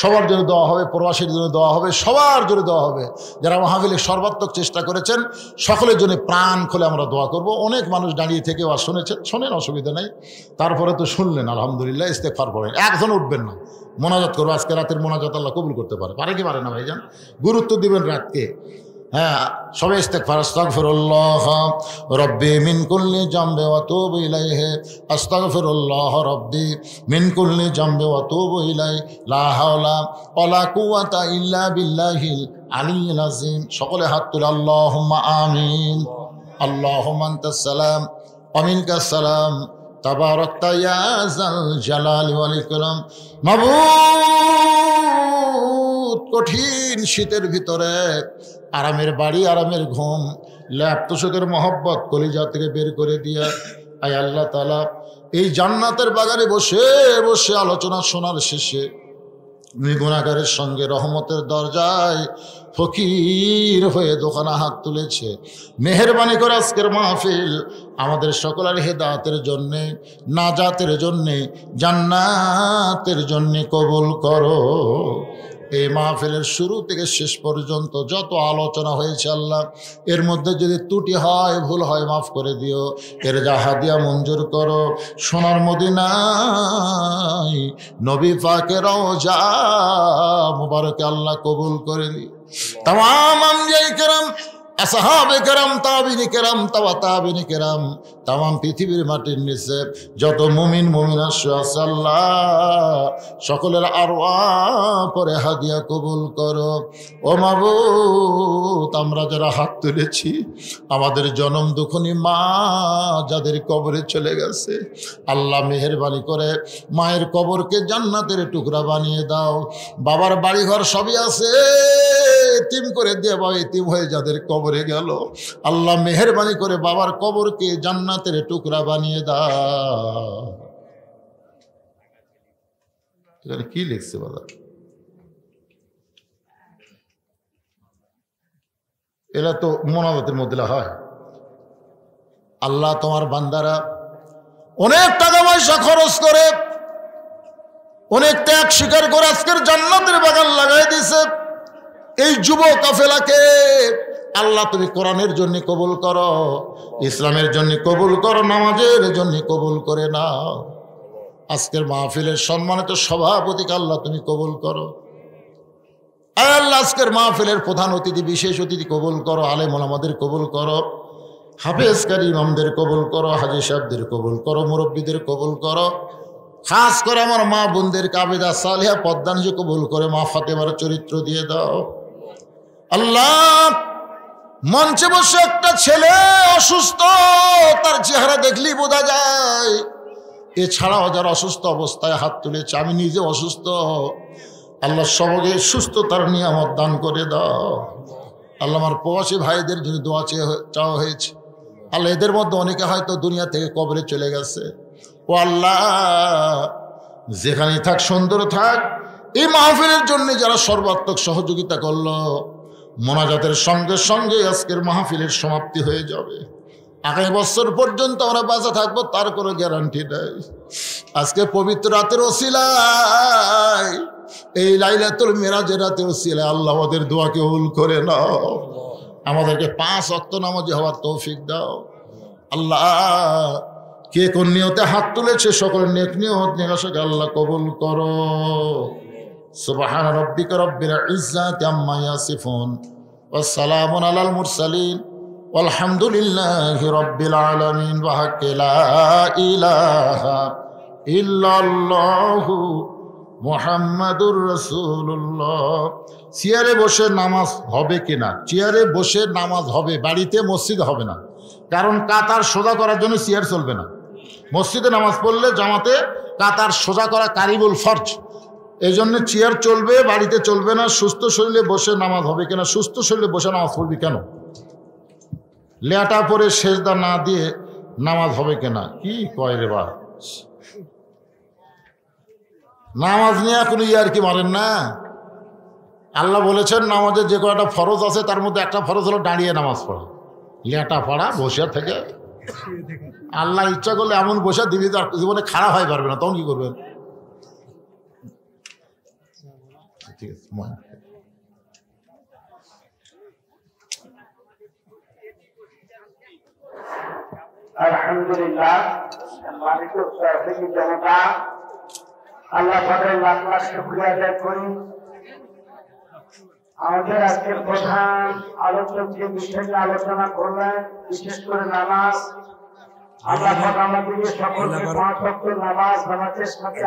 [SPEAKER 1] সবার জন্য দোয়া হবে, প্রবাসীর জন্য দোয়া হবে, সবার জন্য দোয়া হবে। যারা মাহফিলের সর্বাত্মক চেষ্টা করেছেন সকলের জন্য প্রাণ খুলে আমরা দোয়া করব। অনেক মানুষ দাঁড়িয়ে থেকে আর শুনেছেন, শোনেন, অসুবিধা নেই। তারপরে তো শুনলেন, আলহামদুলিল্লাহ, ইস্তেগফার পড়েন। একজন উঠবেন না, মোনাজাত করবো। আজকে রাতের মোনাজাত আল্লাহ কবুল করতে পারে, পারে কি পারে না ভাইজান? গুরুত্ব দিবেন রাতকে। হ্যাঁ, সবাই ইস্তেগফার, আস্তাগফিরুল্লাহ রব্বি মিন কুল্লি জামবি ওয়া তুবু ইলাইহি, আস্তাগফিরুল্লাহ রব্বি মিন কুল্লি জামবি ওয়া তুবু ইলাইহি, লা হাওলা ওয়ালা কুওয়াতা ইল্লা বিল্লাহিল আলিয়্যিল আযীম। সকলে হাত তুলে আল্লাহুম্মা আমিন। আল্লাহুম্মা আনতাস সালাম ওয়া মিনকাস সালাম, তাবারাকতা ইয়া যাল জালালি ওয়াল ইকরাম। মাবুদ, কঠিন শীতের ভিতরে আরামের বাড়ি, আরামের ঘুম, ল্যাপতোষকের মহব্বত কলিজা থেকে বের করে দিয়া, আয় আল্লাহ তাআলা, এই জান্নাতের বাগানে বসে বসে আলোচনা শোনার শেষে গুনাহগারের সঙ্গে রহমতের দরজায় ফকির হয়ে দোকানে হাত তুলেছে। মেহেরবানি করে আজকের মাহফিল আমাদের সকলের হেদায়েতের জন্যে, নাজাতের জন্যে, জান্নাতের জন্যে কবুল করো। এই মাহফিলের শুরু থেকে শেষ পর্যন্ত যত আলোচনা হয়েছে আল্লাহ, এর মধ্যে যদি ত্রুটি হয়, ভুল হয়, মাফ করে দিও। এর যা হাদিয়া মঞ্জুর করো। সোনার মদিনায় নবী পাকের রওজা মুবারকে আল্লাহ কবুল করে দিও। তামাম আম্বিয়া কেরাম, আসহাবে কেরাম, তাবিনী কেরাম, তাবিনী কেরাম, তামাম পৃথিবীর মাটির নিচে যত মুমিন মুমিনা আছে আল্লাহ, সকলের আরওয়াহ পরে হাদিয়া কবুল করো। ও মাবুদ, আমরা যারা হাত তুলেছি, আমাদের জনম দুঃখনী মা যাদের কবরে চলে গেছে, আল্লাহ মেহেরবানি করে মায়ের কবরকে জান্নাতের টুকরা বানিয়ে দাও। বাবার বাড়িঘর সবই আছে, এতিম করে দিয়ে বা এতিম হয়ে যাদের কবরে গেল, আল্লাহ মেহেরবানি করে বাবার কবরকে জান্নাতের টুকরা বানিয়ে দাও। এখানে কি লিখছে বাবা? এরা তো মোনাজাতের মধ্যে হয়। আল্লাহ, তোমার বান্দারা অনেক টাকা পয়সা খরচ করে, অনেক ত্যাগ স্বীকার করে আজকের জান্নাতের বাগান লাগাই দিছে। এই যুব কাফেলাকে আল্লাহ তুমি কোরআনের জন্য কবুল করো, ইসলামের জন্য কবুল করো, নামাজের জন্য কবুল করে নাও। আজকের মাহফিলের সম্মানিত সভাপতিকে আল্লাহ তুমি কবুল করো। আল্লাহ, আজকের মাহফিলের প্রধান অতিথি, বিশেষ অতিথি কবুল করো। আলেম ওলামাদের কবুল করো, হাফেজ কারি ইমামদের কবুল করো, হাজী সাহেবদের কবুল করো, মুরব্বীদের কবুল করো। খাস করে আমার মা বোনদের কাবেদা সালেহা পদ্মানজি কবুল করে মা ফাতেমার চরিত্র দিয়ে দাও। আল্লাহ, মঞ্চে বসে একটা ছেলে অসুস্থ, তার চেহারা দেখলেই বোঝা যায়। এছাড়াও যারা অসুস্থ অবস্থায় হাত তুলেছে, আমি নিজে অসুস্থ, আল্লাহ সবকে সুস্থতার নিয়ামত দান করে দাও। আল্লাহ, আমার প্রবাসী ভাইদের জন্য দোয়া চাওয়া হয়েছে। আল্লাহ, এদের মধ্যে অনেকে হয়তো দুনিয়া থেকে কবরে চলে গেছে। ও আল্লাহ, যেখানে থাক সুন্দর থাক। এই মাহফিলের জন্য যারা সর্বাত্মক সহযোগিতা করলো, মোনাজাতের সঙ্গে সঙ্গে আজকের মাহফিলের সমাপ্তি হয়ে যাবে। আগামী বছর পর্যন্ত আমরা বাঁচা থাকবো তার কোনো গ্যারান্টি নাই। আজকে পবিত্র রাতের ওসিলায়, এই লাইলাতুল মিরাজের রাতের ওসিলায় আল্লাহ আমাদের দোয়াকে কবুল করে নাও। আমাদেরকে 5 ওয়াক্ত নামাজি হওয়ার তৌফিক দাও। আল্লাহ, কে কোন নিয়তে হাত তুলেছে সকলের নেক নিয়ত নিরাশাকে আল্লাহ কবুল করো। সুবহান রাব্বিকা রাব্বিল ইজ্জাতি আম্মা ইয়াসিফুন ওয়া সালামুন আলাল মুরসালিন ওয়ালহামদুলিল্লাহি রাব্বিল আলামিন। ওয়া হাক্কা লা ইলাহা ইল্লাল্লাহু মুহাম্মাদুর রাসূলুল্লাহ। চেয়ারে বসে নামাজ হবে কিনা? চেয়ারে বসে নামাজ হবে, বাড়িতে মসজিদে হবে না। কারণ কাতার সোজা করার জন্য চেয়ার চলবে না। মসজিদে নামাজ পড়লে জামাতে কাতার সোজা করা কারিবুল ফরজ, এই জন্য চেয়ার চলবে, বাড়িতে চলবে না। সুস্থ শরীরে বসে নামাজ হবে কিনা? সুস্থ শরীরে বসে নামাজ পড়বি কেন? লেটা পরে সেজদা না দিয়ে নামাজ হবে কিনা? কি কয় রে বা, নামাজ নিয়ে কোনো ইয়ার কি মারেন না। আল্লাহ বলেছেন নামাজের যে কয়টা ফরজ আছে তার মধ্যে একটা ফরজ হলো দাঁড়িয়ে নামাজ পড়া। লেটা পড়া বসে থেকে আল্লাহ ইচ্ছা করলে এমন বসে দিবি তার জীবনে খারাপ হয়ে পারবে না, তখন কি করবেন? ঠিক আছে,
[SPEAKER 2] আলহামদুলিল্লাহ। সম্মানিত উপস্থিতি জনতা, আল্লাহ পাকের লাখ লাখ শুকরিয়া আদায় করি। আমাদের আজকের প্রধান আলোচক যে বিষয় নিয়ে আলোচনা করলেন, বিশেষ করে নামাজ, আল্লাহ পাক আমাদেরকে সকলকে 5 ওয়াক্ত নামাজ নামাজের সাথে